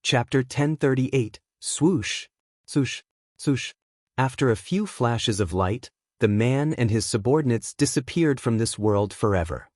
Chapter 1038, Swoosh. Swoosh, swoosh. After a few flashes of light, the man and his subordinates disappeared from this world forever.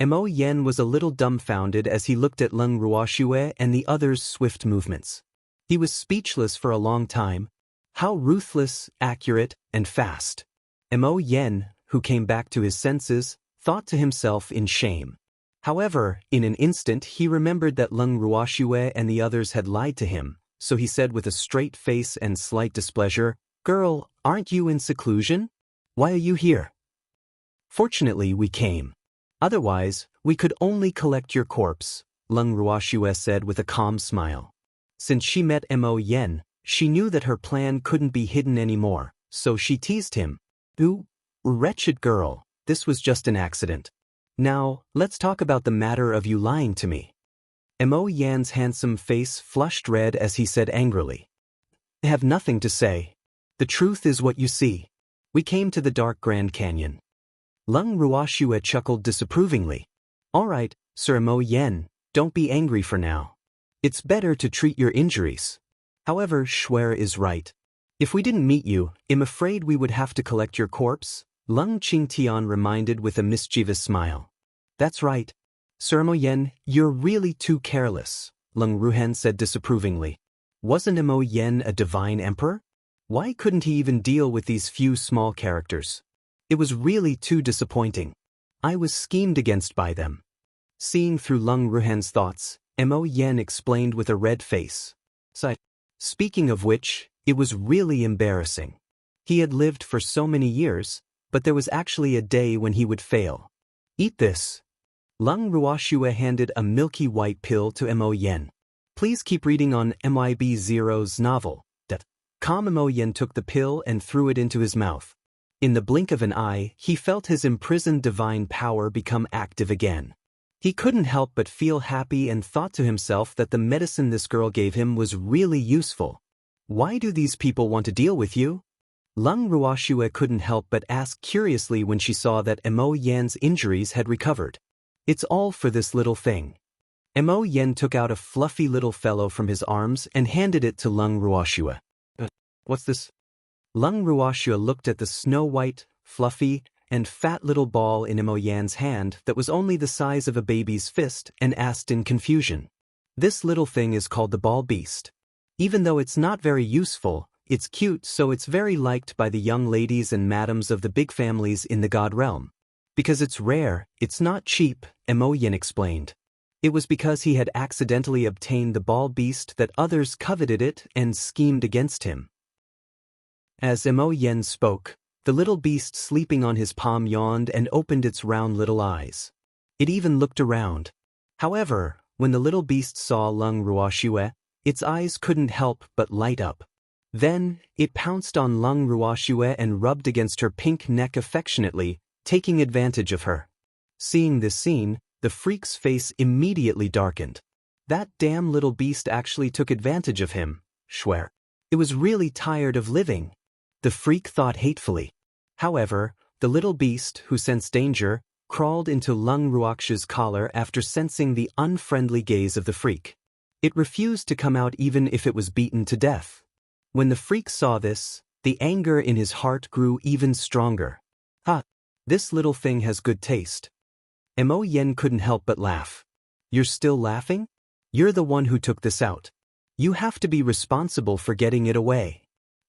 Mo Yen was a little dumbfounded as he looked at Leng Ruoxue and the others' swift movements. He was speechless for a long time. How ruthless, accurate, and fast. Mo Yen, who came back to his senses, thought to himself in shame. However, in an instant he remembered that Leng Ruoxue and the others had lied to him, so he said with a straight face and slight displeasure, "Girl, aren't you in seclusion? Why are you here?" "Fortunately we came. Otherwise, we could only collect your corpse," Leng Ruoxue said with a calm smile. Since she met Mo Yen, she knew that her plan couldn't be hidden anymore, so she teased him. "You wretched girl, this was just an accident. Now, let's talk about the matter of you lying to me." Mo Yan's handsome face flushed red as he said angrily, "I have nothing to say. The truth is what you see. We came to the dark Grand Canyon." Leng Ruoxue chuckled disapprovingly. "All right, Sir Mo Yen, don't be angry for now. It's better to treat your injuries. However, Schwer is right. If we didn't meet you, I'm afraid we would have to collect your corpse," Leng Qingtian reminded with a mischievous smile. "That's right. Sir Mo Yen, you're really too careless," Leng Ruhen said disapprovingly. Wasn't Mo Yen a divine emperor? Why couldn't he even deal with these few small characters? It was really too disappointing. I was schemed against by them. Seeing through Leng Ruhen's thoughts, Mo Yen explained with a red face. Speaking of which, it was really embarrassing. He had lived for so many years, but there was actually a day when he would fail. "Eat this." Leng Ruoxue handed a milky white pill to Mo Yen. "Please keep reading on MIB0's novel." Mo Yen took the pill and threw it into his mouth. In the blink of an eye, he felt his imprisoned divine power become active again. He couldn't help but feel happy and thought to himself that the medicine this girl gave him was really useful. "Why do these people want to deal with you?" Leng Ruoxue couldn't help but ask curiously when she saw that Mo Yan's injuries had recovered. "It's all for this little thing." Mo Yen took out a fluffy little fellow from his arms and handed it to Leng Ruoxue. "What's this?" Leng Ruoxue looked at the snow-white, fluffy, and fat little ball in Mo Yan's hand that was only the size of a baby's fist and asked in confusion. "This little thing is called the ball beast. Even though it's not very useful, it's cute, so it's very liked by the young ladies and madams of the big families in the god realm. Because it's rare, it's not cheap," Mo Yen explained. It was because he had accidentally obtained the ball beast that others coveted it and schemed against him. As Mo Yen spoke, the little beast sleeping on his palm yawned and opened its round little eyes. It even looked around. However, when the little beast saw Leng Ruoxue, its eyes couldn't help but light up. Then, it pounced on Leng Ruoxue and rubbed against her pink neck affectionately, taking advantage of her. Seeing this scene, the freak's face immediately darkened. That damn little beast actually took advantage of him, Schwer. It was really tired of living. The freak thought hatefully. However, the little beast, who sensed danger, crawled into Leng Ruoxue's collar after sensing the unfriendly gaze of the freak. It refused to come out even if it was beaten to death. When the freak saw this, the anger in his heart grew even stronger. "Ha! This little thing has good taste." Mo Yen couldn't help but laugh. "You're still laughing? You're the one who took this out. You have to be responsible for getting it away."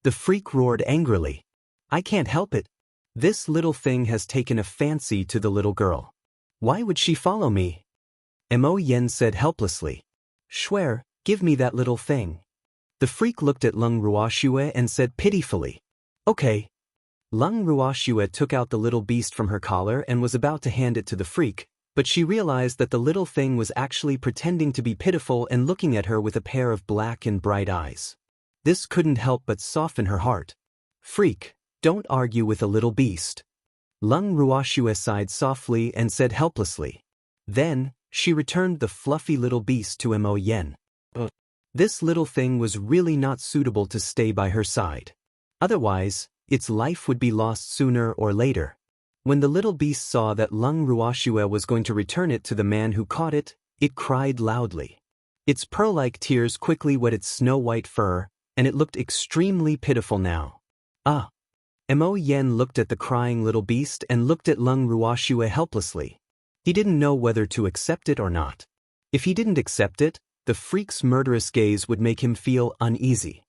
The freak roared angrily. "I can't help it. This little thing has taken a fancy to the little girl. Why would she follow me?" Mo Yen said helplessly. "Schwer, give me that little thing." The freak looked at Leng Ruoxue and said pitifully, "Okay." Leng Ruoxue took out the little beast from her collar and was about to hand it to the freak, but she realized that the little thing was actually pretending to be pitiful and looking at her with a pair of black and bright eyes. This couldn't help but soften her heart. "Freak, don't argue with a little beast." Leng Ruoxue sighed softly and said helplessly. Then, she returned the fluffy little beast to Mo Yen. This little thing was really not suitable to stay by her side. Otherwise, its life would be lost sooner or later. When the little beast saw that Leng Ruoxue was going to return it to the man who caught it, it cried loudly. Its pearl-like tears quickly wet its snow-white fur, and it looked extremely pitiful now. Ah! Mo Yen looked at the crying little beast and looked at Lung Ruoxue helplessly. He didn't know whether to accept it or not. If he didn't accept it, the freak's murderous gaze would make him feel uneasy.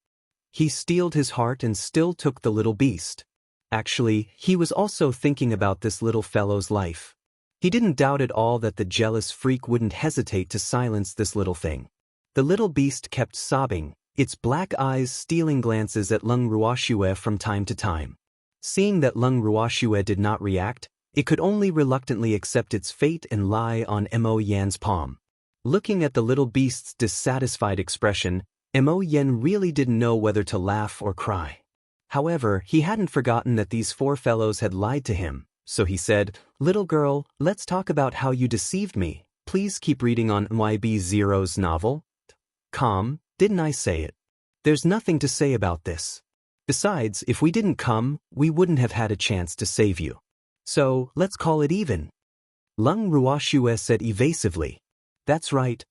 He steeled his heart and still took the little beast. Actually, he was also thinking about this little fellow's life. He didn't doubt at all that the jealous freak wouldn't hesitate to silence this little thing. The little beast kept sobbing, its black eyes stealing glances at Lung Ruoxue from time to time. Seeing that Lung Ruoxue did not react, it could only reluctantly accept its fate and lie on Mo Yan's palm. Looking at the little beast's dissatisfied expression, Mo Yen really didn't know whether to laugh or cry. However, he hadn't forgotten that these four fellows had lied to him, so he said, "Little girl, let's talk about how you deceived me. Please keep reading on YB0's novel." Calm, didn't I say it? There's nothing to say about this. Besides, if we didn't come, we wouldn't have had a chance to save you. So, let's call it even. Lung Ruoxue said evasively. That's right.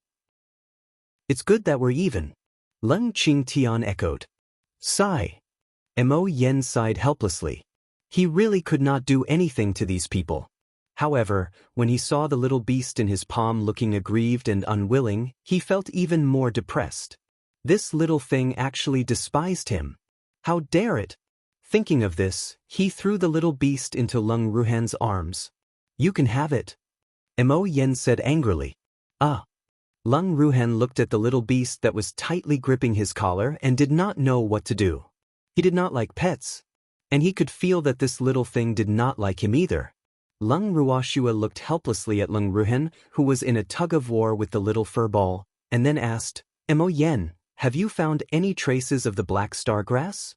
It's good that we're even. Lung Qingtian echoed. Sigh. Mo Yen sighed helplessly. He really could not do anything to these people. However, when he saw the little beast in his palm looking aggrieved and unwilling, he felt even more depressed. This little thing actually despised him. How dare it? Thinking of this, he threw the little beast into Lung Ruhan's arms. You can have it. Mo Yen said angrily. Ah. Lung Ruhan looked at the little beast that was tightly gripping his collar and did not know what to do. He did not like pets. And he could feel that this little thing did not like him either. Lung Ruoxue looked helplessly at Lung Ruhan, who was in a tug-of-war with the little fur ball, and then asked, Mo Yen, have you found any traces of the black star grass?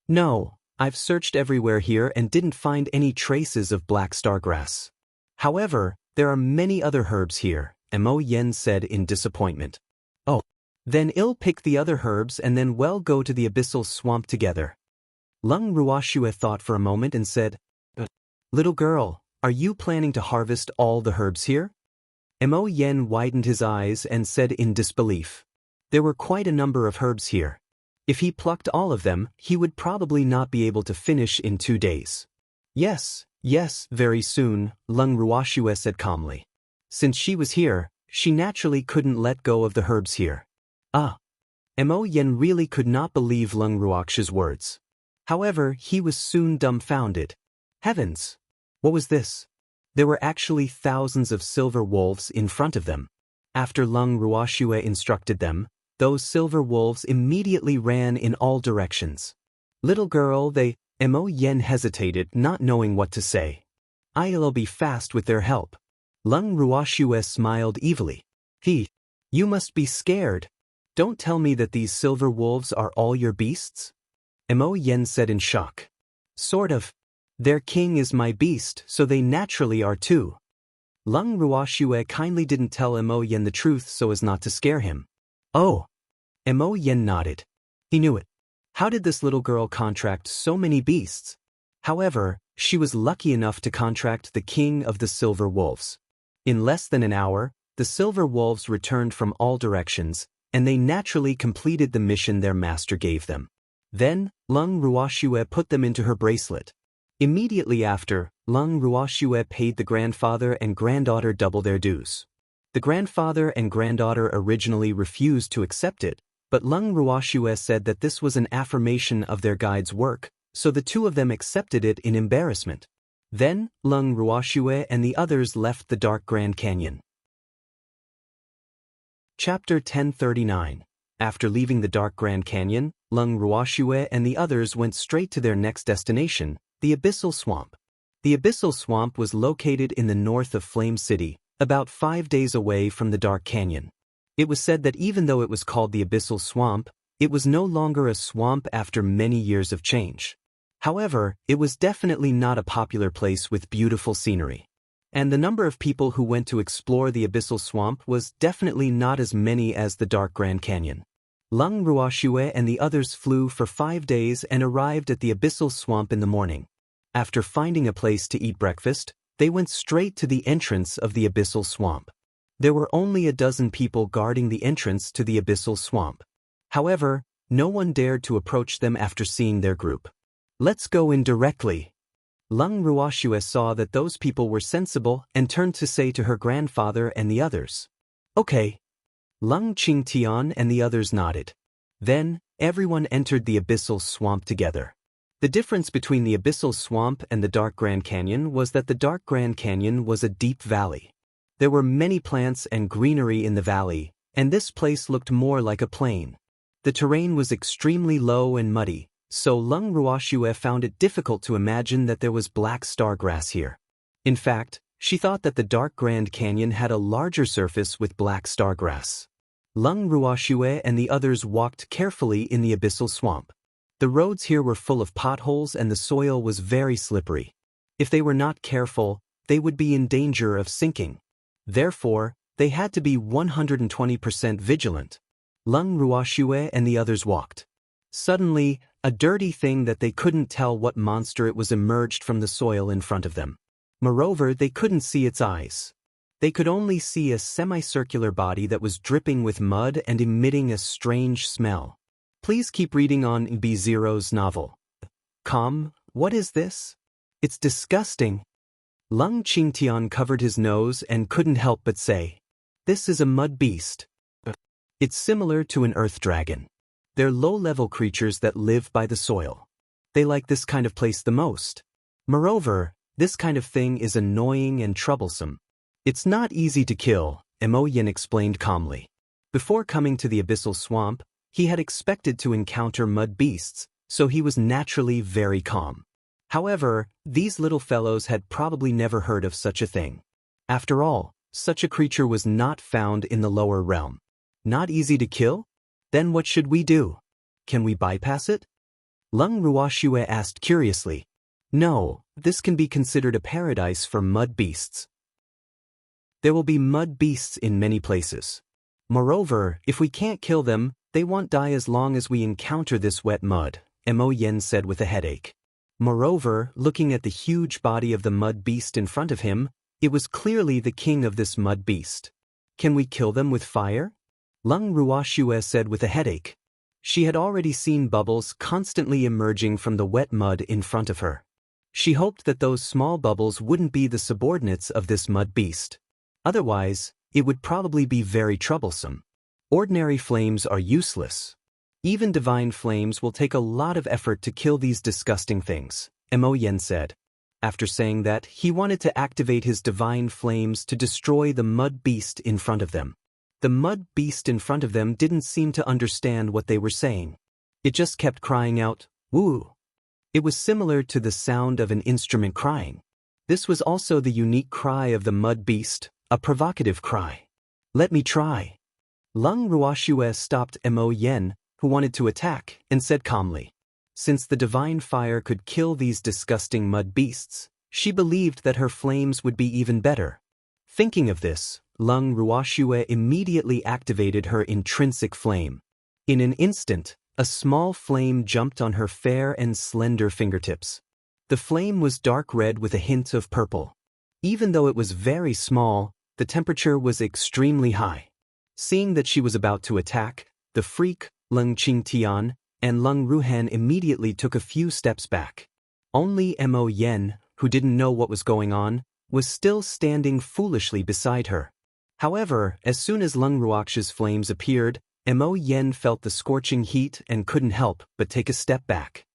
No, I've searched everywhere here and didn't find any traces of black star grass. However, there are many other herbs here, Mo Yen said in disappointment. Oh, then I'll pick the other herbs and then we'll go to the abyssal swamp together. Lung Ruoxue thought for a moment and said, Little girl, are you planning to harvest all the herbs here? Mo Yen widened his eyes and said in disbelief. There were quite a number of herbs here. If he plucked all of them, he would probably not be able to finish in 2 days. Yes, very soon, Lung Ruoxue said calmly. Since she was here, she naturally couldn't let go of the herbs here. Ah. Mo Yen really could not believe Lung Ruoxue's words. However, he was soon dumbfounded. Heavens! What was this? There were actually thousands of silver wolves in front of them. After Lung Ruoxue instructed them, those silver wolves immediately ran in all directions. Little girl, Mo Yen hesitated, not knowing what to say. I'll be fast with their help. Lung Ruoxue smiled evilly. You must be scared. Don't tell me that these silver wolves are all your beasts? Mo Yen said in shock. Sort of. Their king is my beast, so they naturally are too. Lung Ruoxue kindly didn't tell Mo Yen the truth so as not to scare him. Oh. Mo Yen nodded. He knew it. How did this little girl contract so many beasts? However, she was lucky enough to contract the king of the silver wolves. In less than an hour, the silver wolves returned from all directions, and they naturally completed the mission their master gave them. Then, Lung Ruoxue put them into her bracelet. Immediately after, Lung Ruoxue paid the grandfather and granddaughter double their dues. The grandfather and granddaughter originally refused to accept it, but Lung Ruoxue said that this was an affirmation of their guide's work, so the two of them accepted it in embarrassment. Then, Lung Ruoxue and the others left the dark Grand Canyon. Chapter 1039. After leaving the dark Grand Canyon, Lung Ruoxue and the others went straight to their next destination, the Abyssal Swamp. The Abyssal Swamp was located in the north of Flame City, about 5 days away from the Dark Canyon. It was said that even though it was called the Abyssal Swamp, it was no longer a swamp after many years of change. However, it was definitely not a popular place with beautiful scenery. And the number of people who went to explore the Abyssal Swamp was definitely not as many as the Dark Grand Canyon. Lung Ruoxue and the others flew for 5 days and arrived at the Abyssal Swamp in the morning. After finding a place to eat breakfast, they went straight to the entrance of the Abyssal Swamp. There were only a dozen people guarding the entrance to the abyssal swamp. However, no one dared to approach them after seeing their group. Let's go in directly. Lung Ruoxue saw that those people were sensible and turned to say to her grandfather and the others. Okay. Lung Qingtian and the others nodded. Then, everyone entered the abyssal swamp together. The difference between the abyssal swamp and the dark Grand Canyon was that the dark Grand Canyon was a deep valley. There were many plants and greenery in the valley, and this place looked more like a plain. The terrain was extremely low and muddy, so Lung Ruoxue found it difficult to imagine that there was black stargrass here. In fact, she thought that the dark Grand Canyon had a larger surface with black stargrass. Lung Ruoxue and the others walked carefully in the abyssal swamp. The roads here were full of potholes and the soil was very slippery. If they were not careful, they would be in danger of sinking. Therefore, they had to be 120% vigilant. Lung Ruoxue and the others walked. Suddenly, a dirty thing that they couldn't tell what monster it was emerged from the soil in front of them. Moreover, they couldn't see its eyes. They could only see a semicircular body that was dripping with mud and emitting a strange smell. Please keep reading on B0's novel. What is this? It's disgusting. Lung Qingtian covered his nose and couldn't help but say, "This is a mud beast." It's similar to an earth dragon. They're low-level creatures that live by the soil. They like this kind of place the most. Moreover, this kind of thing is annoying and troublesome. It's not easy to kill, Mo Yin explained calmly. Before coming to the abyssal swamp, he had expected to encounter mud beasts, so he was naturally very calm. However, these little fellows had probably never heard of such a thing. After all, such a creature was not found in the lower realm. Not easy to kill? Then what should we do? Can we bypass it? Lung Ruoxue asked curiously. No, this can be considered a paradise for mud beasts. There will be mud beasts in many places. Moreover, if we can't kill them, they won't die as long as we encounter this wet mud, Mo Yin said with a headache. Moreover, looking at the huge body of the mud beast in front of him, it was clearly the king of this mud beast. Can we kill them with fire? Lung Ruoxue said with a headache. She had already seen bubbles constantly emerging from the wet mud in front of her. She hoped that those small bubbles wouldn't be the subordinates of this mud beast. Otherwise, it would probably be very troublesome. Ordinary flames are useless. Even divine flames will take a lot of effort to kill these disgusting things, Mo Yin said. After saying that, he wanted to activate his divine flames to destroy the mud beast in front of them. The mud beast in front of them didn't seem to understand what they were saying. It just kept crying out, "Woo!" It was similar to the sound of an instrument crying. This was also the unique cry of the mud beast, a provocative cry. "Let me try." Lung Ruoxue stopped Mo Yin, who wanted to attack, and said calmly. Since the divine fire could kill these disgusting mud beasts, she believed that her flames would be even better. Thinking of this, Lung Ruoxue immediately activated her intrinsic flame. In an instant, a small flame jumped on her fair and slender fingertips. The flame was dark red with a hint of purple. Even though it was very small, the temperature was extremely high. Seeing that she was about to attack, the freak, Lung Qingtian, and Lung Ruhan immediately took a few steps back. Only Mo Yin, who didn't know what was going on, was still standing foolishly beside her. However, as soon as Lung Ruoxue's flames appeared, Mo Yin felt the scorching heat and couldn't help but take a step back.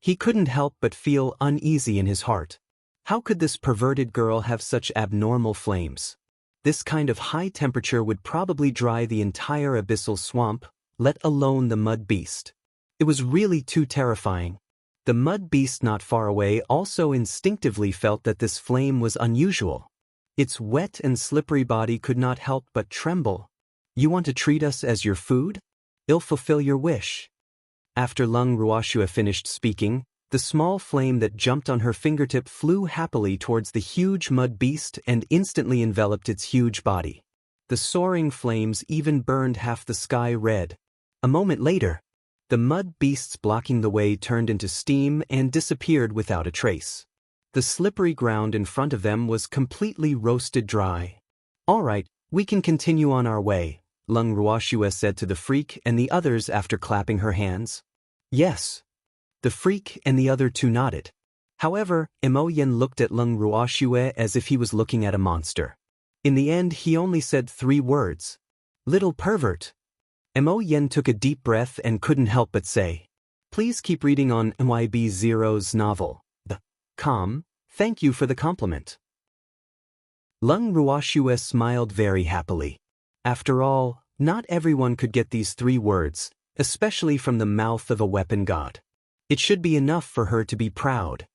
He couldn't help but feel uneasy in his heart. How could this perverted girl have such abnormal flames? This kind of high temperature would probably dry the entire abyssal swamp, let alone the mud beast. It was really too terrifying. The mud beast not far away also instinctively felt that this flame was unusual. Its wet and slippery body could not help but tremble. "You want to treat us as your food? I'll fulfill your wish." After Lung Ruoxue finished speaking, the small flame that jumped on her fingertip flew happily towards the huge mud beast and instantly enveloped its huge body. The soaring flames even burned half the sky red. A moment later, the mud beasts blocking the way turned into steam and disappeared without a trace. The slippery ground in front of them was completely roasted dry. "All right, We can continue on our way, Lung Ruoxue said to the freak and the others after clapping her hands. Yes. The freak and the other two nodded. However, Mo Yen looked at Lung Ruoxue as if he was looking at a monster. In the end, he only said 3 words. Little pervert. Mo Yen took a deep breath and couldn't help but say, please keep reading on MYB Zero's novel, The Calm. Thank you for the compliment. Lung Ruoxue smiled very happily. After all, not everyone could get these 3 words, especially from the mouth of a weapon god. It should be enough for her to be proud.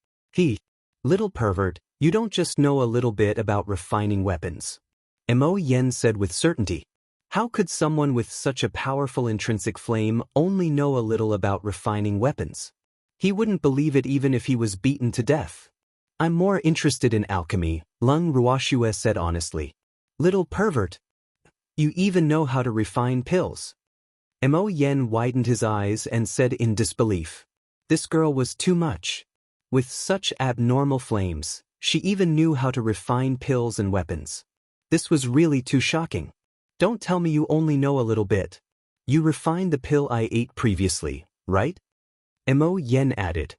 Little pervert, you don't just know a little bit about refining weapons. Mo Yen said with certainty. How could someone with such a powerful intrinsic flame only know a little about refining weapons? He wouldn't believe it even if he was beaten to death. I'm more interested in alchemy, Lung Ruoxue said honestly. Little pervert. You even know how to refine pills. Mo Yen widened his eyes and said in disbelief. This girl was too much. With such abnormal flames, she even knew how to refine pills and weapons. This was really too shocking. Don't tell me you only know a little bit. You refined the pill I ate previously, right? Mo Yen added.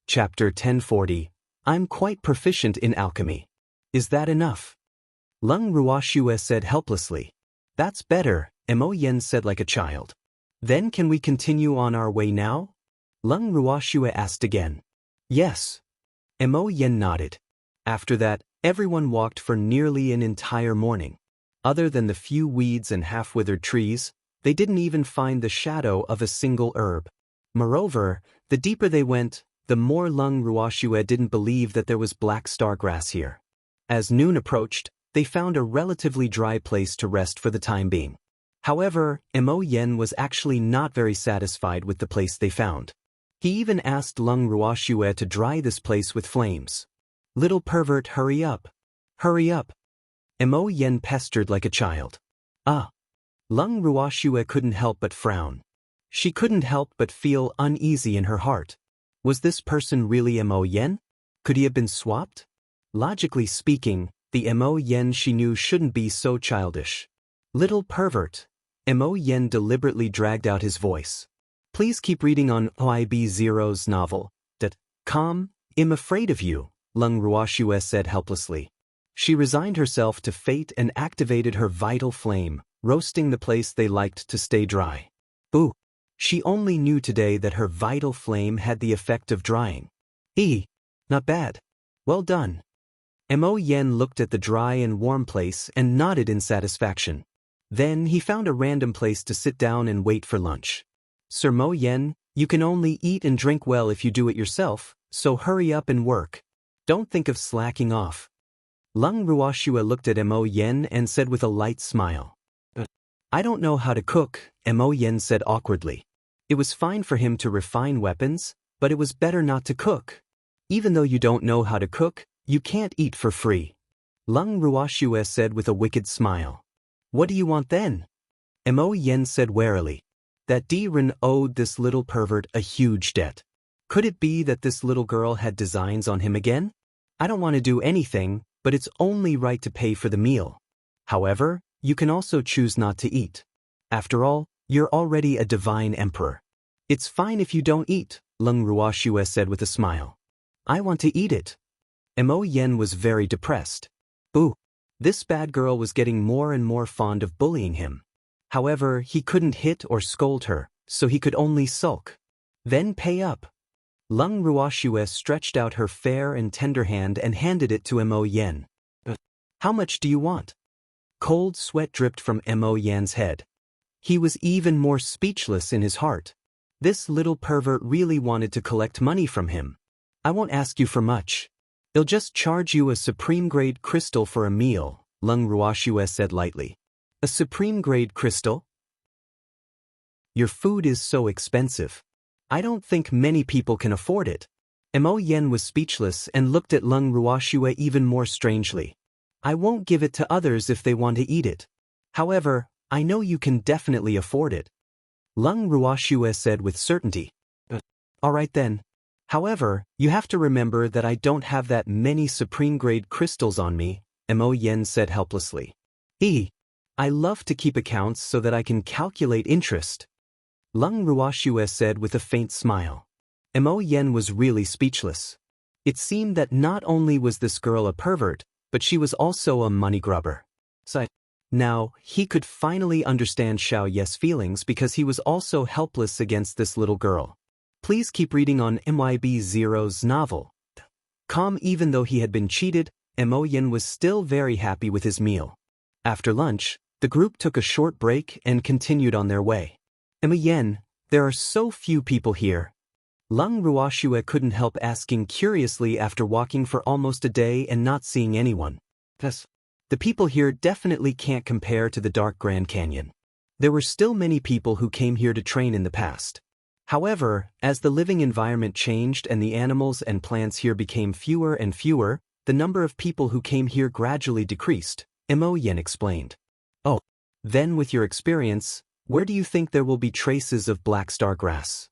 Chapter 1040. I'm quite proficient in alchemy. Is that enough? Lung Ruoxue said helplessly. That's better, Mo Yen said like a child. Then can we continue on our way now? Lung Ruoxue asked again. Yes. Mo Yen nodded. After that, everyone walked for nearly an entire morning. Other than the few weeds and half-withered trees, they didn't even find the shadow of a single herb. Moreover, the deeper they went, the more Lung Ruoxue didn't believe that there was black star grass here. As noon approached, they found a relatively dry place to rest for the time being. However, Mo Yen was actually not very satisfied with the place they found. He even asked Lung Ruoxue to dry this place with flames. Little pervert, hurry up. Hurry up. Mo Yen pestered like a child. Lung Ruoxue couldn't help but frown. She couldn't help but feel uneasy in her heart. Was this person really Mo Yen? Could he have been swapped? Logically speaking, the Mo Yen she knew shouldn't be so childish. Little pervert. Mo Yen deliberately dragged out his voice. Please keep reading on OIB Zero's novel, that calm. I'm afraid of you, Lung Ruoxue said helplessly. She resigned herself to fate and activated her vital flame, roasting the place they liked to stay dry. Ooh. She only knew today that her vital flame had the effect of drying. Not bad. Well done. Mo Yen looked at the dry and warm place and nodded in satisfaction. Then he found a random place to sit down and wait for lunch. Sir Mo Yen, you can only eat and drink well if you do it yourself, so hurry up and work. Don't think of slacking off. Lung Ruoxue looked at Mo Yen and said with a light smile. I don't know how to cook, Mo Yen said awkwardly. It was fine for him to refine weapons, but it was better not to cook. Even though you don't know how to cook, you can't eat for free. Lung Ruoxue said with a wicked smile. What do you want then? Mo Yen said warily. That Ren owed this little pervert a huge debt. Could it be that this little girl had designs on him again? I don't want to do anything, but it's only right to pay for the meal. However, you can also choose not to eat. After all, you're already a divine emperor. It's fine if you don't eat, Lung Ruoxue said with a smile. I want to eat it. Mo Yen was very depressed. Ooh, this bad girl was getting more and more fond of bullying him. However, he couldn't hit or scold her, so he could only sulk. Then pay up. Lung Ruoxue stretched out her fair and tender hand and handed it to Mo Yen. How much do you want? Cold sweat dripped from Mo Yen's head. He was even more speechless in his heart. This little pervert really wanted to collect money from him. I won't ask you for much. They'll just charge you a supreme-grade crystal for a meal, Lung Ruoxue said lightly. A supreme-grade crystal? Your food is so expensive. I don't think many people can afford it. Mo Yen was speechless and looked at Lung Ruoxue even more strangely. I won't give it to others if they want to eat it. However, I know you can definitely afford it. Lung Ruoxue said with certainty. All right then. However, you have to remember that I don't have that many supreme-grade crystals on me, Mo Yen said helplessly. I love to keep accounts so that I can calculate interest. Lung Ruoxue said with a faint smile. Mo Yen was really speechless. It seemed that not only was this girl a pervert, but she was also a money grubber. Now, he could finally understand Xiao Ye's feelings because he was also helpless against this little girl. Please keep reading on MYB Zero's novel. Calm. Even though he had been cheated, Mo Yen was still very happy with his meal. After lunch, the group took a short break and continued on their way. Mo Yen, there are so few people here. Lung Ruoxue couldn't help asking curiously after walking for almost a day and not seeing anyone. The people here definitely can't compare to the dark Grand Canyon. There were still many people who came here to train in the past. However, as the living environment changed and the animals and plants here became fewer and fewer, the number of people who came here gradually decreased, Mo Yen explained. Oh. Then with your experience, where do you think there will be traces of black star grass?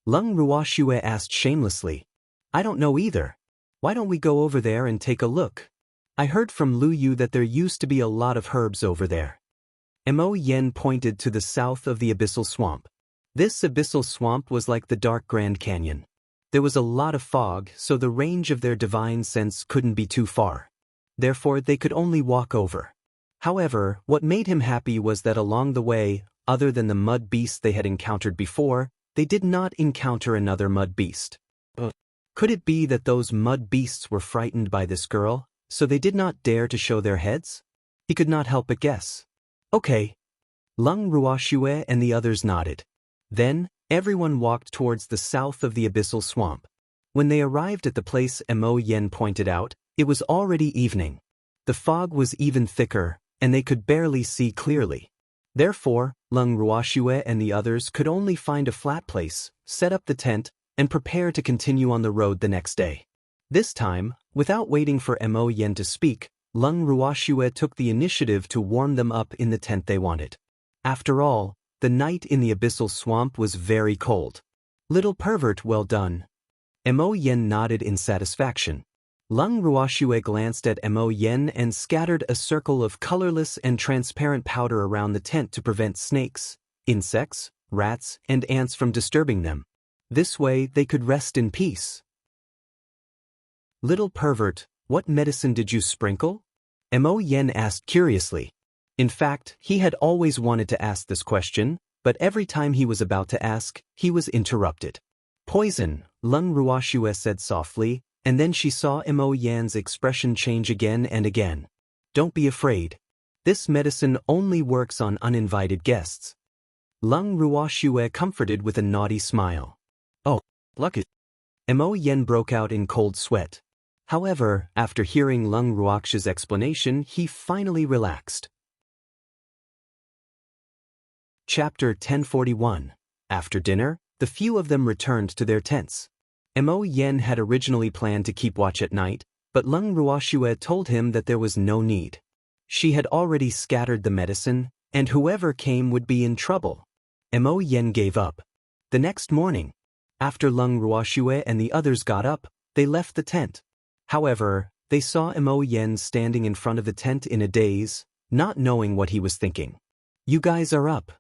Lung Ruoxue asked shamelessly. I don't know either. Why don't we go over there and take a look? I heard from Lu Yu that there used to be a lot of herbs over there. Mo Yen pointed to the south of the abyssal swamp. This abyssal swamp was like the dark Grand Canyon. There was a lot of fog, so the range of their divine sense couldn't be too far. Therefore, they could only walk over. However, what made him happy was that along the way, other than the mud beast they had encountered before, they did not encounter another mud beast. Could it be that those mud beasts were frightened by this girl, so they did not dare to show their heads? He could not help but guess. Okay. Lung Ruoxue and the others nodded. Then, everyone walked towards the south of the abyssal swamp. When they arrived at the place Mo Yen pointed out, it was already evening. The fog was even thicker, and they could barely see clearly. Therefore, Lung Ruoxue and the others could only find a flat place, set up the tent, and prepare to continue on the road the next day. This time, without waiting for Mo Yen to speak, Lung Ruoxue took the initiative to warm them up in the tent they wanted. After all, the night in the abyssal swamp was very cold. Little pervert, well done. Mo Yen nodded in satisfaction. Lung Ruoxue glanced at Mo Yen and scattered a circle of colorless and transparent powder around the tent to prevent snakes, insects, rats, and ants from disturbing them. This way they could rest in peace. Little pervert, what medicine did you sprinkle? Mo Yen asked curiously. In fact, he had always wanted to ask this question, but every time he was about to ask, he was interrupted. Poison, Lung Ruoxue said softly, and then she saw Mo Yen's expression change again and again. Don't be afraid. This medicine only works on uninvited guests. Lung Ruoxue comforted with a naughty smile. Oh, lucky. Mo Yen broke out in cold sweat. However, after hearing Lung Ruoxue's explanation, he finally relaxed. Chapter 1041. After dinner, the few of them returned to their tents. Mo Yen had originally planned to keep watch at night, but Lung Ruoxue told him that there was no need. She had already scattered the medicine, and whoever came would be in trouble. Mo Yen gave up. The next morning, after Lung Ruoxue and the others got up, they left the tent. However, they saw Mo Yen standing in front of the tent in a daze, not knowing what he was thinking. You guys are up.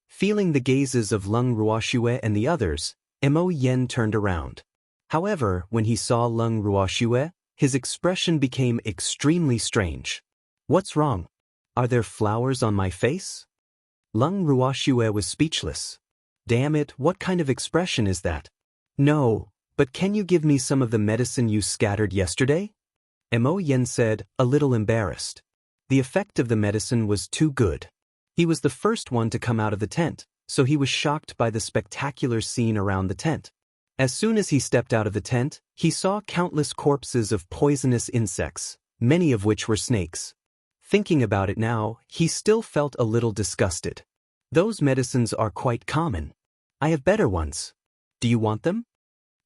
Feeling the gazes of Lung Ruoxue and the others, Mo Yen turned around. However, when he saw Lung Ruoxue, his expression became extremely strange. What's wrong? Are there flowers on my face? Lung Ruoxue was speechless. Damn it, what kind of expression is that? No, but can you give me some of the medicine you scattered yesterday? Mo Yen said, a little embarrassed. The effect of the medicine was too good. He was the first one to come out of the tent, so he was shocked by the spectacular scene around the tent. As soon as he stepped out of the tent, he saw countless corpses of poisonous insects, many of which were snakes. Thinking about it now, he still felt a little disgusted. Those medicines are quite common. I have better ones. Do you want them?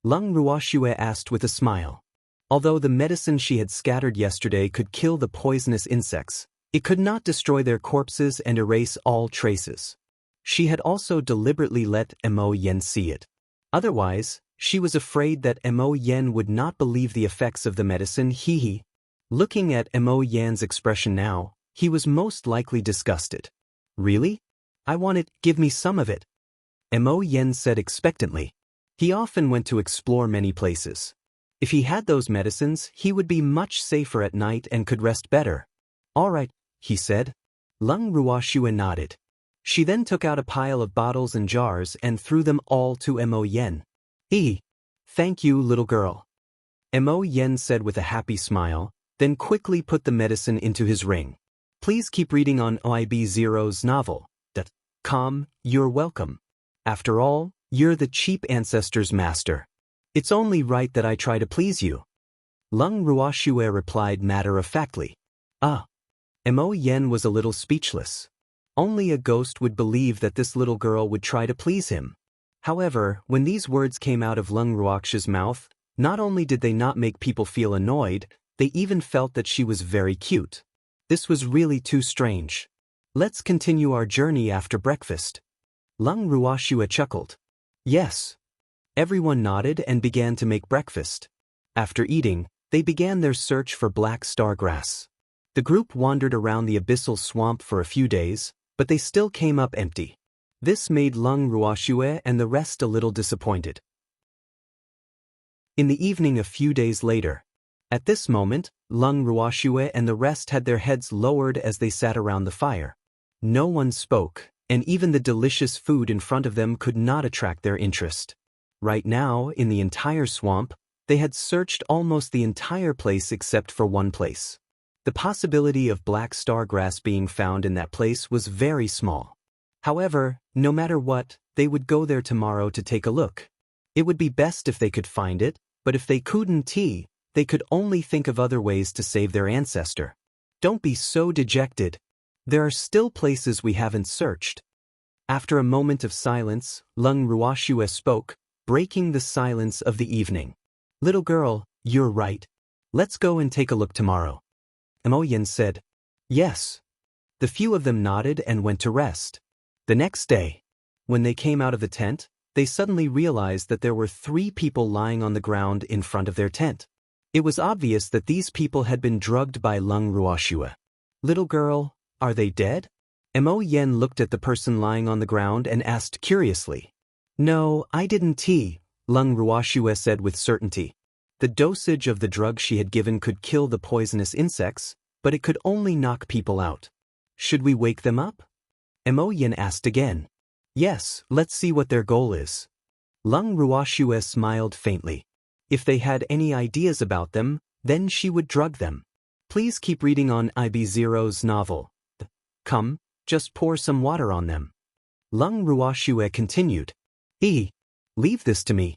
Lung Ruoxue asked with a smile. Although the medicine she had scattered yesterday could kill the poisonous insects, it could not destroy their corpses and erase all traces. She had also deliberately let Mo Yen see it. Otherwise, she was afraid that Mo Yen would not believe the effects of the medicine. Looking at Mo Yan's expression now, he was most likely disgusted. Really? I want it, give me some of it. Mo Yan said expectantly. He often went to explore many places. If he had those medicines, he would be much safer at night and could rest better. All right, he said. Leng Ruoxue nodded. She then took out a pile of bottles and jars and threw them all to Mo Yan. Thank you, little girl. Mo Yan said with a happy smile, then quickly put the medicine into his ring. Please keep reading on OIB0's novel. You're welcome. After all, you're the cheap ancestor's master. It's only right that I try to please you. Leng Ruoxue replied matter-of-factly. Mo Yan was a little speechless. Only a ghost would believe that this little girl would try to please him. However, when these words came out of Leng Ruoxue's mouth, not only did they not make people feel annoyed, they even felt that she was very cute. This was really too strange. Let's continue our journey after breakfast. Leng Ruoxue chuckled. Yes. Everyone nodded and began to make breakfast. After eating, they began their search for black stargrass. The group wandered around the abyssal swamp for a few days, but they still came up empty. This made Leng Ruoxue and the rest a little disappointed. In the evening a few days later. At this moment, Leng Ruoxue and the rest had their heads lowered as they sat around the fire. No one spoke, and even the delicious food in front of them could not attract their interest. Right now, in the entire swamp, they had searched almost the entire place except for one place. The possibility of black stargrass being found in that place was very small. However, no matter what, they would go there tomorrow to take a look. It would be best if they could find it, but if they couldn't, they could only think of other ways to save their ancestor. Don't be so dejected. There are still places we haven't searched. After a moment of silence, Leng Ruoxue spoke, breaking the silence of the evening. Little girl, you're right. Let's go and take a look tomorrow. Mo Yan said. Yes. The few of them nodded and went to rest. The next day, when they came out of the tent, they suddenly realized that there were 3 people lying on the ground in front of their tent. It was obvious that these people had been drugged by Leng Ruoxue. Little girl, are they dead? Mo Yan looked at the person lying on the ground and asked curiously. No, I didn't. Leng Ruoxue said with certainty. The dosage of the drug she had given could kill the poisonous insects, but it could only knock people out. Should we wake them up? Mo Yan asked again. Yes, let's see what their goal is. Leng Ruoxue smiled faintly. If they had any ideas about them, then she would drug them. Please keep reading on IB0's novel. Come, just pour some water on them. Leng Ruoxue continued. Leave this to me.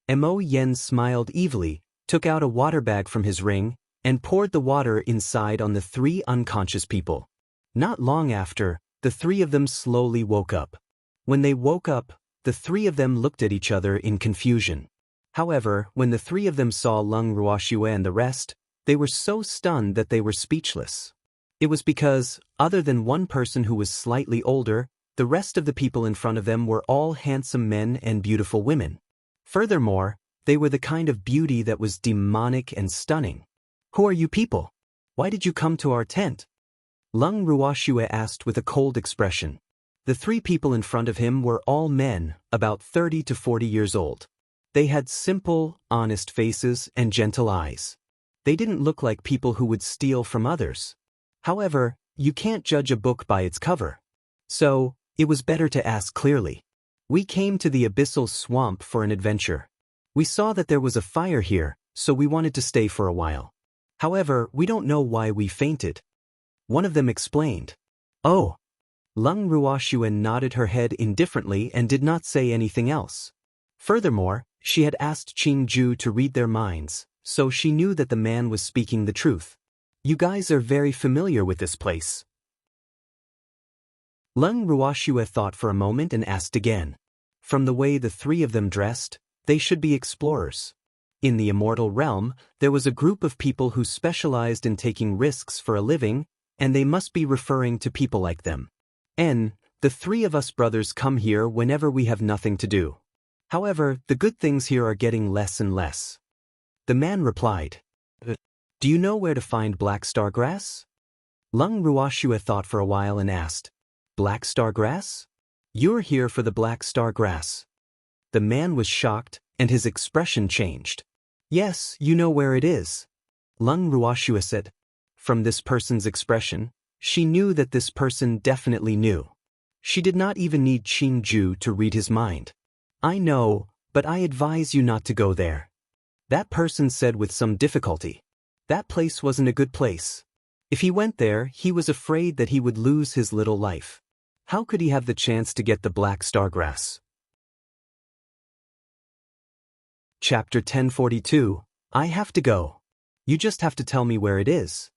Mo Yan smiled evilly, took out a water bag from his ring, and poured the water inside on the 3 unconscious people. Not long after, the 3 of them slowly woke up. When they woke up, the 3 of them looked at each other in confusion. However, when the 3 of them saw Leng Ruoxue and the rest, they were so stunned that they were speechless. It was because, other than one person who was slightly older, the rest of the people in front of them were all handsome men and beautiful women. Furthermore, they were the kind of beauty that was demonic and stunning. Who are you people? Why did you come to our tent? Leng Ruoxue asked with a cold expression. The 3 people in front of him were all men, about 30 to 40 years old. They had simple, honest faces and gentle eyes. They didn't look like people who would steal from others. However, you can't judge a book by its cover. So, it was better to ask clearly. We came to the abyssal swamp for an adventure. We saw that there was a fire here, so we wanted to stay for a while. However, we don't know why we fainted. One of them explained. Oh. Leng Ruoxue nodded her head indifferently and did not say anything else. Furthermore, she had asked Qing Ju to read their minds, so she knew that the man was speaking the truth. You guys are very familiar with this place. Leng Ruoxue thought for a moment and asked again. From the way the 3 of them dressed, they should be explorers. In the immortal realm, there was a group of people who specialized in taking risks for a living, and they must be referring to people like them. The 3 of us brothers come here whenever we have nothing to do. However, the good things here are getting less and less. The man replied. Do you know where to find black star grass? Lung Ruoxue thought for a while and asked, Black star grass? You're here for the black star grass. The man was shocked, and his expression changed. Yes, you know where it is. Lung Ruoxue said. From this person's expression, she knew that this person definitely knew. She did not even need Qing Ju to read his mind. I know, but I advise you not to go there. That person said with some difficulty. That place wasn't a good place. If he went there, he was afraid that he would lose his little life. How could he have the chance to get the black star grass? Chapter 1042. I have to go. You just have to tell me where it is.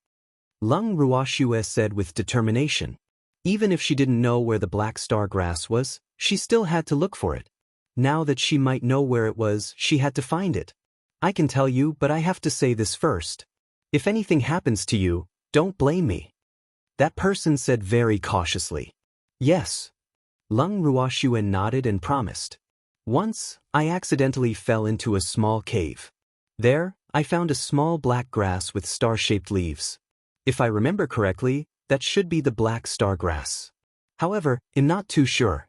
Lung Ruoxue said with determination. Even if she didn't know where the black star grass was, she still had to look for it. Now that she might know where it was, she had to find it. I can tell you, but I have to say this first. If anything happens to you, don't blame me. That person said very cautiously. Yes. Lung Ruoxue nodded and promised. Once, I accidentally fell into a small cave. There, I found a small black grass with star-shaped leaves. If I remember correctly, that should be the black star grass. However, I'm not too sure.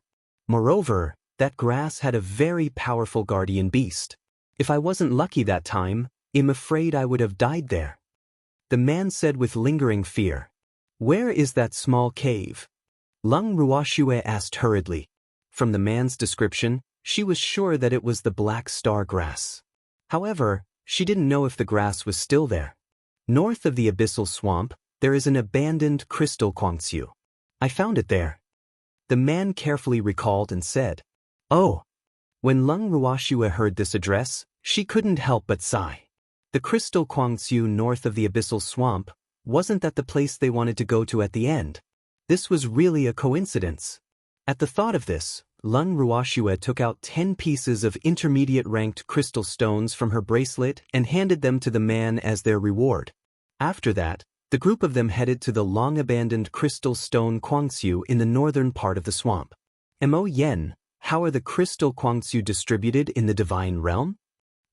Moreover, that grass had a very powerful guardian beast. If I wasn't lucky that time, I'm afraid I would have died there. The man said with lingering fear. Where is that small cave? Lung Ruoxue asked hurriedly. From the man's description, she was sure that it was the black star grass. However, she didn't know if the grass was still there. North of the abyssal swamp, there is an abandoned crystal Guangxiu. I found it there. The man carefully recalled and said, Oh. When Lung Ruoxue heard this address, she couldn't help but sigh. The crystal Guangxiu north of the abyssal swamp, wasn't that the place they wanted to go to at the end? This was really a coincidence. At the thought of this, Lung Ruoxue took out 10 pieces of intermediate-ranked crystal stones from her bracelet and handed them to the man as their reward. After that, the group of them headed to the long-abandoned crystal stone Guangxiu in the northern part of the swamp. Mo Yen, how are the crystal Guangxiu distributed in the divine realm?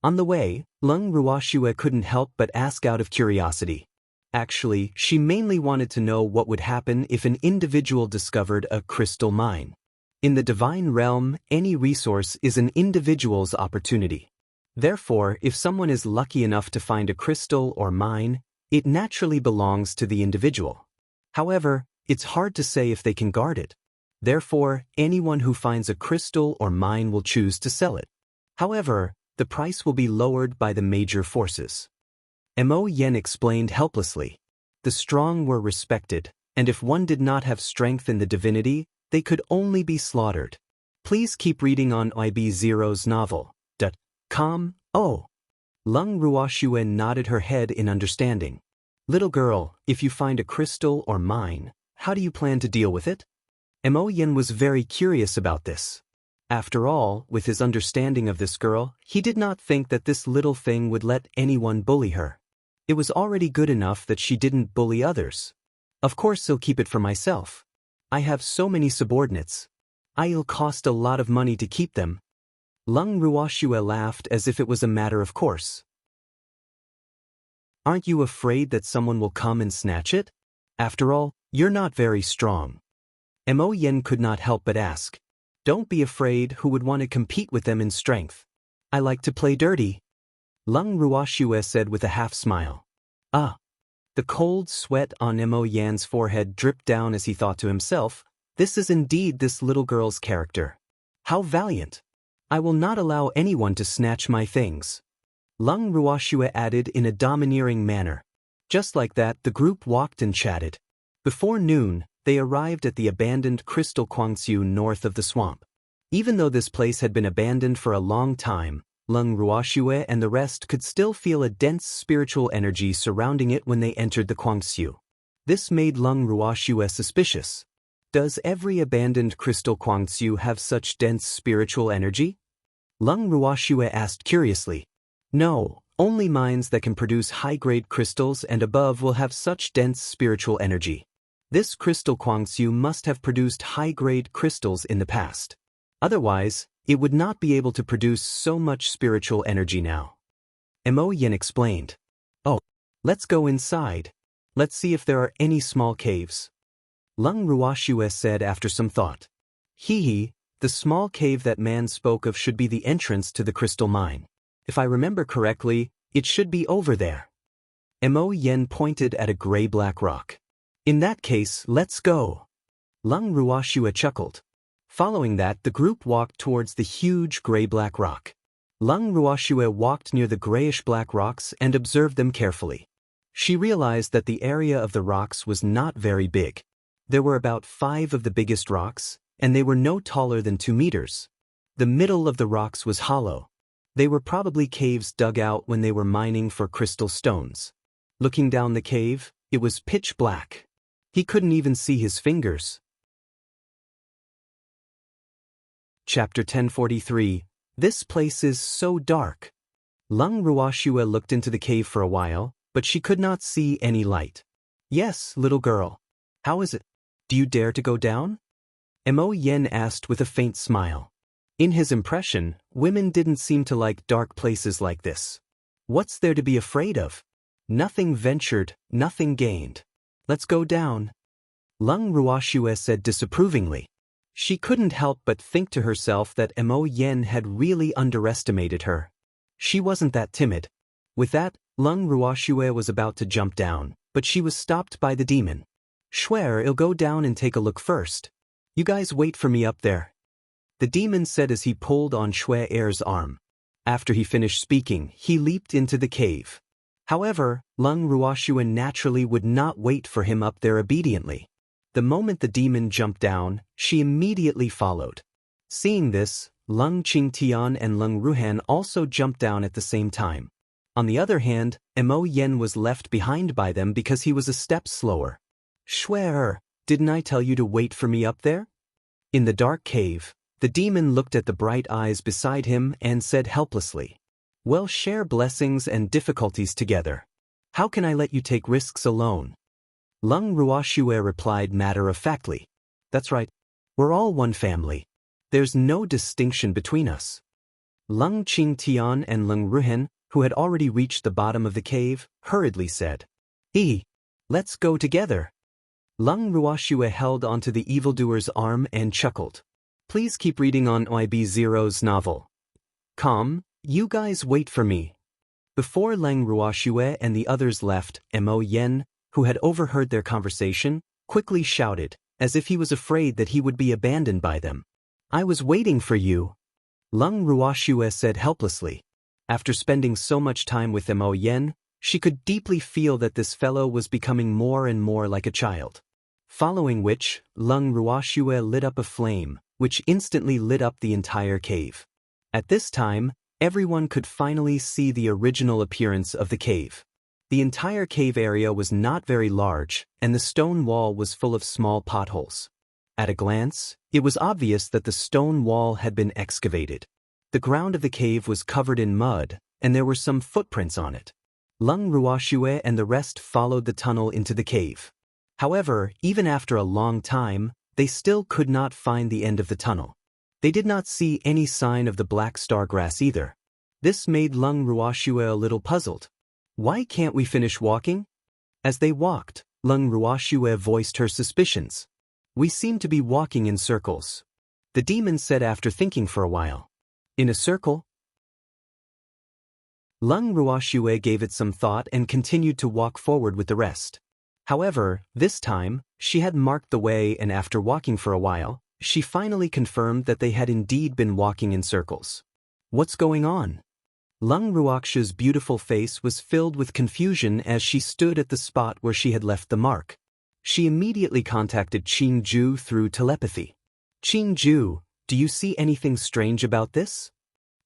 On the way, Lung Ruoxue couldn't help but ask out of curiosity. Actually, she mainly wanted to know what would happen if an individual discovered a crystal mine. In the divine realm, any resource is an individual's opportunity. Therefore, if someone is lucky enough to find a crystal or mine, it naturally belongs to the individual. However, it's hard to say if they can guard it. Therefore, anyone who finds a crystal or mine will choose to sell it. However, the price will be lowered by the major forces. Mo Yen explained helplessly. The strong were respected, and if one did not have strength in the divinity, they could only be slaughtered. Please keep reading on IB0's novel. .com. Oh. Lung Ruoxue nodded her head in understanding. Little girl, if you find a crystal or mine, how do you plan to deal with it? Mo Yen was very curious about this. After all, with his understanding of this girl, he did not think that this little thing would let anyone bully her. It was already good enough that she didn't bully others. Of course I'll keep it for myself. I have so many subordinates. I'll cost a lot of money to keep them. Lung Ruoxue laughed as if it was a matter of course. Aren't you afraid that someone will come and snatch it? After all, you're not very strong. Mo Yen could not help but ask. Don't be afraid. Who would want to compete with them in strength? I like to play dirty. Lung Ruoxue said with a half-smile. Ah. The cold sweat on Mo Yan's forehead dripped down as he thought to himself, this is indeed this little girl's character. How valiant. I will not allow anyone to snatch my things. Lung Ruoxue added in a domineering manner. Just like that, the group walked and chatted. Before noon, they arrived at the abandoned crystal Guangxiu north of the swamp. Even though this place had been abandoned for a long time, Lung Ruoxue and the rest could still feel a dense spiritual energy surrounding it when they entered the Guangxiu. This made Lung Ruoxue suspicious. Does every abandoned crystal Guangxiu have such dense spiritual energy? Lung Ruoxue asked curiously. No, only mines that can produce high-grade crystals and above will have such dense spiritual energy. This crystal Guangxiu must have produced high-grade crystals in the past. Otherwise, it would not be able to produce so much spiritual energy now. Mo Yen explained. Oh, Let's go inside. Let's see if there are any small caves. Lung Ruoxue said after some thought. Hee, the small cave that man spoke of should be the entrance to the crystal mine. If I remember correctly, it should be over there. Mo Yen pointed at a gray-black rock. In that case, let's go. Lung Ruoxue chuckled. Following that, the group walked towards the huge gray-black rock. Lung Ruoxue walked near the grayish-black rocks and observed them carefully. She realized that the area of the rocks was not very big. There were about 5 of the biggest rocks, and they were no taller than 2 meters. The middle of the rocks was hollow. They were probably caves dug out when they were mining for crystal stones. Looking down the cave, it was pitch black. He couldn't even see his fingers. Chapter 1043. This place is so dark. Lung Ruoxue looked into the cave for a while, but she could not see any light. Yes, little girl. How is it? Do you dare to go down? Mo Yen asked with a faint smile. In his impression, women didn't seem to like dark places like this. What's there to be afraid of? Nothing ventured, nothing gained. Let's go down. Lung Ruoxue said disapprovingly. She couldn't help but think to herself that Mo Yen had really underestimated her. She wasn't that timid. With that, Lung Ruoxue was about to jump down, but she was stopped by the demon. Swear I'll go down and take a look first. You guys wait for me up there. The demon said as he pulled on Shui Er's arm. After he finished speaking, he leaped into the cave. However, Lung Ruoxue naturally would not wait for him up there obediently. The moment the demon jumped down, she immediately followed. Seeing this, Lung Qingtian and Lung Ruhan also jumped down at the same time. On the other hand, Mo Yen was left behind by them because he was a step slower. Shui, didn't I tell you to wait for me up there? In the dark cave, the demon looked at the bright eyes beside him and said helplessly, We'll share blessings and difficulties together. How can I let you take risks alone? Lung Ruoxue replied matter-of-factly. That's right. We're all one family. There's no distinction between us. Lung Qingtian and Lung Ruhan, who had already reached the bottom of the cave, hurriedly said, Let's go together. Lung Ruoxue held onto the evildoer's arm and chuckled. Please keep reading on IB0's novel. Come, you guys wait for me. Before Lung Ruoxue and the others left, Mo Yen, who had overheard their conversation, quickly shouted, as if he was afraid that he would be abandoned by them. I was waiting for you. Lung Ruoxue said helplessly. After spending so much time with Mo Yen, she could deeply feel that this fellow was becoming more and more like a child. Following which, Lung Ruoxue lit up a flame, which instantly lit up the entire cave. At this time, everyone could finally see the original appearance of the cave. The entire cave area was not very large, and the stone wall was full of small potholes. At a glance, it was obvious that the stone wall had been excavated. The ground of the cave was covered in mud, and there were some footprints on it. Lung Ruoxue and the rest followed the tunnel into the cave. However, even after a long time, they still could not find the end of the tunnel. They did not see any sign of the black star grass either. This made Lung Ruoxue a little puzzled. Why can't we finish walking? As they walked, Lung Ruoxue voiced her suspicions. We seem to be walking in circles. The demon said after thinking for a while. In a circle? Lung Ruoxue gave it some thought and continued to walk forward with the rest. However, this time, she had marked the way, and after walking for a while, she finally confirmed that they had indeed been walking in circles. What's going on? Lung Ruoxue's beautiful face was filled with confusion as she stood at the spot where she had left the mark. She immediately contacted Qing Ju through telepathy. Qing Ju, do you see anything strange about this?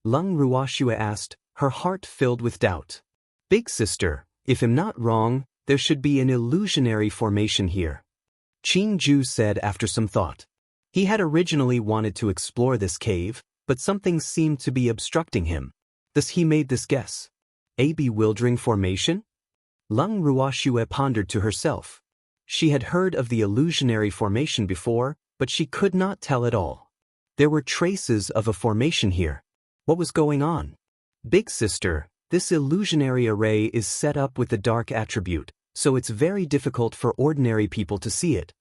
Lung Ruoxue asked, her heart filled with doubt. Big sister, if I'm not wrong, there should be an illusionary formation here. Qing Ju said after some thought. He had originally wanted to explore this cave, but something seemed to be obstructing him. Thus he made this guess. A bewildering formation? Lung Ruoxue pondered to herself. She had heard of the illusionary formation before, but she could not tell at all. There were traces of a formation here. What was going on? Big sister, This illusionary array is set up with the dark attribute, so it's very difficult for ordinary people to see it.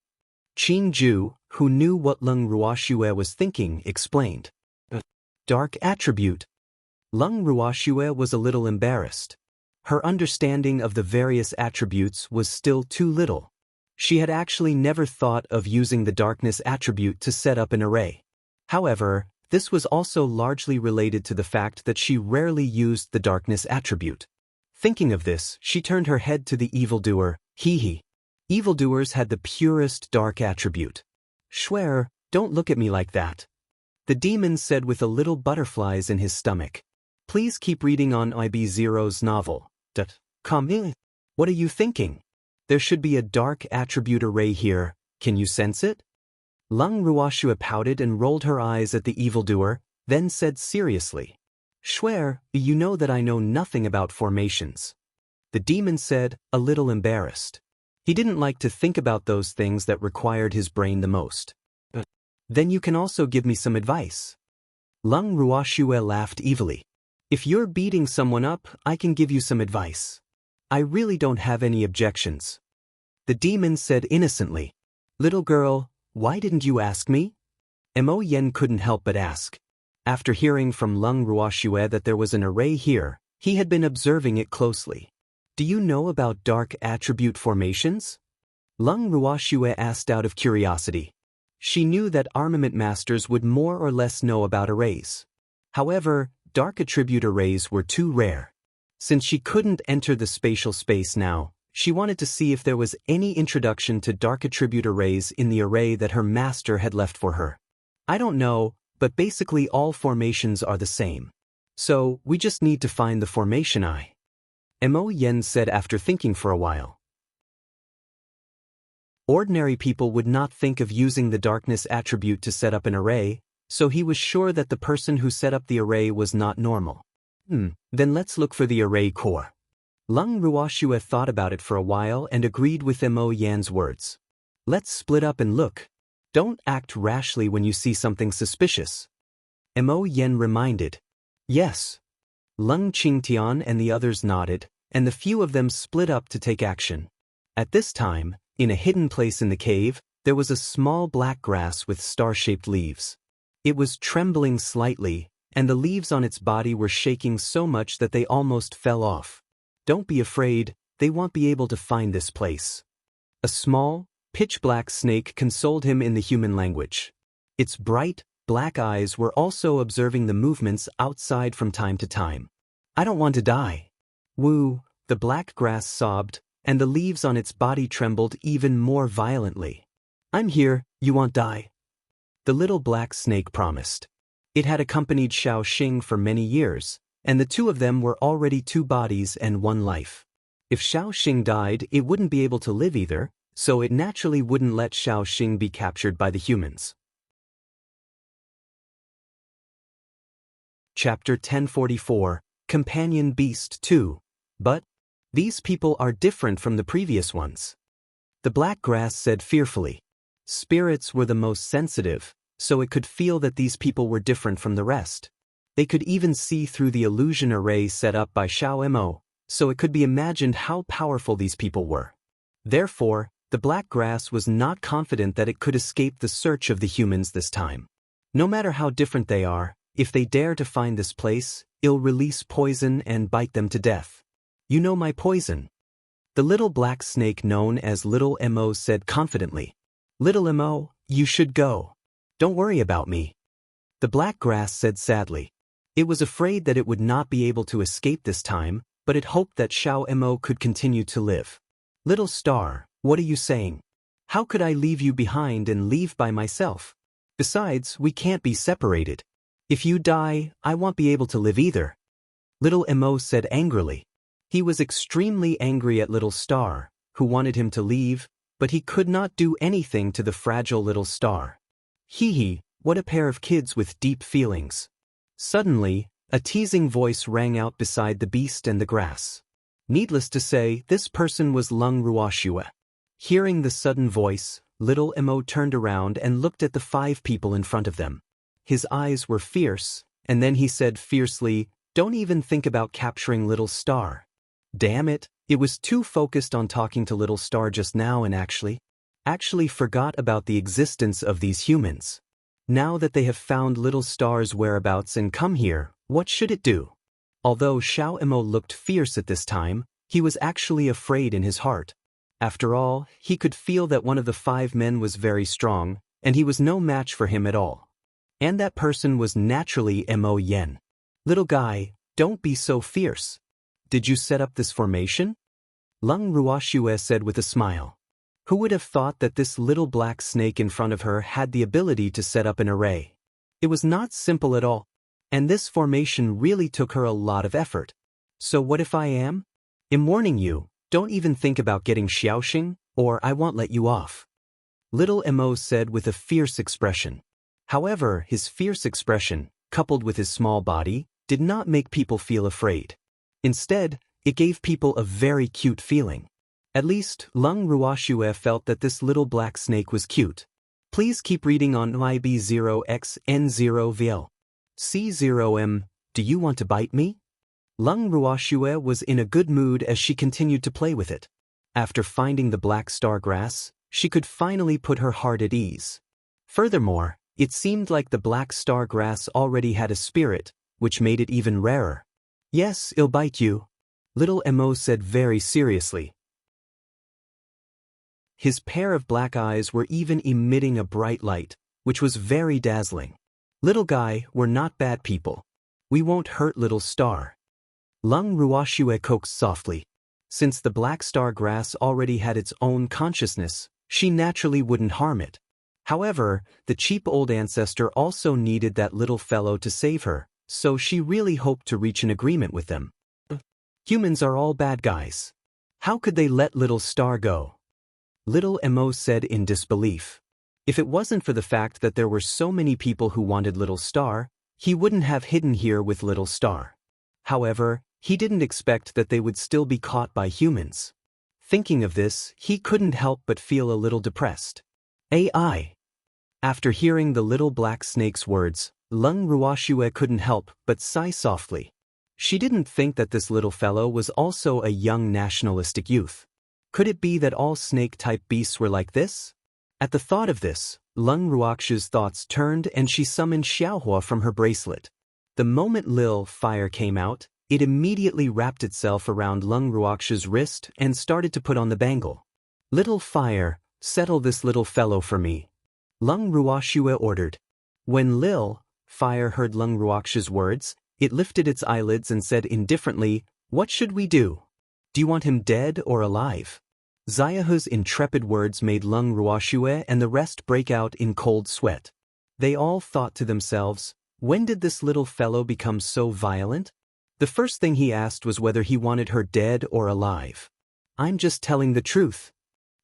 Qing Ju, who knew what Leng Ruoxue was thinking, explained. Dark attribute. Leng Ruoxue was a little embarrassed. Her understanding of the various attributes was still too little. She had actually never thought of using the darkness attribute to set up an array. However, this was also largely related to the fact that she rarely used the darkness attribute. Thinking of this, she turned her head to the evildoer. Hee. Evildoers had the purest dark attribute. Schwer, don't look at me like that. The demon said with a little butterflies in his stomach. Please keep reading on IB0's novel. Come in. What are you thinking? There should be a dark attribute array here. Can you sense it? Leng Ruoxue pouted and rolled her eyes at the evildoer, then said seriously. Schwer, you know that I know nothing about formations. The demon said, a little embarrassed. He didn't like to think about those things that required his brain the most. Then you can also give me some advice. Leng Ruoxue laughed evilly. If you're beating someone up, I can give you some advice. I really don't have any objections. The demon said innocently. Little girl, why didn't you ask me? Mo Yen couldn't help but ask. After hearing from Leng Ruoxue that there was an array here, he had been observing it closely. Do you know about dark attribute formations? Leng Ruoxue asked out of curiosity. She knew that armament masters would more or less know about arrays. However, dark attribute arrays were too rare. Since she couldn't enter the spatial space now, she wanted to see if there was any introduction to dark attribute arrays in the array that her master had left for her. I don't know, but basically all formations are the same. So, we just need to find the formation I. Mo Yen said after thinking for a while. Ordinary people would not think of using the darkness attribute to set up an array, so he was sure that the person who set up the array was not normal. Then let's look for the array core. Leng Ruoxue thought about it for a while and agreed with Mo Yan's words. Let's split up and look. Don't act rashly when you see something suspicious. Mo Yen reminded. Yes. Leng Qingtian and the others nodded, and the few of them split up to take action. At this time, in a hidden place in the cave, there was a small black grass with star-shaped leaves. It was trembling slightly, and the leaves on its body were shaking so much that they almost fell off. Don't be afraid, they won't be able to find this place. A small, pitch-black snake consoled him in the human language. Its bright, black eyes were also observing the movements outside from time to time. I don't want to die. Woo, the black grass sobbed, and the leaves on its body trembled even more violently. I'm here, you won't die. The little black snake promised. It had accompanied Xiao Xing for many years, and the two of them were already two bodies and one life. If Xiao Xing died, it wouldn't be able to live either, so it naturally wouldn't let Xiao Xing be captured by the humans. Chapter 1044, Companion Beast 2. But these people are different from the previous ones. The black grass said fearfully. Spirits were the most sensitive, so it could feel that these people were different from the rest. They could even see through the illusion array set up by Xiao Mo, so it could be imagined how powerful these people were. Therefore, the black grass was not confident that it could escape the search of the humans this time. No matter how different they are, if they dare to find this place, it'll release poison and bite them to death. You know my poison. The little black snake known as Little Mo said confidently. Little Mo, you should go. Don't worry about me. The black grass said sadly. It was afraid that it would not be able to escape this time, but it hoped that Xiao Mo could continue to live. Little star, what are you saying? How could I leave you behind and leave by myself? Besides, we can't be separated. If you die, I won't be able to live either. Little Mo said angrily. He was extremely angry at Little Star, who wanted him to leave, but he could not do anything to the fragile Little Star. Hee, what a pair of kids with deep feelings. Suddenly, a teasing voice rang out beside the beast and the grass. Needless to say, this person was Leng Ruoxue. Hearing the sudden voice, Little Mo turned around and looked at the 5 people in front of them. His eyes were fierce, and then he said fiercely, Don't even think about capturing Little Star. Damn it, it was too focused on talking to Little Star just now and actually forgot about the existence of these humans. Now that they have found Little Star's whereabouts and come here, what should it do? Although Xiao Emo looked fierce at this time, he was actually afraid in his heart. After all, he could feel that one of the 5 men was very strong, and he was no match for him at all. And that person was naturally Mo Yen. Little guy, don't be so fierce. Did you set up this formation? Lung Ruoxue said with a smile. Who would have thought that this little black snake in front of her had the ability to set up an array? It was not simple at all, and this formation really took her a lot of effort. So what if I am? I'm warning you, don't even think about getting Xiaoxing, or I won't let you off. Little Mo said with a fierce expression. However, his fierce expression, coupled with his small body, did not make people feel afraid. Instead, it gave people a very cute feeling. At least, Lung Ruoxue felt that this little black snake was cute. Please keep reading on IB0XN0VL. C0M, do you want to bite me? Lung Ruoxue was in a good mood as she continued to play with it. After finding the black star grass, she could finally put her heart at ease. Furthermore, it seemed like the black star grass already had a spirit, which made it even rarer. Yes, I'll bite you, Little Mo said very seriously. His pair of black eyes were even emitting a bright light, which was very dazzling. Little guy, we're not bad people. We won't hurt Little Star. Lung Ruoxue coaxed softly. Since the black star grass already had its own consciousness, she naturally wouldn't harm it. However, the cheap old ancestor also needed that little fellow to save her, so she really hoped to reach an agreement with them. Humans are all bad guys. How could they let Little Star go? Little Mo said in disbelief. If it wasn't for the fact that there were so many people who wanted Little Star, he wouldn't have hidden here with Little Star. However, he didn't expect that they would still be caught by humans. Thinking of this, he couldn't help but feel a little depressed. AI. After hearing the little black snake's words, Lung Ruoxue couldn't help but sigh softly. She didn't think that this little fellow was also a young nationalistic youth. Could it be that all snake-type beasts were like this? At the thought of this, Lung Ruoxue's thoughts turned and she summoned Xiaohua from her bracelet. The moment Lil Fire came out, it immediately wrapped itself around Lung Ruoxue's wrist and started to put on the bangle. Little Fire, settle this little fellow for me, Lung Ruoxue ordered. When Lil Fire heard Lung Ruoxue's words, it lifted its eyelids and said indifferently, "What should we do? Do you want him dead or alive?" Xiaohu's intrepid words made Lung Ruoxue and the rest break out in cold sweat. They all thought to themselves, when did this little fellow become so violent? The first thing he asked was whether he wanted her dead or alive. I'm just telling the truth.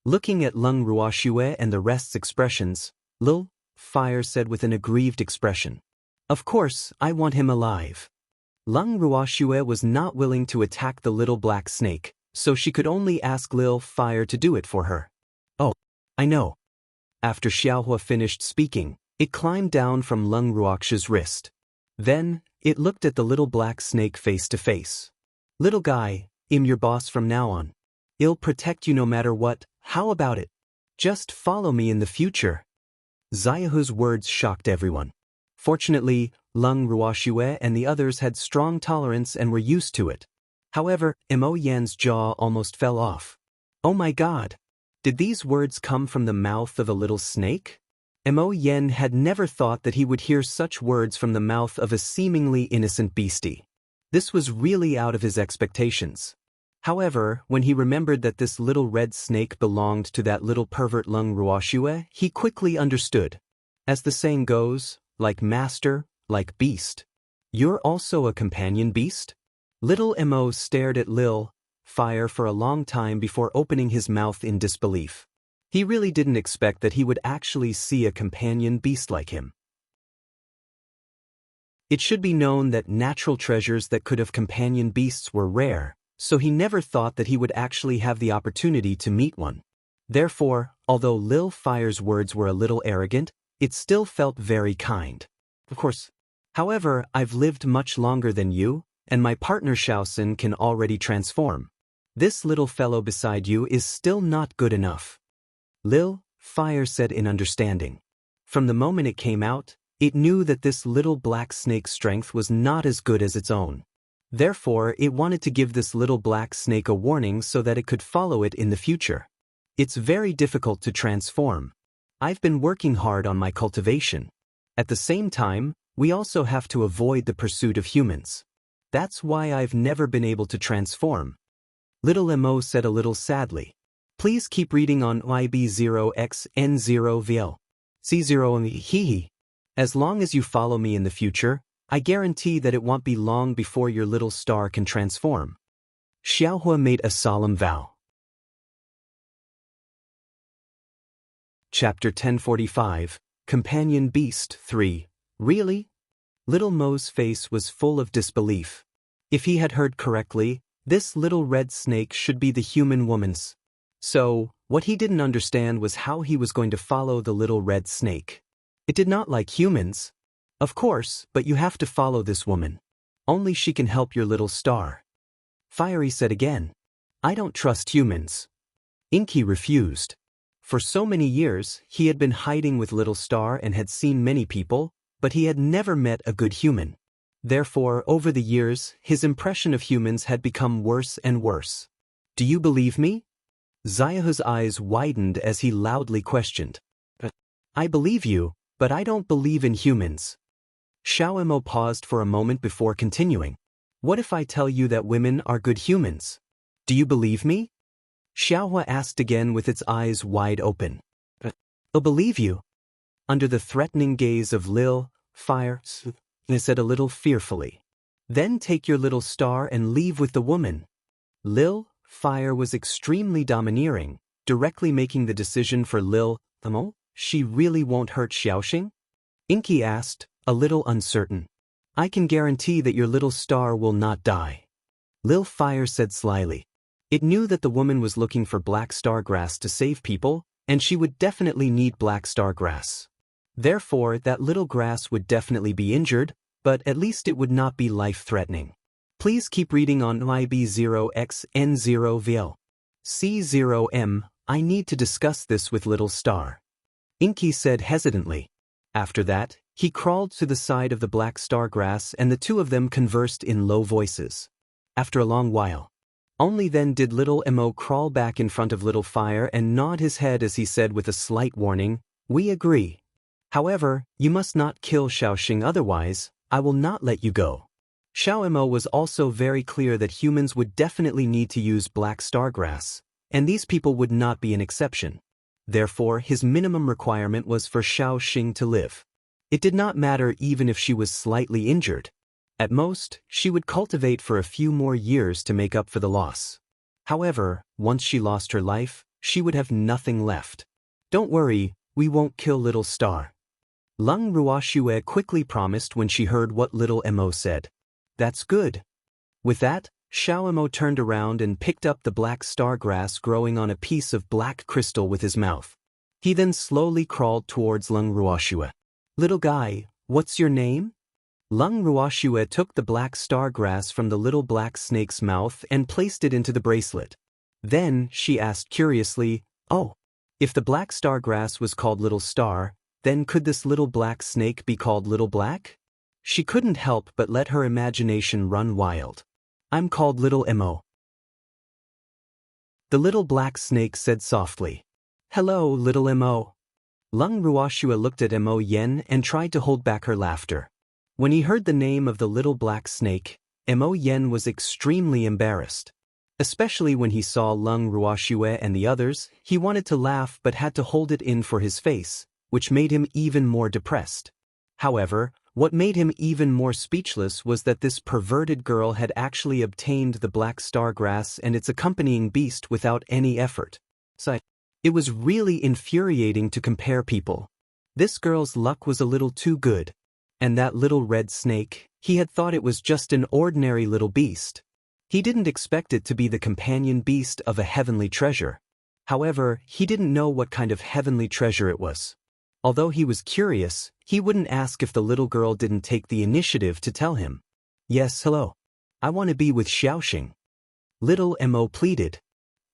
Looking at Lung Ruoxue and the rest's expressions, Lil Fire said with an aggrieved expression. Of course, I want him alive. Lung Ruoxue was not willing to attack the little black snake, so she could only ask Lil Fire to do it for her. Oh, I know. After Xiaohua finished speaking, it climbed down from Lung Ruoxue's wrist. Then, it looked at the little black snake face to face. Little guy, I'm your boss from now on. I'll protect you no matter what, how about it? Just follow me in the future. Xiaohu's words shocked everyone. Fortunately, Lung Ruoxue and the others had strong tolerance and were used to it. However, Mo Yan's jaw almost fell off. Oh my god! Did these words come from the mouth of a little snake? Mo Yan had never thought that he would hear such words from the mouth of a seemingly innocent beastie. This was really out of his expectations. However, when he remembered that this little red snake belonged to that little pervert Lung Ruoxue, he quickly understood. As the saying goes, like master, like beast. You're also a companion beast? Little Mo stared at Lil Fire for a long time before opening his mouth in disbelief. He really didn't expect that he would actually see a companion beast like him. It should be known that natural treasures that could have companion beasts were rare, so he never thought that he would actually have the opportunity to meet one. Therefore, although Lil Fire's words were a little arrogant, it still felt very kind. Of course. However, I've lived much longer than you, and my partner Shaoxin can already transform. This little fellow beside you is still not good enough. Lil, Fire said in understanding. From the moment it came out, it knew that this little black snake's strength was not as good as its own. Therefore, it wanted to give this little black snake a warning so that it could follow it in the future. It's very difficult to transform. I've been working hard on my cultivation. At the same time, we also have to avoid the pursuit of humans. That's why I've never been able to transform. Little Mo said a little sadly. Please keep reading on YB0XN0VL. C0 Hehe. As long as you follow me in the future, I guarantee that it won't be long before your little star can transform. Xiaohua made a solemn vow. Chapter 1045, Companion Beast 3. Really? Little Mo's face was full of disbelief. If he had heard correctly, this little red snake should be the human woman's. So, what he didn't understand was how he was going to follow the little red snake. It did not like humans. Of course, but you have to follow this woman. Only she can help your little star. Fiery said again. I don't trust humans. Inky refused. For so many years, he had been hiding with Little Star and had seen many people, but he had never met a good human. Therefore, over the years, his impression of humans had become worse and worse. Do you believe me? Xiaohu's eyes widened as he loudly questioned. I believe you, but I don't believe in humans. Xiaomo paused for a moment before continuing. What if I tell you that women are good humans? Do you believe me? Xiaohua asked again with its eyes wide open. I'll believe you. Under the threatening gaze of Lil, Fire, they said a little fearfully. Then take your little star and leave with the woman. Lil, Fire was extremely domineering, directly making the decision for Lil, she really won't hurt Xiaoxing? Inky asked, a little uncertain. I can guarantee that your little star will not die. Lil Fire said slyly. It knew that the woman was looking for black star grass to save people, and she would definitely need black star grass. Therefore, that little grass would definitely be injured, but at least it would not be life-threatening. Please keep reading on YB0XN0VL. C0M, I need to discuss this with Little Star. Inky said hesitantly. After that, he crawled to the side of the black star grass and the two of them conversed in low voices. After a long while, only then did Little Mo crawl back in front of Little Fire and nod his head as he said with a slight warning, We agree. However, you must not kill Xiaoxing, otherwise, I will not let you go. Xiaomo was also very clear that humans would definitely need to use black star grass, and these people would not be an exception. Therefore, his minimum requirement was for Xiaoxing to live. It did not matter even if she was slightly injured. At most, she would cultivate for a few more years to make up for the loss. However, once she lost her life, she would have nothing left. Don't worry, we won't kill Little Star. Lung Ruoxue quickly promised when she heard what Little Mo said. That's good. With that, Xiao Mo turned around and picked up the black star grass growing on a piece of black crystal with his mouth. He then slowly crawled towards Lung Ruoxue. Little guy, what's your name? Lung Ruoxue took the black star grass from the little black snake's mouth and placed it into the bracelet. Then, she asked curiously, Oh, if the black star grass was called Little Star, then could this little black snake be called Little Black? She couldn't help but let her imagination run wild. I'm called Little Mo. The little black snake said softly. Hello, Little Mo. Lung Ruoxue looked at Mo Yen and tried to hold back her laughter. When he heard the name of the little black snake, Mo Yen was extremely embarrassed. Especially when he saw Lung Ruoxue and the others, he wanted to laugh but had to hold it in for his face, which made him even more depressed. However, what made him even more speechless was that this perverted girl had actually obtained the black star grass and its accompanying beast without any effort. So, it was really infuriating to compare people. This girl's luck was a little too good. And that little red snake, he had thought it was just an ordinary little beast. He didn't expect it to be the companion beast of a heavenly treasure. However, he didn't know what kind of heavenly treasure it was. Although he was curious, he wouldn't ask if the little girl didn't take the initiative to tell him. Yes, hello. I want to be with Xiaoxing. Little Mo pleaded.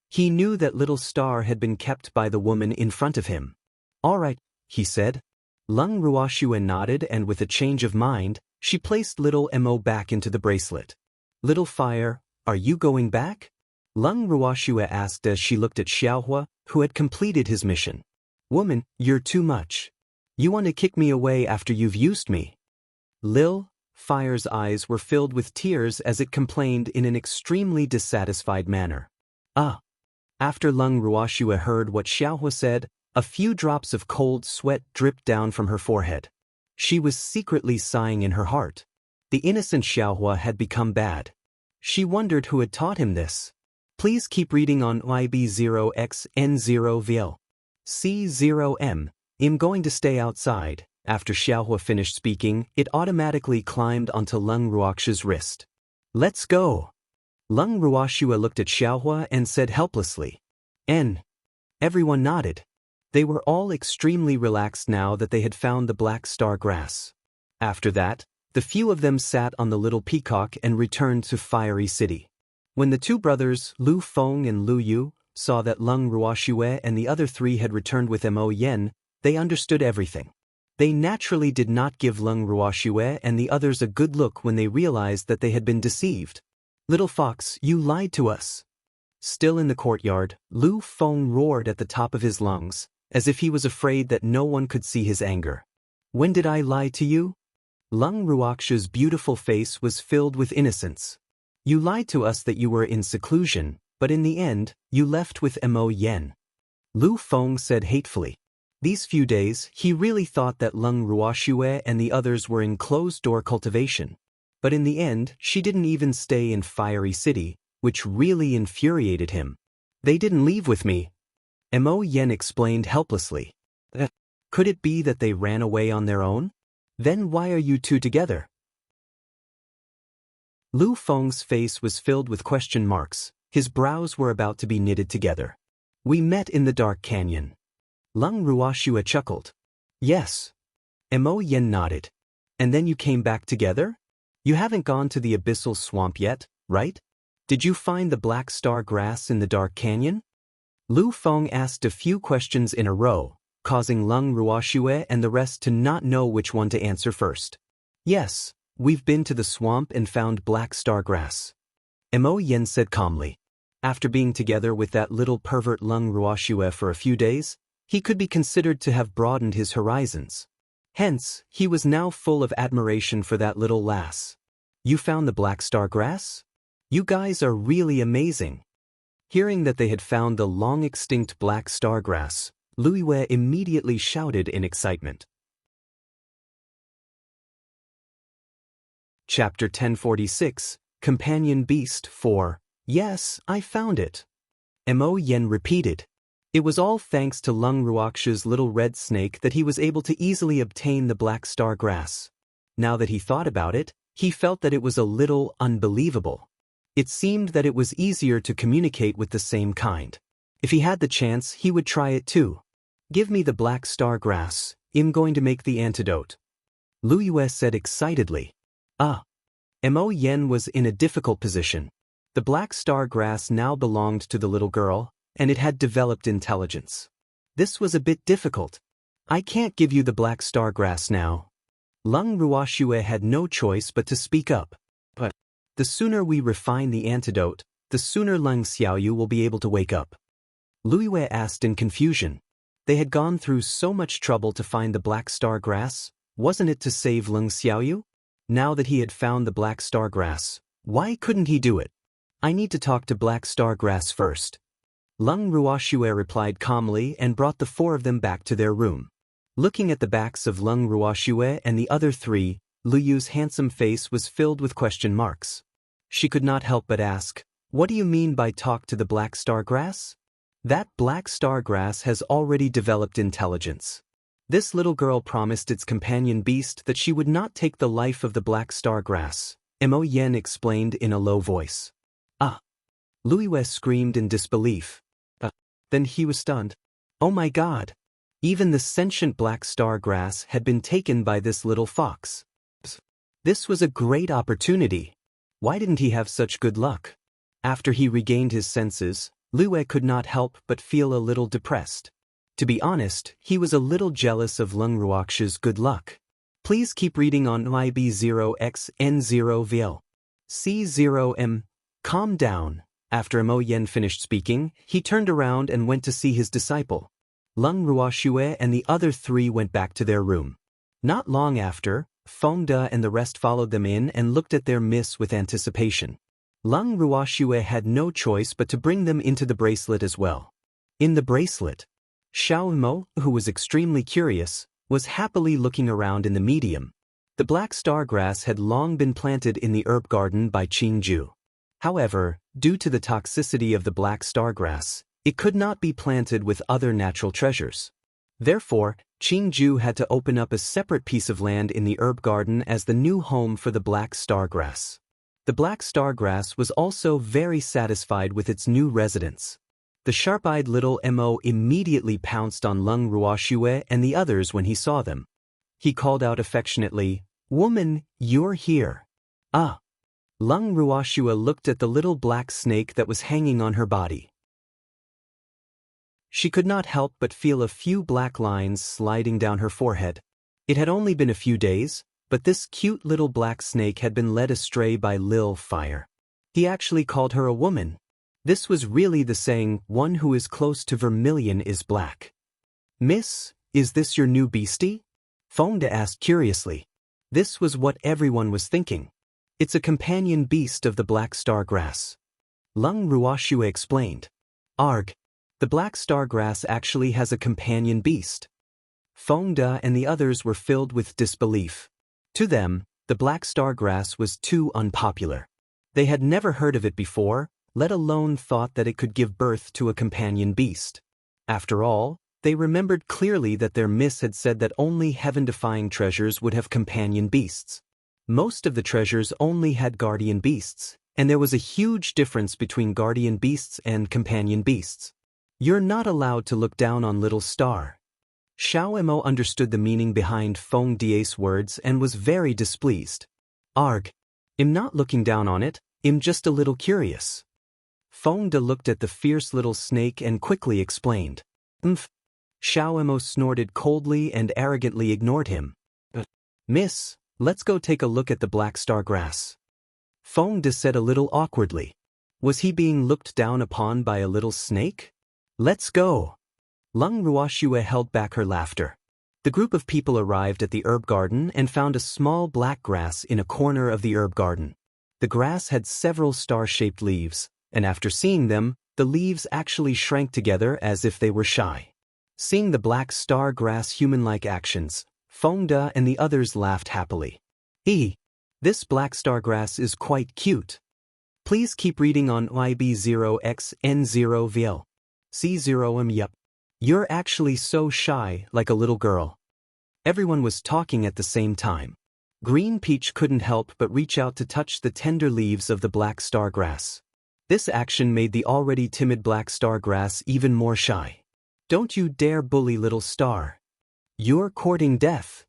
He knew that little Star had been kept by the woman in front of him. All right, he said. Lung Ruoxue nodded, and with a change of mind, she placed little Mo back into the bracelet. Little Fire, are you going back? Lung Ruoxue asked as she looked at Xiaohua, who had completed his mission. Woman, you're too much. You want to kick me away after you've used me? Lil Fire's eyes were filled with tears as it complained in an extremely dissatisfied manner. After Lung Ruoxue heard what Xiaohua said, a few drops of cold sweat dripped down from her forehead. She was secretly sighing in her heart. The innocent Xiaohua had become bad. She wondered who had taught him this. Please keep reading on YB0XN0VL. C0M. I'm going to stay outside. After Xiaohua finished speaking, it automatically climbed onto Lung Ruoxue's wrist. Let's go. Lung Ruoxue looked at Xiaohua and said helplessly. N. Everyone nodded. They were all extremely relaxed now that they had found the black star grass. After that, the few of them sat on the little peacock and returned to Fiery City. When the two brothers, Lu Feng and Lu Yu, saw that Lung Ruoxue and the other three had returned with Mo Yen, they understood everything. They naturally did not give Lung Ruoxue and the others a good look when they realized that they had been deceived. Little fox, you lied to us. Still in the courtyard, Lu Feng roared at the top of his lungs, as if he was afraid that no one could see his anger. When did I lie to you? Lung Ruoxue's beautiful face was filled with innocence. You lied to us that you were in seclusion, but in the end, you left with Mo Yen. Lu Feng said hatefully. These few days, he really thought that Lung Ruoxue and the others were in closed-door cultivation. But in the end, she didn't even stay in Fiery City, which really infuriated him. They didn't leave with me. Mo Yen explained helplessly. Could it be that they ran away on their own? Then why are you two together? Lu Feng's face was filled with question marks. His brows were about to be knitted together. We met in the dark canyon. Lung Ruoxue chuckled. Yes. Mo Yen nodded. And then you came back together? You haven't gone to the abyssal swamp yet, right? Did you find the black star grass in the dark canyon? Lu Feng asked a few questions in a row, causing Lung Ruoxue and the rest to not know which one to answer first. Yes, we've been to the swamp and found black star grass. Mo Yen said calmly. After being together with that little pervert Lung Ruoxue for a few days, he could be considered to have broadened his horizons. Hence, he was now full of admiration for that little lass. You found the black star grass? You guys are really amazing. Hearing that they had found the long-extinct black star grass, Lu Yue immediately shouted in excitement. Chapter 1046, Companion Beast 4. Yes, I found it. Mo Yen repeated. It was all thanks to Lung Ruoxue's little red snake that he was able to easily obtain the black star grass. Now that he thought about it, he felt that it was a little unbelievable. It seemed that it was easier to communicate with the same kind. If he had the chance, he would try it too. Give me the black star grass. I'm going to make the antidote. Lu Yue said excitedly. Mo Yen was in a difficult position. The black star grass now belonged to the little girl, and it had developed intelligence. This was a bit difficult. I can't give you the black star grass now. Lung Ruoxue had no choice but to speak up. But the sooner we refine the antidote, the sooner Lung Xiaoyu will be able to wake up. Lu Yue asked in confusion. They had gone through so much trouble to find the black star grass, wasn't it to save Lung Xiaoyu? Now that he had found the black star grass, why couldn't he do it? I need to talk to black star grass first. Lung Ruoxue replied calmly and brought the four of them back to their room. Looking at the backs of Lung Ruoxue and the other three, Lu Yu's handsome face was filled with question marks. She could not help but ask, what do you mean by talk to the black star grass? That black star grass has already developed intelligence. This little girl promised its companion beast that she would not take the life of the black star grass, Mo Yen explained in a low voice. Lu Yue screamed in disbelief. Then he was stunned. Oh my God! Even the sentient black star grass had been taken by this little fox. This was a great opportunity. Why didn't he have such good luck? After he regained his senses, Lue could not help but feel a little depressed. To be honest, he was a little jealous of Lung Ruox's good luck. Please keep reading on YB0XN0VL. C0M. Calm down. After Mo Yen finished speaking, he turned around and went to see his disciple. Lung Ruoxue and the other three went back to their room. Not long after, Feng De and the rest followed them in and looked at their miss with anticipation. Lung Ruoxue had no choice but to bring them into the bracelet as well. In the bracelet, Xiao Mo, who was extremely curious, was happily looking around in the medium. The black star grass had long been planted in the herb garden by Qingju. However, due to the toxicity of the black star grass, it could not be planted with other natural treasures. Therefore, Qingju had to open up a separate piece of land in the herb garden as the new home for the black star grass. The black star grass was also very satisfied with its new residence. The sharp-eyed little Mo immediately pounced on Lung Ruoxue and the others when he saw them. He called out affectionately, "Woman, you're here." Ah! Lung Ruoxue looked at the little black snake that was hanging on her body. She could not help but feel a few black lines sliding down her forehead. It had only been a few days, but this cute little black snake had been led astray by Lil Fire. He actually called her a woman. This was really the saying, "One who is close to vermilion is black." "Miss, is this your new beastie?" Feng De asked curiously. This was what everyone was thinking. It's a companion beast of the black star grass. Lung Ruoxue explained. Arg. The black star grass actually has a companion beast. Feng De and the others were filled with disbelief. To them, the black star grass was too unpopular. They had never heard of it before, let alone thought that it could give birth to a companion beast. After all, they remembered clearly that their miss had said that only heaven-defying treasures would have companion beasts. Most of the treasures only had guardian beasts, and there was a huge difference between guardian beasts and companion beasts. You're not allowed to look down on Little Star. Xiao Mo understood the meaning behind Feng De's words and was very displeased. Arg. I'm not looking down on it, I'm just a little curious. Feng De looked at the fierce little snake and quickly explained. Xiao Mo snorted coldly and arrogantly ignored him. Miss, let's go take a look at the black star grass. Feng De said a little awkwardly. Was he being looked down upon by a little snake? Let's go. Lung Ruoxue held back her laughter. The group of people arrived at the herb garden and found a small black grass in a corner of the herb garden. The grass had several star-shaped leaves, and after seeing them, the leaves actually shrank together as if they were shy. Seeing the black star grass human-like actions, Feng De and the others laughed happily. This black star grass is quite cute. Please keep reading on YB0XN0VL. C0M. Yup. You're actually so shy, like a little girl. Everyone was talking at the same time. Green Peach couldn't help but reach out to touch the tender leaves of the black star grass. This action made the already timid black star grass even more shy. Don't you dare bully Little Star. You're courting death.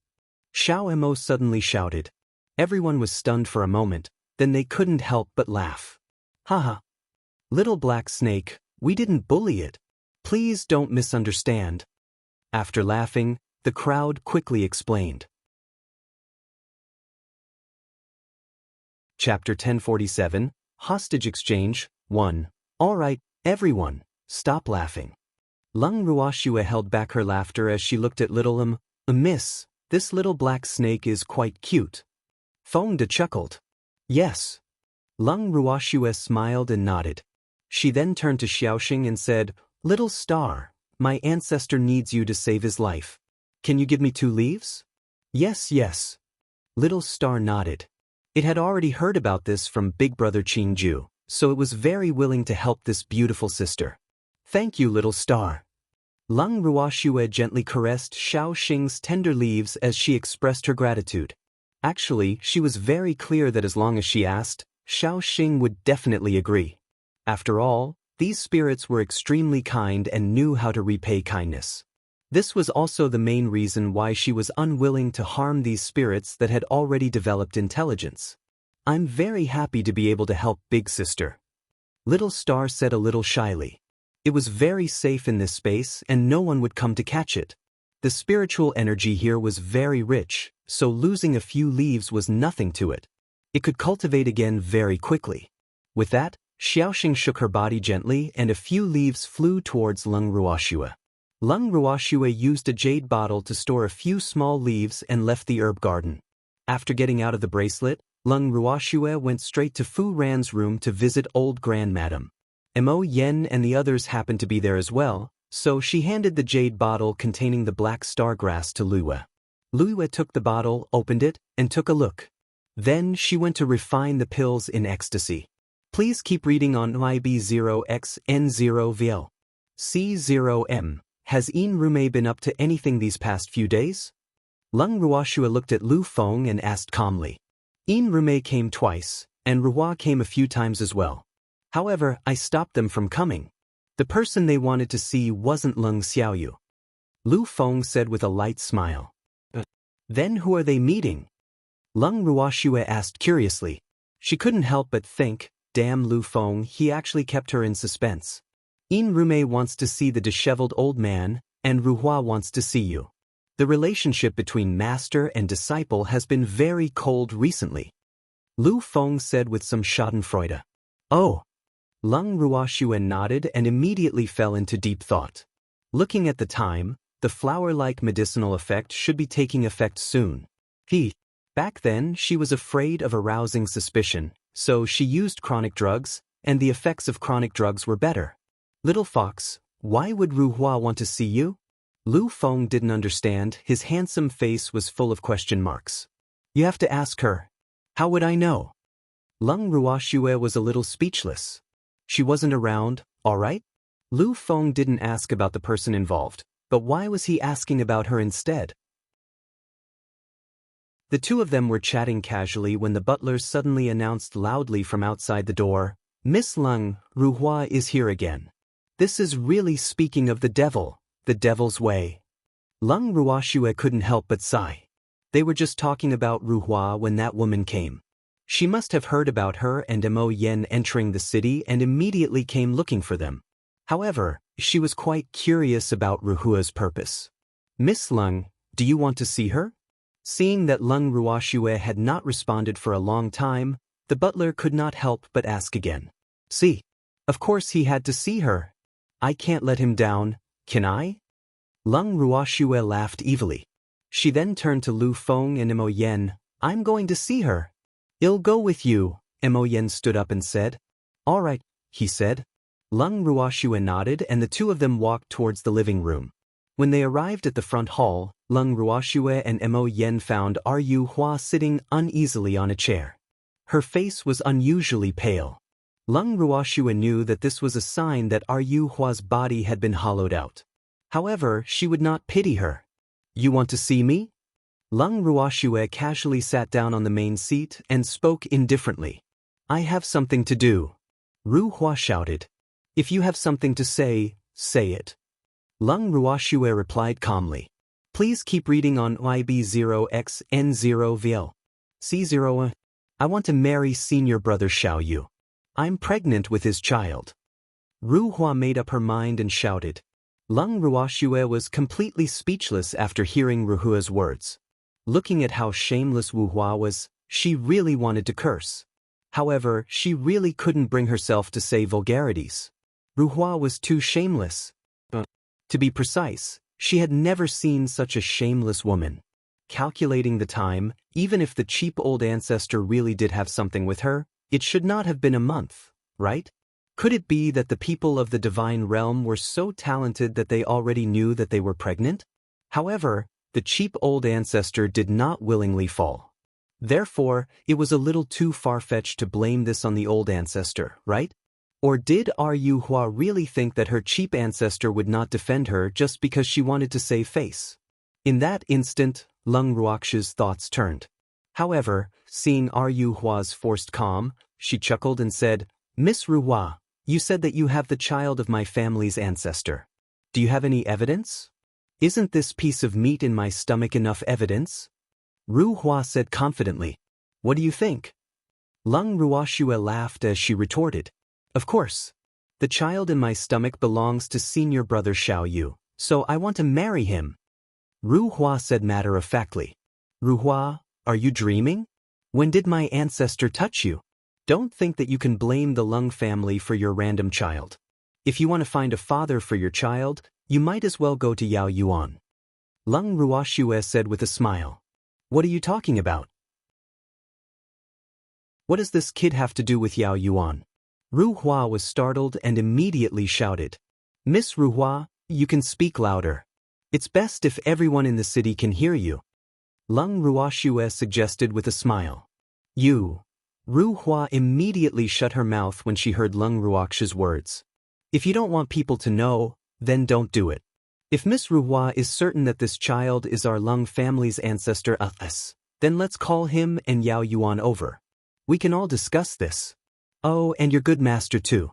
Xiao Mo suddenly shouted. Everyone was stunned for a moment, then they couldn't help but laugh. Haha. Little black snake, we didn't bully it. Please don't misunderstand. After laughing, the crowd quickly explained. Chapter 1047, Hostage Exchange, 1. Alright, everyone, stop laughing. Lung Ruoxue held back her laughter as she looked at little Miss, this little black snake is quite cute. Feng De chuckled. Yes. Lung Ruoxue smiled and nodded. She then turned to Xiaoxing and said, Little Star, my ancestor needs you to save his life. Can you give me 2 leaves? Yes. Little Star nodded. It had already heard about this from Big Brother Qingju, so it was very willing to help this beautiful sister. Thank you, Little Star. Lung Ruoxue gently caressed Xiaoxing's tender leaves as she expressed her gratitude. Actually, she was very clear that as long as she asked, Xiaoxing would definitely agree. After all, these spirits were extremely kind and knew how to repay kindness. This was also the main reason why she was unwilling to harm these spirits that had already developed intelligence. I'm very happy to be able to help, big sister. Little Star said a little shyly. It was very safe in this space and no one would come to catch it. The spiritual energy here was very rich, so losing a few leaves was nothing to it. It could cultivate again very quickly. With that, Xiaoxing shook her body gently and a few leaves flew towards Lung Ruoxue. Lung Ruoxue used a jade bottle to store a few small leaves and left the herb garden. After getting out of the bracelet, Lung Ruoxue went straight to Fu Ran's room to visit old grandmadam. Mo Yen and the others happened to be there as well, so she handed the jade bottle containing the black star grass to Luwe. Luwe took the bottle, opened it, and took a look. Then she went to refine the pills in ecstasy. Please keep reading on IB0XN0VL. C0M. Has Yin Rume been up to anything these past few days? Lung Ruoxue looked at Lu Feng and asked calmly. Yin Rume came twice, and Ruhua came a few times as well. However, I stopped them from coming. The person they wanted to see wasn't Lung Xiaoyu. Lu Feng said with a light smile. Then who are they meeting? Lung Ruoxue asked curiously. She couldn't help but think, damn Lu Feng, he actually kept her in suspense. Yin Rume wants to see the disheveled old man, and Ruhua wants to see you. The relationship between master and disciple has been very cold recently. Lu Feng said with some schadenfreude. Oh. Lung Ruoxue nodded and immediately fell into deep thought. Looking at the time, the flower-like medicinal effect should be taking effect soon. Back then she was afraid of arousing suspicion, so she used chronic drugs, and the effects of chronic drugs were better. Little fox, why would Ruhua want to see you? Lu Feng didn't understand, his handsome face was full of question marks. You have to ask her. How would I know? Lung Ruoxue was a little speechless. She wasn't around, all right? Lu Feng didn't ask about the person involved, but why was he asking about her instead? The two of them were chatting casually when the butler suddenly announced loudly from outside the door, Miss Lung, Ruhua is here again. This is really speaking of the devil's way. Lung Ruoxue couldn't help but sigh. They were just talking about Ruhua when that woman came. She must have heard about her and Mo Yen entering the city and immediately came looking for them. However, she was quite curious about Ruhua's purpose. Miss Lung, do you want to see her? Seeing that Lung Ruoxue had not responded for a long time, the butler could not help but ask again. See. Of course he had to see her. I can't let him down, can I? Lung Ruoxue laughed evilly. She then turned to Lu Feng and Mo Yen. I'm going to see her. I'll go with you, Mo Yen stood up and said. All right, he said. Lung Ruoxue nodded and the two of them walked towards the living room. When they arrived at the front hall, Lung Ruoxue and Mo Yen found Ru Hua sitting uneasily on a chair. Her face was unusually pale. Lung Ruoxue knew that this was a sign that Ru Hua's body had been hollowed out. However, she would not pity her. You want to see me? Lung Ruoxue casually sat down on the main seat and spoke indifferently. I have something to do. Ru Hua shouted. If you have something to say, say it. Lung Ruoxue replied calmly. Please keep reading on IB0XN0VL. C0. I want to marry senior brother Xiao Yu. I'm pregnant with his child. Ru Hua made up her mind and shouted. Lung Ruoxue was completely speechless after hearing Ruhua's words. Looking at how shameless Wu Hua was, she really wanted to curse. However, she really couldn't bring herself to say vulgarities. Ru Hua was too shameless. To be precise, she had never seen such a shameless woman. Calculating the time, even if the cheap old ancestor really did have something with her, it should not have been a month, right? Could it be that the people of the divine realm were so talented that they already knew that they were pregnant? However, the cheap old ancestor did not willingly fall. Therefore, it was a little too far-fetched to blame this on the old ancestor, right? Or did Ru Hua really think that her cheap ancestor would not defend her just because she wanted to save face? In that instant, Lung Ruoxue's thoughts turned. However, seeing Ru Hua's forced calm, she chuckled and said, Miss Ruhua, you said that you have the child of my family's ancestor. Do you have any evidence? Isn't this piece of meat in my stomach enough evidence? Ru Hua said confidently. What do you think? Lung Ruoxue laughed as she retorted. Of course. The child in my stomach belongs to senior brother Xiao Yu, so I want to marry him. Ru Hua said matter-of-factly. Ru Hua, are you dreaming? When did my ancestor touch you? Don't think that you can blame the Lung family for your random child. If you want to find a father for your child, you might as well go to Yao Yuan. Lung Ruoxue said with a smile. What are you talking about? What does this kid have to do with Yao Yuan? Ru Hua was startled and immediately shouted. Miss Ru Hua, you can speak louder. It's best if everyone in the city can hear you. Lung Ruoxue suggested with a smile. You. Ru Hua immediately shut her mouth when she heard Lung Ruoxue's words. If you don't want people to know, then don't do it. If Miss Ru Hua is certain that this child is our Lung family's ancestor then let's call him and Yao Yuan over. We can all discuss this. Oh, and your good master too.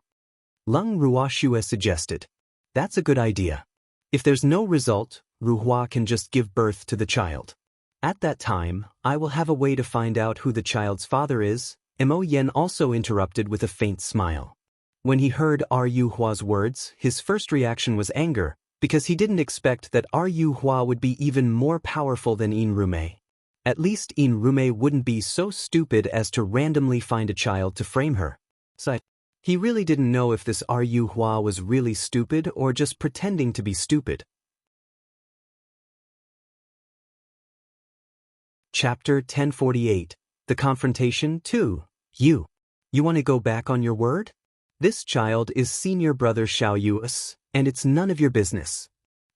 Lung Ruoxue suggested. That's a good idea. If there's no result, Ru Hua can just give birth to the child. At that time, I will have a way to find out who the child's father is. Mo Yen also interrupted with a faint smile. When he heard Ru Hua's words, his first reaction was anger, because he didn't expect that Ru Hua would be even more powerful than Yin Rume. At least Yin Rume wouldn't be so stupid as to randomly find a child to frame her. So, he really didn't know if this Ru Hua was really stupid or just pretending to be stupid. Chapter 1048. The Confrontation 2. You want to go back on your word? This child is senior brother Xiao Yu's, and it's none of your business.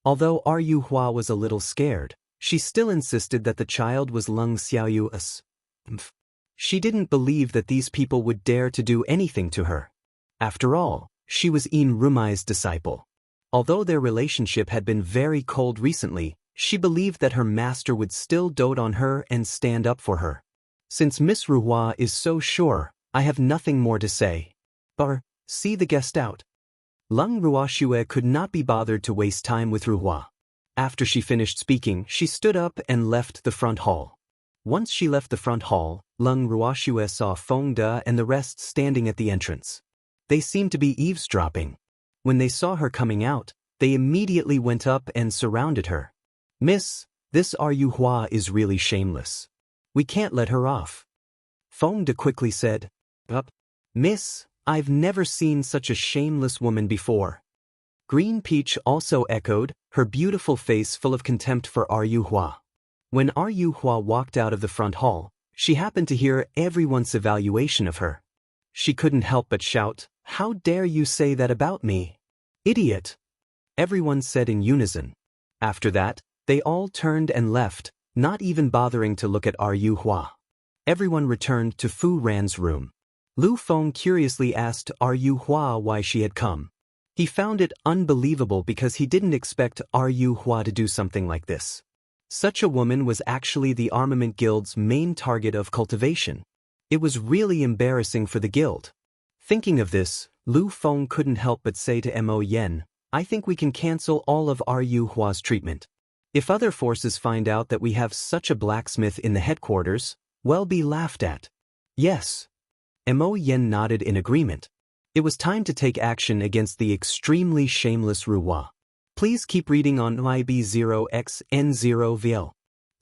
Although Ru Hua was a little scared, she still insisted that the child was Lung Xiao Yu's. She didn't believe that these people would dare to do anything to her. After all, she was Yin Rumai's disciple. Although their relationship had been very cold recently, she believed that her master would still dote on her and stand up for her. Since Miss Ru Hua is so sure, I have nothing more to say. See the guest out. Lung Ruoxue could not be bothered to waste time with Ru Hua. After she finished speaking, she stood up and left the front hall. Once she left the front hall, Lung Ruoxue saw Feng De and the rest standing at the entrance. They seemed to be eavesdropping. When they saw her coming out, they immediately went up and surrounded her. Miss, this Ru Hua is really shameless. We can't let her off. Feng De quickly said. Miss, I've never seen such a shameless woman before. Green Peach also echoed, her beautiful face full of contempt for Ru Hua. When Ru Hua walked out of the front hall, she happened to hear everyone's evaluation of her. She couldn't help but shout, "How dare you say that about me? Idiot!" Everyone said in unison. After that, they all turned and left, not even bothering to look at Ru Hua. Everyone returned to Fu Ran's room. Lu Feng curiously asked Ru Hua why she had come. He found it unbelievable because he didn't expect Ru Hua to do something like this. Such a woman was actually the Armament Guild's main target of cultivation. It was really embarrassing for the guild. Thinking of this, Lu Feng couldn't help but say to Mo Yen, I think we can cancel all of Ru Hua's treatment. If other forces find out that we have such a blacksmith in the headquarters, we'll be laughed at. Yes. Mo Yen nodded in agreement. It was time to take action against the extremely shameless Ru Hua. Please keep reading on IB0XN0VL.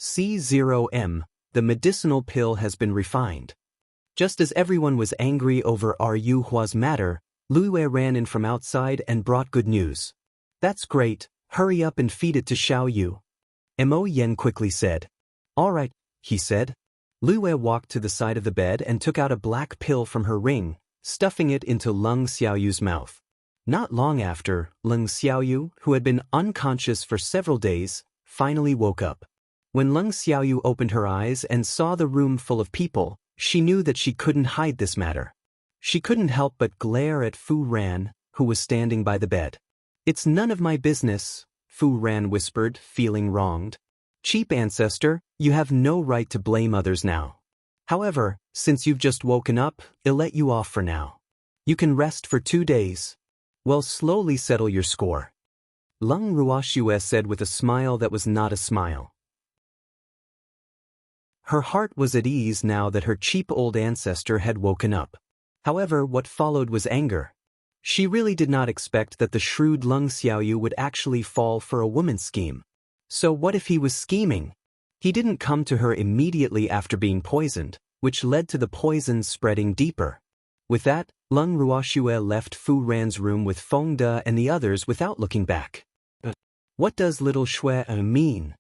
C0M, the medicinal pill has been refined. Just as everyone was angry over Ru Hua's matter, Lu Wei ran in from outside and brought good news. That's great, hurry up and feed it to Xiao Yu. Mo Yen quickly said. All right, he said. Lu Wei walked to the side of the bed and took out a black pill from her ring, stuffing it into Lung Xiaoyu's mouth. Not long after, Lung Xiaoyu, who had been unconscious for several days, finally woke up. When Lung Xiaoyu opened her eyes and saw the room full of people, she knew that she couldn't hide this matter. She couldn't help but glare at Fu Ran, who was standing by the bed. It's none of my business, Fu Ran whispered, feeling wronged. Cheap ancestor, you have no right to blame others now. However, since you've just woken up, I'll let you off for now. You can rest for 2 days. We'll slowly settle your score. Lung Ruoxue said with a smile that was not a smile. Her heart was at ease now that her cheap old ancestor had woken up. However, what followed was anger. She really did not expect that the shrewd Leng Xiaoyu would actually fall for a woman's scheme. So what if he was scheming? He didn't come to her immediately after being poisoned, which led to the poison spreading deeper. With that, Leng Ruoxue left Fu Ran's room with Feng De and the others without looking back. What does little Xue mean?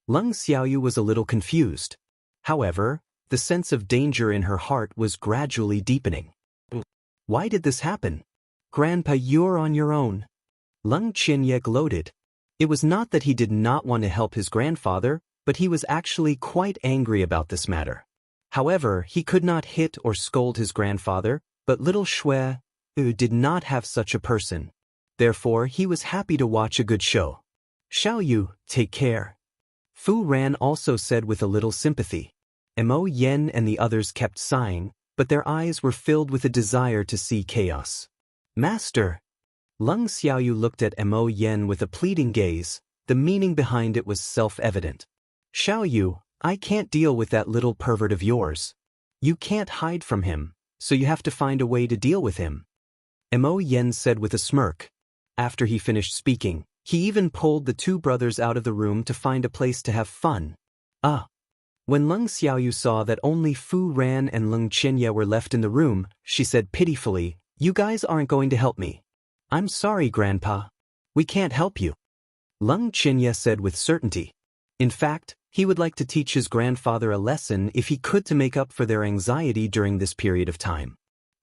Leng Xiaoyu was a little confused. However, the sense of danger in her heart was gradually deepening. Why did this happen? Grandpa, you're on your own. Leng Qinye gloated. It was not that he did not want to help his grandfather, but he was actually quite angry about this matter. However, he could not hit or scold his grandfather, but little Xue did not have such a person. Therefore, he was happy to watch a good show. Xiaoyu, take care. Fu Ran also said with a little sympathy. Mo Yen and the others kept sighing, but their eyes were filled with a desire to see chaos. Master! Leng Xiaoyu looked at Mo Yen with a pleading gaze. The meaning behind it was self-evident. Xiaoyu, I can't deal with that little pervert of yours. You can't hide from him, so you have to find a way to deal with him. Mo Yen said with a smirk. After he finished speaking, he even pulled the two brothers out of the room to find a place to have fun. When Leng Xiaoyu saw that only Fu Ran and Leng Qinye were left in the room, she said pitifully, You guys aren't going to help me. I'm sorry, Grandpa. We can't help you. Leng Qinye said with certainty. In fact, he would like to teach his grandfather a lesson if he could to make up for their anxiety during this period of time.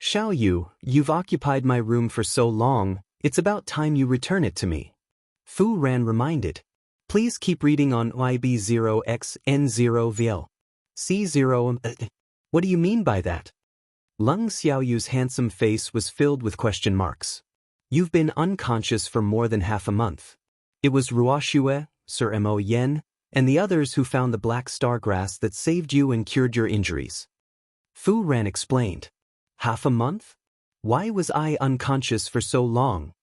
Xiaoyu, you've occupied my room for so long, it's about time you return it to me. Fu Ran reminded. Please keep reading on YB0XN0VL. C0 What do you mean by that? Leng Xiaoyu's handsome face was filled with question marks. You've been unconscious for more than half a month. It was Ruoxue, Sir Mo Yen, and the others who found the black star grass that saved you and cured your injuries. Fu Ran explained. Half a month? Why was I unconscious for so long?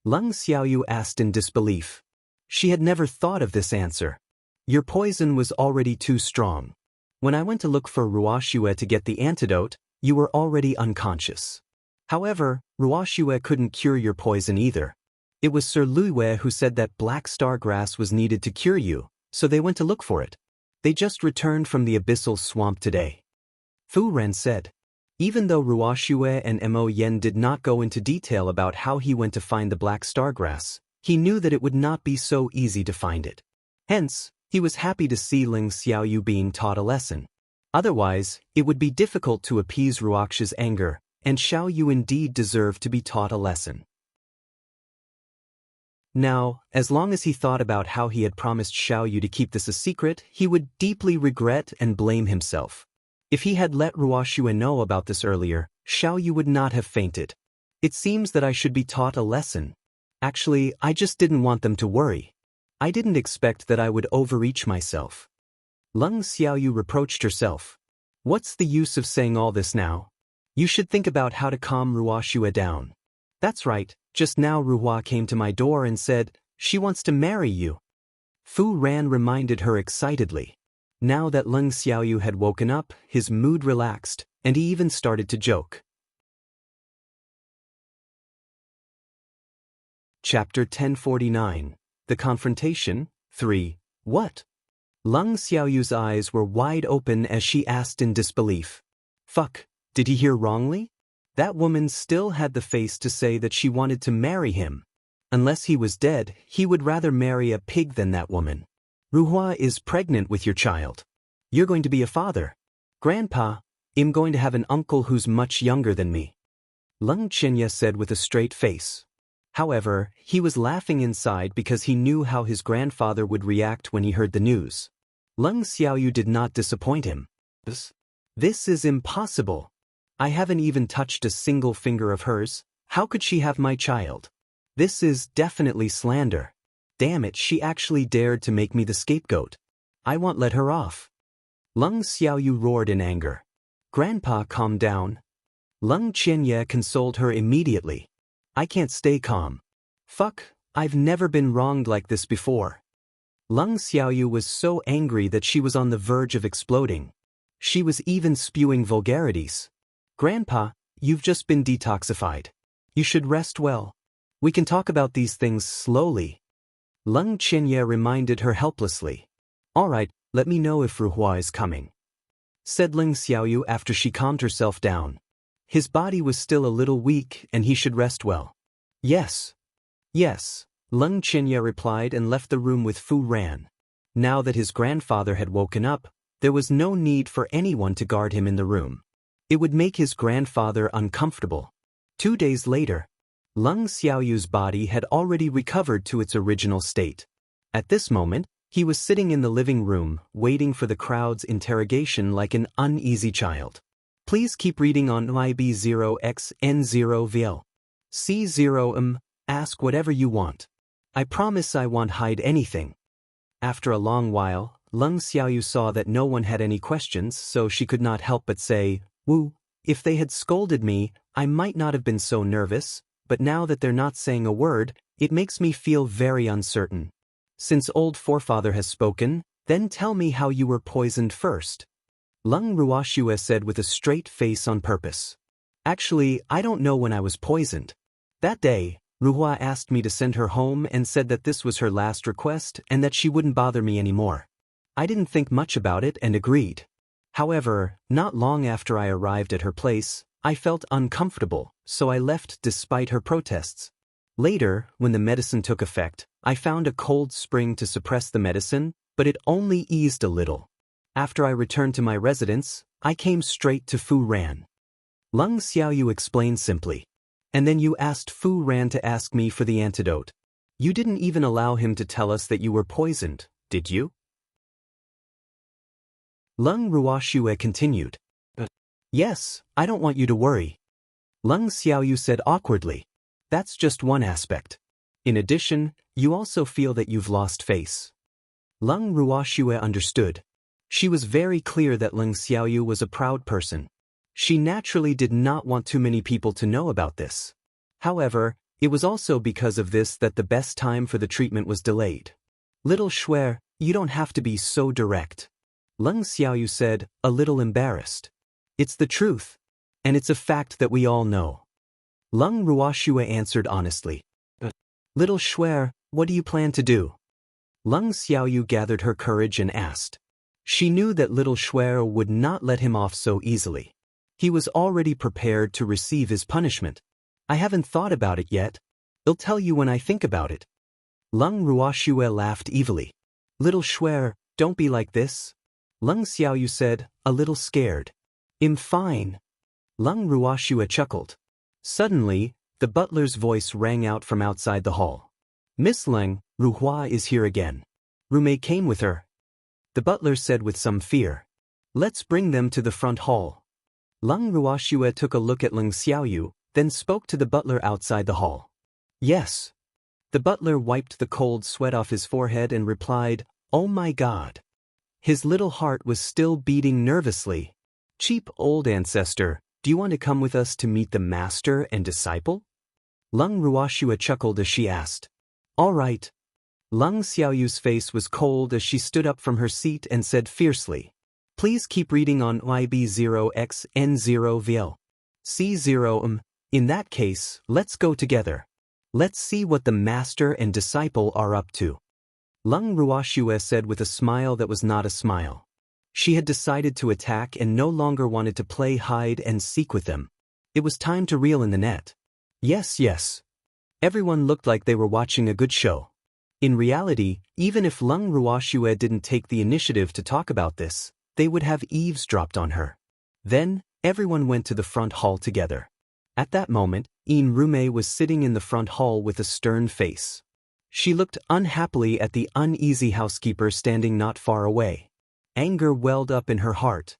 Leng Xiaoyu asked in disbelief. She had never thought of this answer. Your poison was already too strong. When I went to look for Ruoxue to get the antidote, you were already unconscious. However, Ruoxue couldn't cure your poison either. It was Sir Luiwei who said that black star grass was needed to cure you, so they went to look for it. They just returned from the abyssal swamp today. Fu Ren said. Even though Ruoxue and Mo Yen did not go into detail about how he went to find the black star grass, he knew that it would not be so easy to find it. Hence, he was happy to see Leng Xiaoyu being taught a lesson. Otherwise, it would be difficult to appease Ruoxue's anger, and Xiaoyu indeed deserved to be taught a lesson. Now, as long as he thought about how he had promised Xiaoyu to keep this a secret, he would deeply regret and blame himself. If he had let Ruoxue know about this earlier, Xiaoyu would not have fainted. It seems that I should be taught a lesson. Actually, I just didn't want them to worry. I didn't expect that I would overreach myself. Leng Xiaoyu reproached herself. What's the use of saying all this now? You should think about how to calm Ruoxue down. That's right, just now Ruhua came to my door and said, she wants to marry you. Fu Ran reminded her excitedly. Now that Leng Xiaoyu had woken up, his mood relaxed, and he even started to joke. Chapter 1049. The Confrontation, 3. What? Leng Xiaoyu's eyes were wide open as she asked in disbelief. Fuck, did he hear wrongly? That woman still had the face to say that she wanted to marry him. Unless he was dead, he would rather marry a pig than that woman. Ruhua is pregnant with your child. You're going to be a father. Grandpa, I'm going to have an uncle who's much younger than me. Leng Qinye said with a straight face. However, he was laughing inside because he knew how his grandfather would react when he heard the news. Leng Xiaoyu did not disappoint him. This is impossible. I haven't even touched a single finger of hers. How could she have my child? This is definitely slander. Damn it, she actually dared to make me the scapegoat. I won't let her off. Leng Xiaoyu roared in anger. Grandpa, calm down. Leng Qinye consoled her immediately. I can't stay calm. Fuck, I've never been wronged like this before. Leng Xiaoyu was so angry that she was on the verge of exploding. She was even spewing vulgarities. Grandpa, you've just been detoxified. You should rest well. We can talk about these things slowly. Leng Qianye reminded her helplessly. All right, let me know if Ruhua is coming, said Leng Xiaoyu after she calmed herself down. His body was still a little weak and he should rest well. Yes. Yes, Leng Qianye replied and left the room with Fu Ran. Now that his grandfather had woken up, there was no need for anyone to guard him in the room. It would make his grandfather uncomfortable. 2 days later, Leng Xiaoyu's body had already recovered to its original state. At this moment, he was sitting in the living room, waiting for the crowd's interrogation like an uneasy child. Please keep reading on IB0XN0VL. C0M, ask whatever you want. I promise I won't hide anything. After a long while, Leng Xiaoyu saw that no one had any questions, so she could not help but say, Wu, if they had scolded me, I might not have been so nervous, but now that they're not saying a word, it makes me feel very uncertain. Since old forefather has spoken, then tell me how you were poisoned first. Leng Ruoxue said with a straight face on purpose. Actually, I don't know when I was poisoned. That day, Ruhua asked me to send her home and said that this was her last request and that she wouldn't bother me anymore. I didn't think much about it and agreed. However, not long after I arrived at her place, I felt uncomfortable, so I left despite her protests. Later, when the medicine took effect, I found a cold spring to suppress the medicine, but it only eased a little. After I returned to my residence, I came straight to Fu Ran. Leng Xiaoyu explained simply. And then you asked Fu Ran to ask me for the antidote. You didn't even allow him to tell us that you were poisoned, did you? Leng Ruoxue continued. Yes, I don't want you to worry. Leng Xiaoyu said awkwardly. That's just one aspect. In addition, you also feel that you've lost face. Leng Ruoxue understood. She was very clear that Leng Xiaoyu was a proud person. She naturally did not want too many people to know about this. However, it was also because of this that the best time for the treatment was delayed. Little Shuer, you don't have to be so direct. Leng Xiaoyu said, a little embarrassed. It's the truth. And it's a fact that we all know. Leng Ruoxue answered honestly. Little Shuer, what do you plan to do? Leng Xiaoyu gathered her courage and asked. She knew that little Shuer would not let him off so easily. He was already prepared to receive his punishment. I haven't thought about it yet. I'll tell you when I think about it. Leng Ruoxue laughed evilly. Little Shuer, don't be like this. Leng Xiaoyu said, a little scared. I'm fine. Leng Ruoxue chuckled. Suddenly, the butler's voice rang out from outside the hall. Miss Leng, Ruhua is here again. Rumei came with her. The butler said with some fear. Let's bring them to the front hall. Leng Ruoxue took a look at Leng Xiaoyu, then spoke to the butler outside the hall. Yes. The butler wiped the cold sweat off his forehead and replied, Oh my God. His little heart was still beating nervously. Cheap old ancestor, do you want to come with us to meet the master and disciple? Leng Ruoxue chuckled as she asked. All right. Leng Xiaoyu's face was cold as she stood up from her seat and said fiercely. Please keep reading on IB0XN0VL. C0M. In that case, let's go together. Let's see what the master and disciple are up to. Leng Ruoxue said with a smile that was not a smile. She had decided to attack and no longer wanted to play hide and seek with them. It was time to reel in the net. Yes, yes. Everyone looked like they were watching a good show. In reality, even if Leng Ruoxue didn't take the initiative to talk about this, they would have eavesdropped on her. Then, everyone went to the front hall together. At that moment, Rumei was sitting in the front hall with a stern face. She looked unhappily at the uneasy housekeeper standing not far away. Anger welled up in her heart.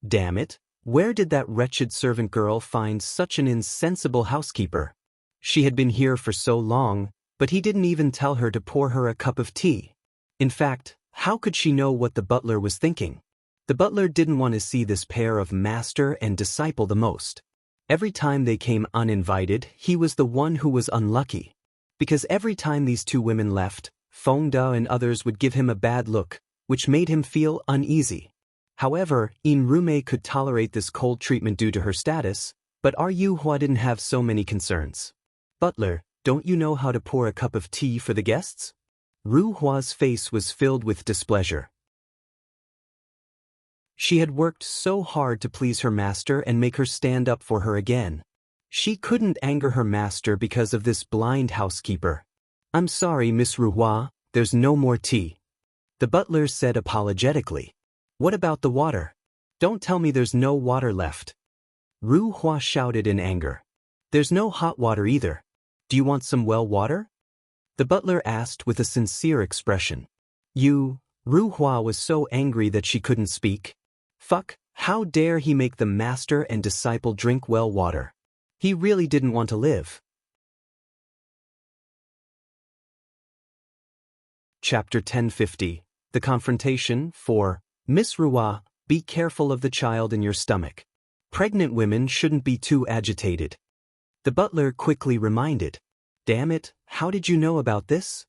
Damn it, where did that wretched servant girl find such an insensible housekeeper? She had been here for so long, but he didn't even tell her to pour her a cup of tea. In fact, how could she know what the butler was thinking? The butler didn't want to see this pair of master and disciple the most. Every time they came uninvited, he was the one who was unlucky. Because every time these two women left, Feng Da and others would give him a bad look, which made him feel uneasy. However, In Rume could tolerate this cold treatment due to her status, but Yu Hua didn't have so many concerns. Butler, don't you know how to pour a cup of tea for the guests? Ru Hua's face was filled with displeasure. She had worked so hard to please her master and make her stand up for her again. She couldn't anger her master because of this blind housekeeper. I'm sorry, Miss Ru Hua, there's no more tea. The butler said apologetically. What about the water? Don't tell me there's no water left. Ru Hua shouted in anger. There's no hot water either. Do you want some well water? The butler asked with a sincere expression. Ru Hua was so angry that she couldn't speak. Fuck, how dare he make the master and disciple drink well water? He really didn't want to live. Chapter 1050. The Confrontation. 4. Miss Ruwa, be careful of the child in your stomach. Pregnant women shouldn't be too agitated. The butler quickly reminded. Damn it, how did you know about this?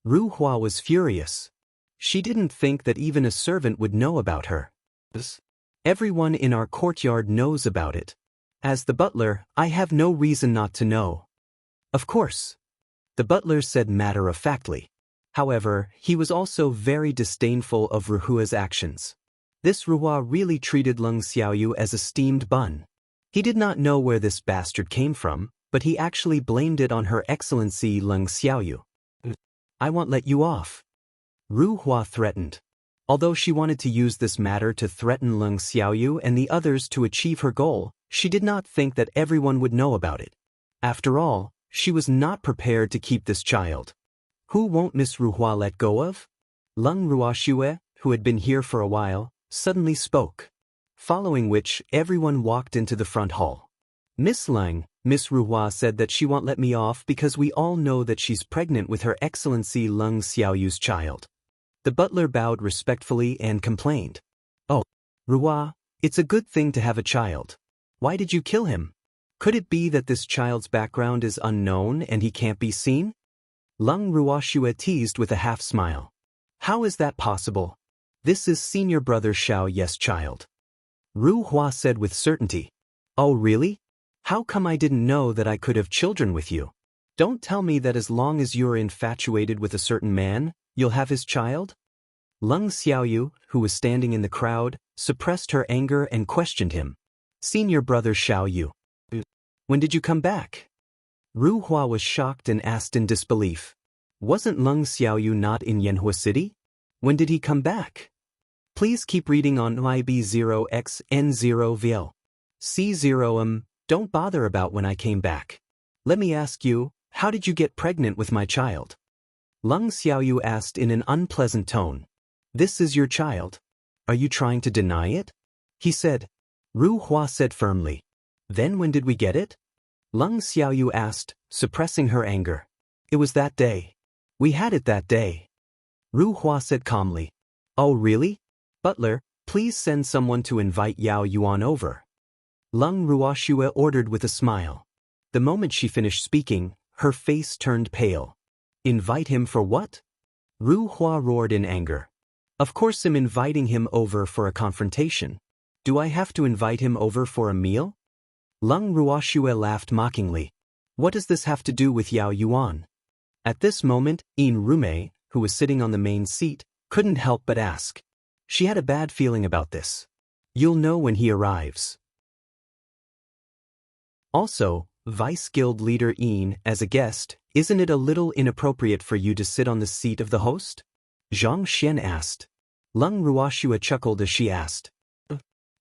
Ru Hua was furious. She didn't think that even a servant would know about her. Everyone in our courtyard knows about it. As the butler, I have no reason not to know. Of course. The butler said matter-of-factly. However, he was also very disdainful of Ru Hua's actions. This Ru Hua really treated Leng Xiaoyu as a steamed bun. He did not know where this bastard came from, but he actually blamed it on Her Excellency Leng Xiaoyu. I won't let you off. Ru Hua threatened. Although she wanted to use this matter to threaten Leng Xiaoyu and the others to achieve her goal, she did not think that everyone would know about it. After all, she was not prepared to keep this child. Who won't Miss Ru Hua let go of? Leng Ruoxue, who had been here for a while, suddenly spoke. Following which, everyone walked into the front hall. Miss Leng, Miss Ru Hua said that she won't let me off because we all know that she's pregnant with Her Excellency Leng Xiaoyu's child. The butler bowed respectfully and complained. Oh, Ru Hua, it's a good thing to have a child. Why did you kill him? Could it be that this child's background is unknown and he can't be seen? Leng Ruoxue teased with a half-smile. How is that possible? This is senior brother Xiao Ye's child. Ru Hua said with certainty. Oh really? How come I didn't know that I could have children with you? Don't tell me that as long as you're infatuated with a certain man, you'll have his child? Leng Xiaoyu, who was standing in the crowd, suppressed her anger and questioned him. Senior brother Xiaoyu. When did you come back? Ru Hua was shocked and asked in disbelief. Wasn't Leng Xiaoyu not in Yanhua City? When did he come back? Please keep reading on IB0XN0VL. C0 Don't bother about when I came back. Let me ask you, how did you get pregnant with my child? Leng Xiaoyu asked in an unpleasant tone. This is your child. Are you trying to deny it? He said. Ru Hua said firmly. Then when did we get it? Leng Xiaoyu asked, suppressing her anger. It was that day. We had it that day. Ru Hua said calmly. Oh really? Butler, please send someone to invite Yao Yuan over. Leng Ruoxue ordered with a smile. The moment she finished speaking, her face turned pale. Invite him for what? Ru Hua roared in anger. Of course I'm inviting him over for a confrontation. Do I have to invite him over for a meal? Leng Ruoxue laughed mockingly. What does this have to do with Yao Yuan? At this moment, In Rume, who was sitting on the main seat, couldn't help but ask. She had a bad feeling about this. You'll know when he arrives. Also, Vice Guild Leader Yin, as a guest, isn't it a little inappropriate for you to sit on the seat of the host? Zhang Xian asked. Leng Ruoxue chuckled as she asked.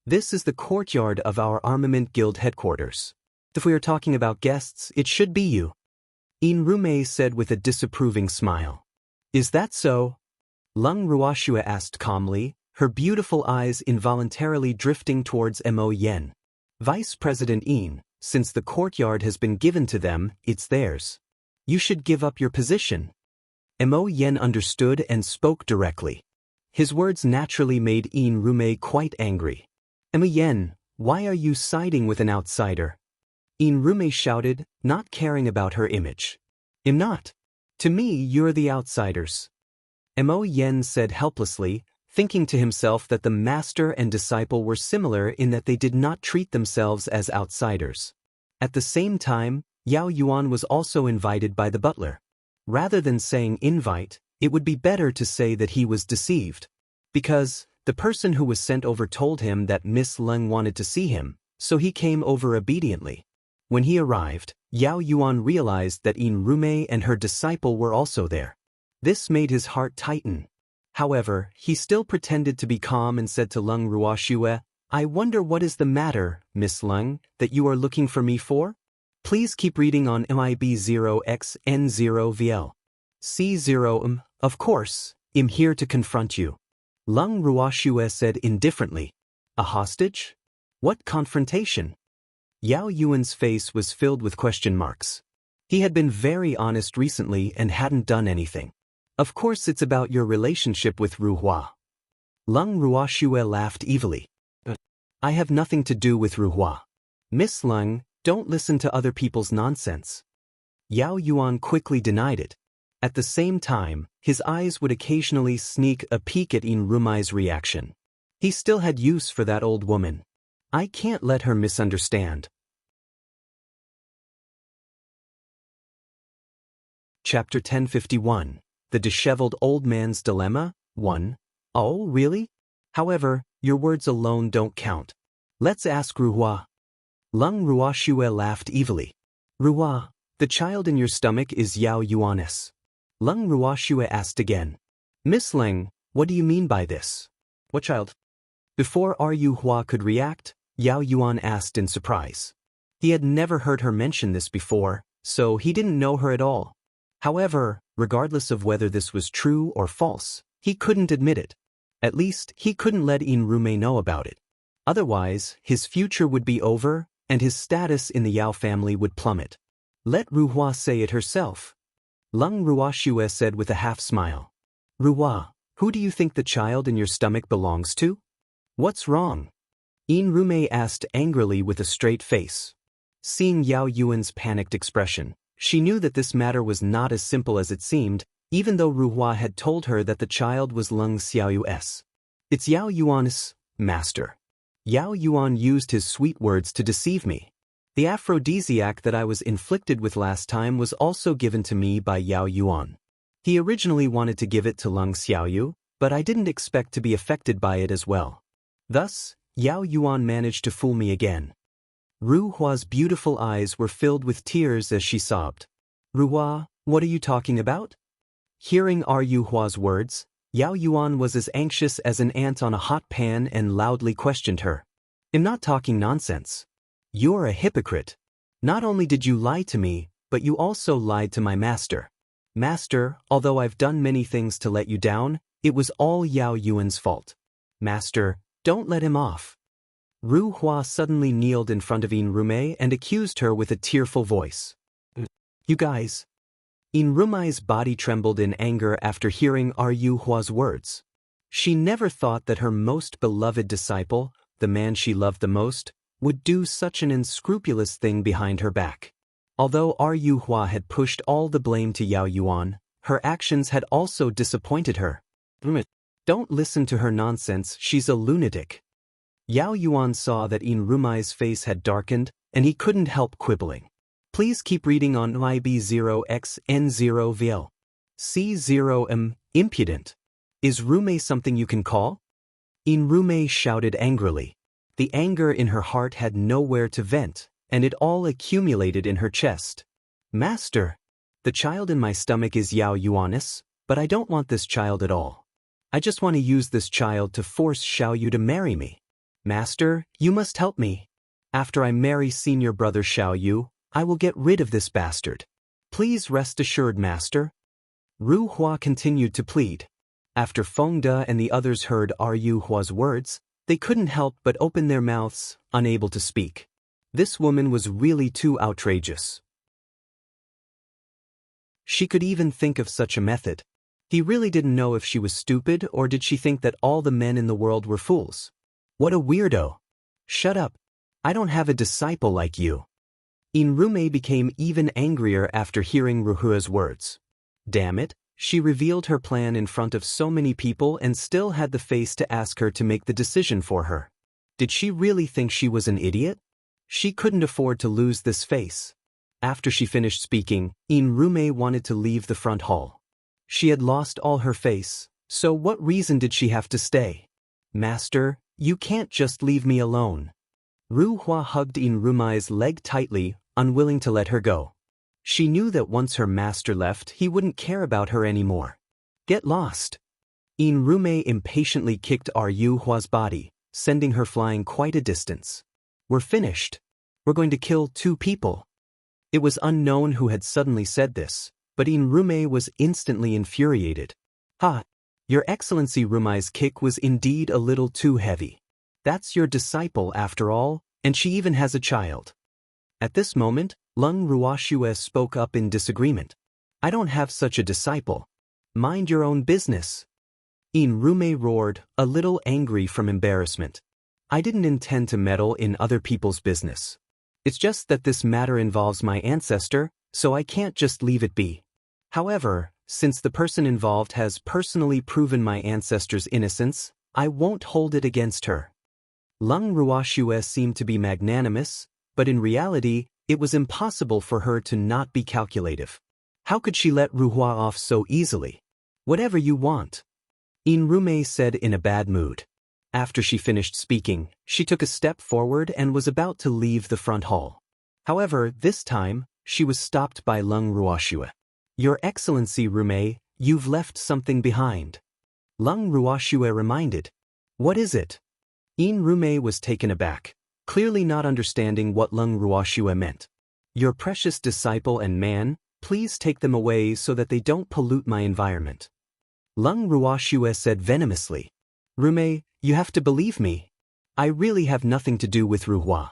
This is the courtyard of our Armament Guild headquarters. If we are talking about guests, it should be you. In Rume said with a disapproving smile. Is that so? Leng Ruoxue asked calmly, her beautiful eyes involuntarily drifting towards Mo Yen. Vice President Yin, since the courtyard has been given to them, it's theirs. You should give up your position. Mo Yen understood and spoke directly. His words naturally made In Rume quite angry. Mo Yen, why are you siding with an outsider? In Rume shouted, not caring about her image. I'm not. To me, you're the outsiders. Mo Yen said helplessly, thinking to himself that the master and disciple were similar in that they did not treat themselves as outsiders. At the same time, Yao Yuan was also invited by the butler. Rather than saying invite, it would be better to say that he was deceived. Because the person who was sent over told him that Miss Leng wanted to see him, so he came over obediently. When he arrived, Yao Yuan realized that Yin Rume and her disciple were also there. This made his heart tighten. However, he still pretended to be calm and said to Leng Ruoxue, I wonder what is the matter, Miss Leng, that you are looking for me for? Please keep reading on MIB0XN0VL. C0 of course, I'm here to confront you. Leng Ruoxue said indifferently. A hostage? What confrontation? Yao Yuan's face was filled with question marks. He had been very honest recently and hadn't done anything. Of course it's about your relationship with Ru Hua. Leng Ruoxue laughed evilly. I have nothing to do with Ru Hua. Miss Leng, don't listen to other people's nonsense. Yao Yuan quickly denied it. At the same time, his eyes would occasionally sneak a peek at Yin Rumai's reaction. He still had use for that old woman. I can't let her misunderstand. Chapter 1051. The Disheveled Old Man's Dilemma, 1. Oh, really? However, your words alone don't count. Let's ask Ru Hua. Leng Ruoxue laughed evilly. Ru Hua, the child in your stomach is Yao Yuan's. Leng Ruoxue asked again. Miss Leng, what do you mean by this? What child? Before Ru Hua could react, Yao Yuan asked in surprise. He had never heard her mention this before, so he didn't know her at all. However, regardless of whether this was true or false, he couldn't admit it. At least, he couldn't let Yin Rume know about it. Otherwise, his future would be over, and his status in the Yao family would plummet. Let Ru Hua say it herself. Leng Ruoxue said with a half-smile. Ru Hua, who do you think the child in your stomach belongs to? What's wrong? Yin Rume asked angrily with a straight face. Seeing Yao Yuan's panicked expression, she knew that this matter was not as simple as it seemed, even though Ru Hua had told her that the child was Leng Xiaoyu's. It's Yao Yuan's, master. Yao Yuan used his sweet words to deceive me. The aphrodisiac that I was inflicted with last time was also given to me by Yao Yuan. He originally wanted to give it to Leng Xiaoyu, but I didn't expect to be affected by it as well. Thus, Yao Yuan managed to fool me again. Ru Hua's beautiful eyes were filled with tears as she sobbed. Ru Hua, what are you talking about? Hearing Ru Hua's words, Yao Yuan was as anxious as an ant on a hot pan and loudly questioned her. I'm not talking nonsense. You're a hypocrite. Not only did you lie to me, but you also lied to my master. Master, although I've done many things to let you down, it was all Yao Yuan's fault. Master, don't let him off. Ru Hua suddenly kneeled in front of Yin Rume and accused her with a tearful voice. You guys. Yin Rumai's body trembled in anger after hearing Ru Hua's words. She never thought that her most beloved disciple, the man she loved the most, would do such an unscrupulous thing behind her back. Although Ru Hua had pushed all the blame to Yao Yuan, her actions had also disappointed her. Don't listen to her nonsense, she's a lunatic. Yao Yuan saw that Yin Rumai's face had darkened, and he couldn't help quibbling. Please keep reading on IB0XN0VL. C0 impudent. Is Rume something you can call? Yin Rume shouted angrily. The anger in her heart had nowhere to vent, and it all accumulated in her chest. Master, the child in my stomach is Yao Yuan's, but I don't want this child at all. I just want to use this child to force Xiaoyu to marry me. Master, you must help me. After I marry senior brother Xiaoyu, I will get rid of this bastard. Please rest assured, Master. Ru Hua continued to plead. After Feng De and the others heard Ru Hua's words, they couldn't help but open their mouths, unable to speak. This woman was really too outrageous. She could even think of such a method. He really didn't know if she was stupid or did she think that all the men in the world were fools. What a weirdo. Shut up. I don't have a disciple like you. Yin Rume became even angrier after hearing Ru Hua's words. Damn it, she revealed her plan in front of so many people and still had the face to ask her to make the decision for her. Did she really think she was an idiot? She couldn't afford to lose this face. After she finished speaking, Inrume wanted to leave the front hall. She had lost all her face, so what reason did she have to stay? Master, you can't just leave me alone. Ruhua hugged Inrume's leg tightly, unwilling to let her go. She knew that once her master left, he wouldn't care about her anymore. Get lost. Inrume impatiently kicked Ruhua's body, sending her flying quite a distance. We're finished. We're going to kill 2 people. It was unknown who had suddenly said this, but Inrume was instantly infuriated. Ha! Your Excellency Rumai's kick was indeed a little too heavy. That's your disciple after all, and she even has a child. At this moment, Lung Ruoshue spoke up in disagreement. I don't have such a disciple. Mind your own business. Inrume roared, a little angry from embarrassment. I didn't intend to meddle in other people's business. It's just that this matter involves my ancestor, so I can't just leave it be. However, since the person involved has personally proven my ancestor's innocence, I won't hold it against her. Lung Ruoshue seemed to be magnanimous, but in reality, it was impossible for her to not be calculative. How could she let Ruhua off so easily? Whatever you want. Inrume said in a bad mood. After she finished speaking, she took a step forward and was about to leave the front hall. However, this time, she was stopped by Lung Ruoshue. Your Excellency Rume, you've left something behind. Lung Ruoshue reminded. What is it? Inrume was taken aback, clearly not understanding what Lung Ruoshue meant. Your precious disciple and man, please take them away so that they don't pollute my environment. Lung Ruoshue said venomously. Rume, you have to believe me. I really have nothing to do with Ruhua.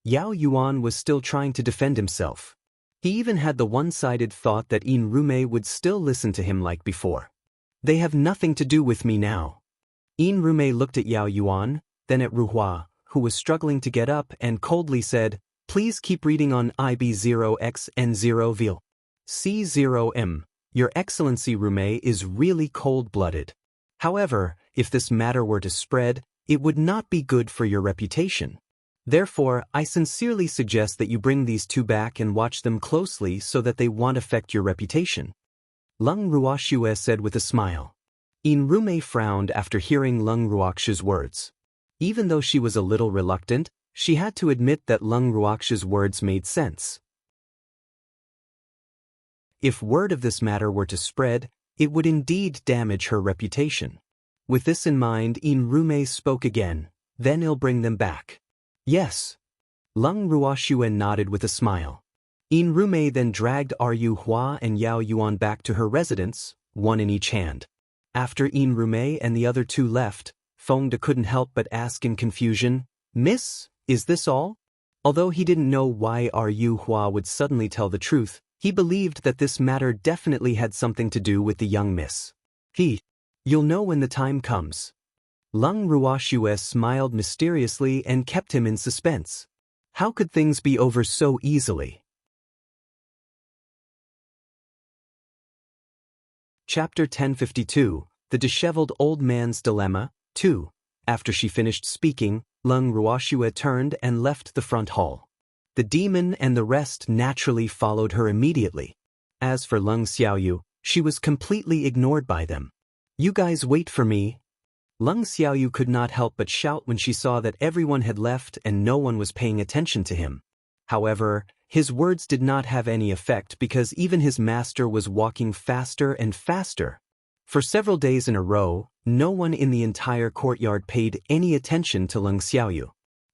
Yao Yuan was still trying to defend himself. He even had the one-sided thought that Inrume would still listen to him like before. They have nothing to do with me now. Inrume looked at Yao Yuan, then at Ruhua, who was struggling to get up, and coldly said, Please keep reading on IB0XN0VIL. C0M. Your Excellency Rume is really cold-blooded. However, if this matter were to spread, it would not be good for your reputation. Therefore, I sincerely suggest that you bring these 2 back and watch them closely so that they won't affect your reputation. Lung Ruoshue said with a smile. Inrume frowned after hearing Lung Ruoxue's words. Even though she was a little reluctant, she had to admit that Lung Ruoxue's words made sense. If word of this matter were to spread, it would indeed damage her reputation. With this in mind, Inrume spoke again. Then he'll bring them back. Yes. Lung Ruoshue nodded with a smile. Inrume then dragged Ruhua and Yao Yuan back to her residence, one in each hand. After Inrume and the other 2 left, Fengde couldn't help but ask in confusion, Miss, is this all? Although he didn't know why Ruhua would suddenly tell the truth, he believed that this matter definitely had something to do with the young miss. You'll know when the time comes. Lung Ruoshue smiled mysteriously and kept him in suspense. How could things be over so easily? Chapter 1052, The Disheveled Old Man's Dilemma, 2. After she finished speaking, Lung Ruoshue turned and left the front hall. The demon and the rest naturally followed her immediately. As for Lung Xiaoyu, she was completely ignored by them. You guys wait for me. Lung Xiaoyu could not help but shout when she saw that everyone had left and no one was paying attention to him. However, his words did not have any effect because even his master was walking faster and faster. For several days in a row, no one in the entire courtyard paid any attention to Lung Xiaoyu.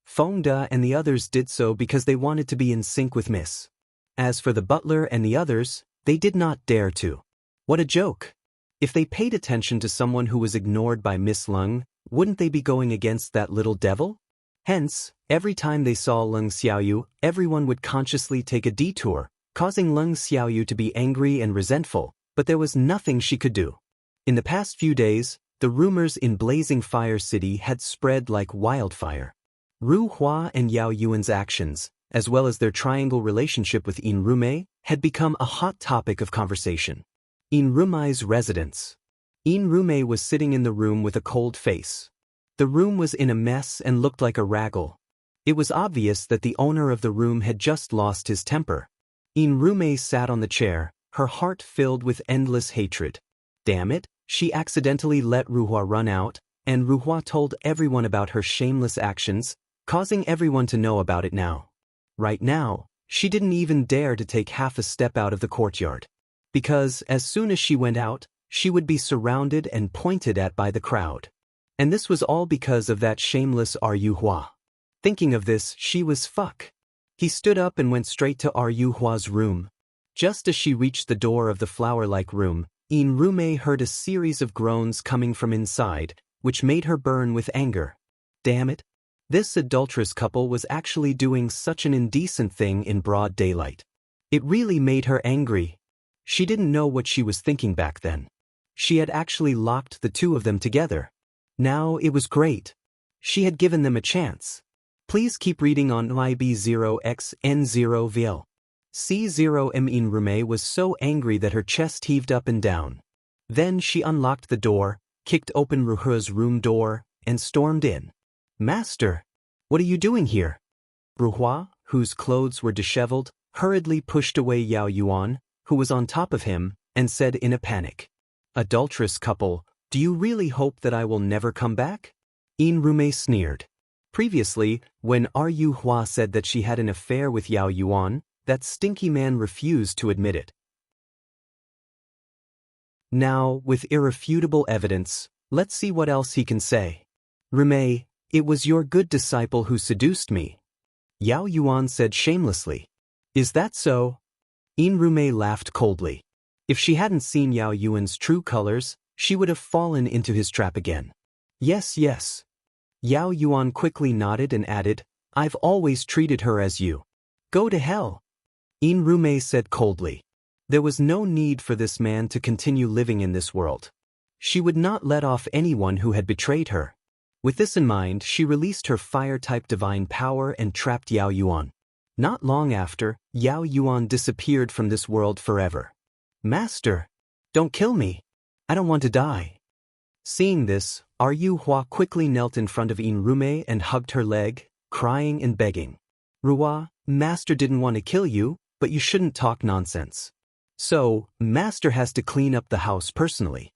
Fengde and the others did so because they wanted to be in sync with Miss. As for the butler and the others, they did not dare to. What a joke! If they paid attention to someone who was ignored by Miss Lung, wouldn't they be going against that little devil? Hence, every time they saw Lung Xiaoyu, everyone would consciously take a detour, causing Lung Xiaoyu to be angry and resentful, but there was nothing she could do. In the past few days, the rumors in Blazing Fire City had spread like wildfire. Ruhua and Yao Yuan's actions, as well as their triangle relationship with Inrume, had become a hot topic of conversation. In Rumai's residence. In Rumai was sitting in the room with a cold face. The room was in a mess and looked like a raggle. It was obvious that the owner of the room had just lost his temper. In Rumai sat on the chair, her heart filled with endless hatred. Damn it, she accidentally let Ruhua run out, and Ruhua told everyone about her shameless actions, causing everyone to know about it now. Right now, she didn't even dare to take half a step out of the courtyard. Because as soon as she went out, she would be surrounded and pointed at by the crowd. And this was all because of that shameless Ruhua. Thinking of this, she was fuck. He stood up and went straight to Ruhua's room. Just as she reached the door of the flower-like room, In Rumai heard a series of groans coming from inside, which made her burn with anger. Damn it. This adulterous couple was actually doing such an indecent thing in broad daylight. It really made her angry. She didn't know what she was thinking back then. She had actually locked the two of them together. Now it was great. She had given them a chance. Please keep reading on IB0XN0VL. C0M In Rumai was so angry that her chest heaved up and down. Then she unlocked the door, kicked open Ruhua's room door, and stormed in. Master, what are you doing here? Ruhua, whose clothes were disheveled, hurriedly pushed away Yao Yuan, who was on top of him, and said in a panic, Adulterous couple, do you really hope that I will never come back? In Rumai sneered. Previously, when Ruhua said that she had an affair with Yao Yuan, that stinky man refused to admit it. Now, with irrefutable evidence, let's see what else he can say. Rumai, it was your good disciple who seduced me. Yao Yuan said shamelessly. Is that so? In Rumai laughed coldly. If she hadn't seen Yao Yuan's true colors, she would have fallen into his trap again. Yes, yes. Yao Yuan quickly nodded and added, I've always treated her as you. Go to hell. In Rumai said coldly. There was no need for this man to continue living in this world. She would not let off anyone who had betrayed her. With this in mind, she released her fire-type divine power and trapped Yao Yuan. Not long after, Yao Yuan disappeared from this world forever. Master, don't kill me. I don't want to die. Seeing this, Ruhua quickly knelt in front of In Rumai and hugged her leg, crying and begging. Ruhua, Master didn't want to kill you, but you shouldn't talk nonsense. So, Master has to clean up the house personally.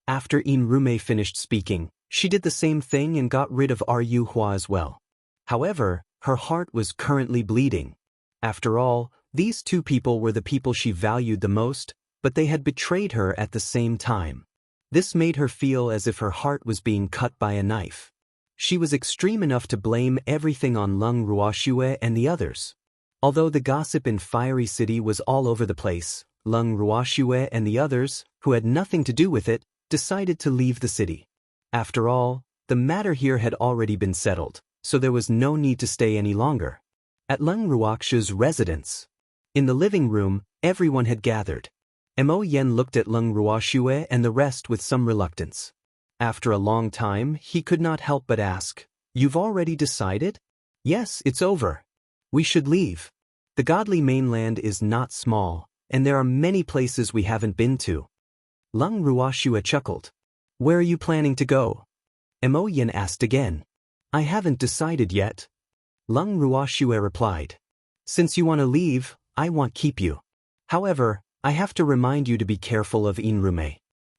After In Rumai finished speaking, she did the same thing and got rid of Ruhua as well. However, her heart was currently bleeding. After all, these two people were the people she valued the most, but they had betrayed her at the same time. This made her feel as if her heart was being cut by a knife. She was extreme enough to blame everything on Leng Ruoxue and the others. Although the gossip in Fiery City was all over the place, Leng Ruoxue and the others, who had nothing to do with it, decided to leave the city. After all, the matter here had already been settled, so there was no need to stay any longer. At Leng Ruoxue's residence. In the living room, everyone had gathered. Mo Yen looked at Leng Ruoxue and the rest with some reluctance. After a long time, he could not help but ask, You've already decided? Yes, it's over. We should leave. The godly mainland is not small, and there are many places we haven't been to. Leng Ruoxue chuckled. Where are you planning to go? Mo Yen asked again. I haven't decided yet. Leng Ruoxue replied. Since you want to leave, I won't keep you. However, I have to remind you to be careful of In Rumai.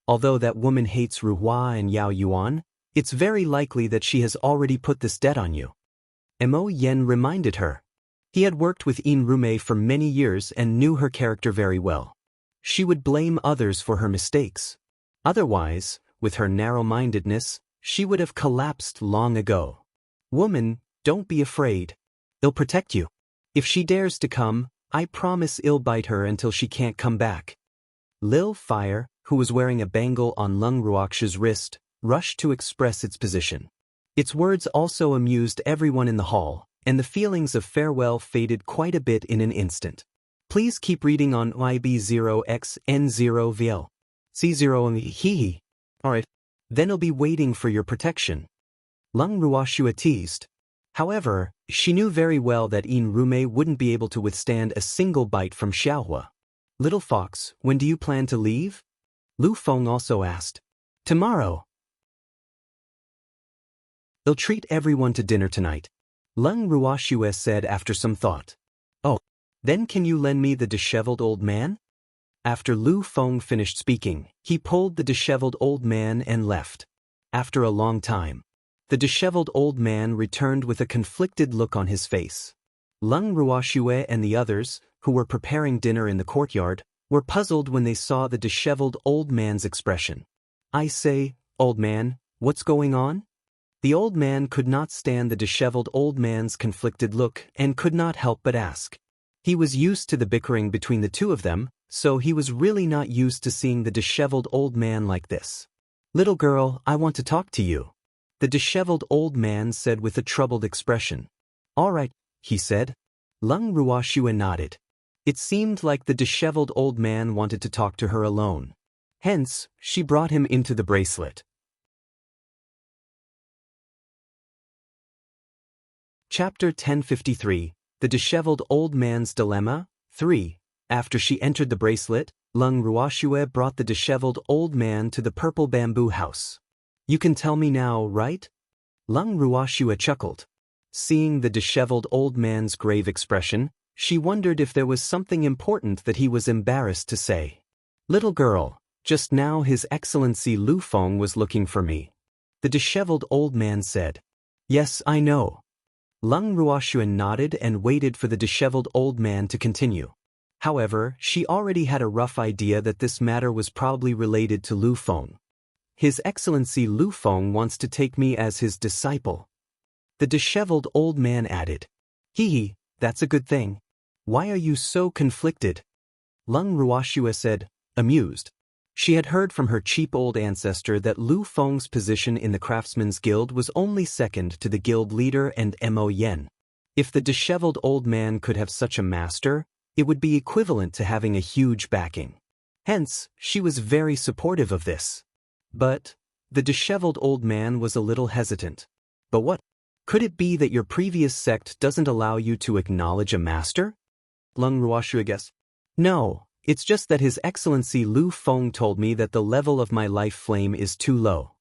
Although that woman hates Ruhua and Yao Yuan, it's very likely that she has already put this debt on you. Mo Yen reminded her. He had worked with In Rumai for many years and knew her character very well. She would blame others for her mistakes. Otherwise, with her narrow-mindedness, she would have collapsed long ago. Woman, don't be afraid. I'll protect you. If she dares to come, I promise I'll bite her until she can't come back. Lil Fire, who was wearing a bangle on Leng Ruoxue's wrist, rushed to express its position. Its words also amused everyone in the hall, and the feelings of farewell faded quite a bit in an instant. Please keep reading on IB0XN0VL. C0 Hee. Alright. Then I'll be waiting for your protection. Leng Ruoxue teased. However, she knew very well that In Rumai wouldn't be able to withstand a single bite from Xiaohua. Little fox, when do you plan to leave? Lu Feng also asked. Tomorrow. They'll treat everyone to dinner tonight, Leng Ruoxue said after some thought. Oh, then can you lend me the disheveled old man? After Lu Feng finished speaking, he pulled the disheveled old man and left. After a long time, the disheveled old man returned with a conflicted look on his face. Leng Ruoxue and the others, who were preparing dinner in the courtyard, were puzzled when they saw the disheveled old man's expression. I say, old man, what's going on? The old man could not stand the disheveled old man's conflicted look and could not help but ask. He was used to the bickering between the two of them, so he was really not used to seeing the disheveled old man like this. Little girl, I want to talk to you, the disheveled old man said with a troubled expression. All right, he said. Leng Ruoxue nodded. It seemed like the disheveled old man wanted to talk to her alone. Hence, she brought him into the bracelet. Chapter 1053, The Disheveled Old Man's Dilemma, 3. After she entered the bracelet, Leng Ruoxue brought the disheveled old man to the purple bamboo house. You can tell me now, right? Leng Ruoxue chuckled. Seeing the disheveled old man's grave expression, she wondered if there was something important that he was embarrassed to say. Little girl, just now His Excellency Lu Feng was looking for me, the disheveled old man said. Yes, I know. Leng Ruoxue nodded and waited for the disheveled old man to continue. However, she already had a rough idea that this matter was probably related to Lu Feng. His Excellency Lu Feng wants to take me as his disciple, the disheveled old man added. Hee, that's a good thing. Why are you so conflicted? Leng Ruoxue said, amused. She had heard from her cheap old ancestor that Lu Feng's position in the Craftsmen's Guild was only second to the guild leader and Mo Yen. If the disheveled old man could have such a master, it would be equivalent to having a huge backing. Hence, she was very supportive of this. But the disheveled old man was a little hesitant. But what? Could it be that your previous sect doesn't allow you to acknowledge a master? Leng Ruoxue guessed. No. It's just that His Excellency Lu Feng told me that the level of my life flame is too low.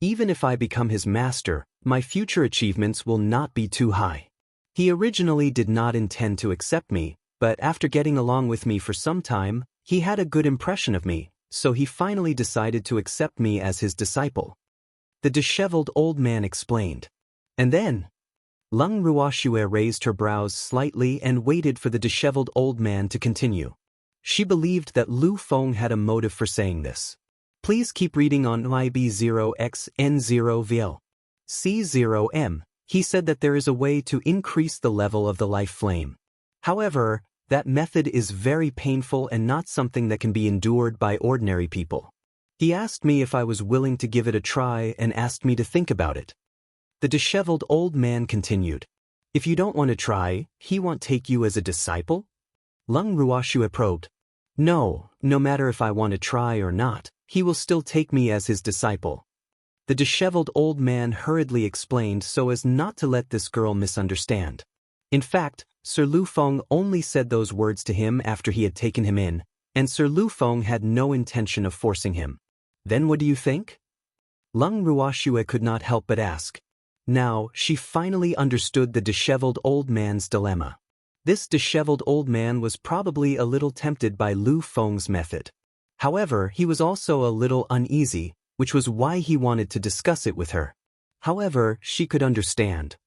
Even if I become his master, my future achievements will not be too high. He originally did not intend to accept me, but after getting along with me for some time, he had a good impression of me, so he finally decided to accept me as his disciple. The disheveled old man explained. And then, Leng Ruoxue raised her brows slightly and waited for the disheveled old man to continue. She believed that Lu Feng had a motive for saying this. Please keep reading on IB0XN0VL. C0M, he said that there is a way to increase the level of the life flame. However, that method is very painful and not something that can be endured by ordinary people. He asked me if I was willing to give it a try and asked me to think about it. The disheveled old man continued. If you don't want to try, he won't take you as a disciple? Leng Ruoxue probed. No matter if I want to try or not, he will still take me as his disciple. The disheveled old man hurriedly explained so as not to let this girl misunderstand. In fact, Sir Lu Feng only said those words to him after he had taken him in, and Sir Lu Feng had no intention of forcing him. Then what do you think? Leng Ruoxue could not help but ask. Now, she finally understood the disheveled old man's dilemma. This disheveled old man was probably a little tempted by Lu Feng's method. However, he was also a little uneasy, which was why he wanted to discuss it with her. However, she could understand.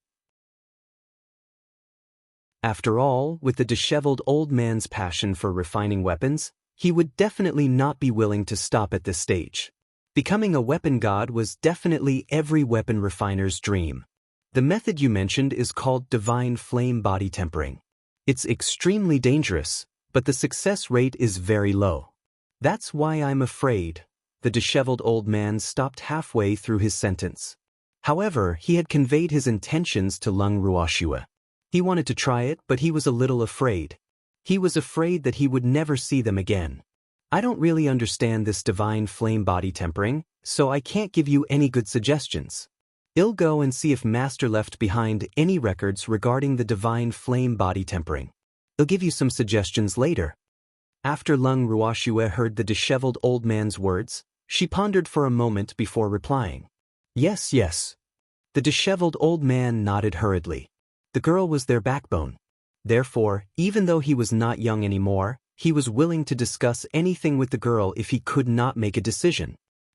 After all, with the disheveled old man's passion for refining weapons, he would definitely not be willing to stop at this stage. Becoming a weapon god was definitely every weapon refiner's dream. The method you mentioned is called divine flame body tempering. It's extremely dangerous, but the success rate is very low. That's why I'm afraid. The disheveled old man stopped halfway through his sentence. However, he had conveyed his intentions to Leng Ruoxue. He wanted to try it, but he was a little afraid. He was afraid that he would never see them again. I don't really understand this divine flame body tempering, so I can't give you any good suggestions. I'll go and see if Master left behind any records regarding the divine flame body tempering. I'll give you some suggestions later. After Lung Ruoxue heard the disheveled old man's words, she pondered for a moment before replying. Yes, yes. The disheveled old man nodded hurriedly. The girl was their backbone. Therefore, even though he was not young anymore, he was willing to discuss anything with the girl if he could not make a decision.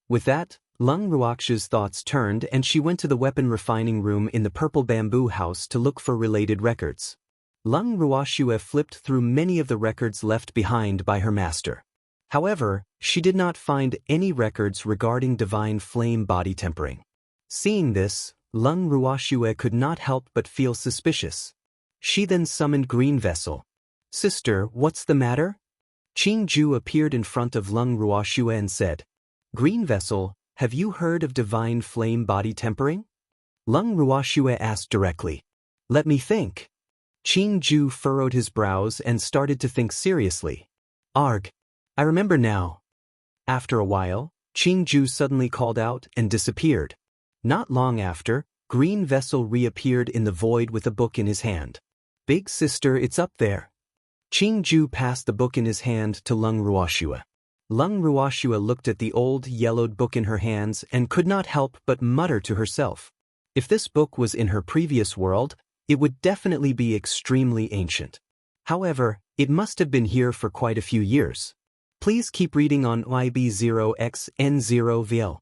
With that, Lung Ruoxue's thoughts turned and she went to the weapon refining room in the purple bamboo house to look for related records. Lung Ruoxue flipped through many of the records left behind by her master. However, she did not find any records regarding divine flame body tempering. Seeing this, Lung Ruoxue could not help but feel suspicious. She then summoned Green Vessel. Sister, what's the matter? Qing Ju appeared in front of Lung Ruoxue and said, Green Vessel, have you heard of divine flame body tempering? Lung Ruoxue asked directly. Let me think. Qing Ju furrowed his brows and started to think seriously. Arg. I remember now. After a while, Qing Ju suddenly called out and disappeared. Not long after, Green Vessel reappeared in the void with a book in his hand. Big sister, it's up there. Qing Ju passed the book in his hand to Lung Ruoxue. Lung Ruoxue looked at the old, yellowed book in her hands and could not help but mutter to herself. If this book was in her previous world, it would definitely be extremely ancient. However, it must have been here for quite a few years. Please keep reading on YB0XN0VL.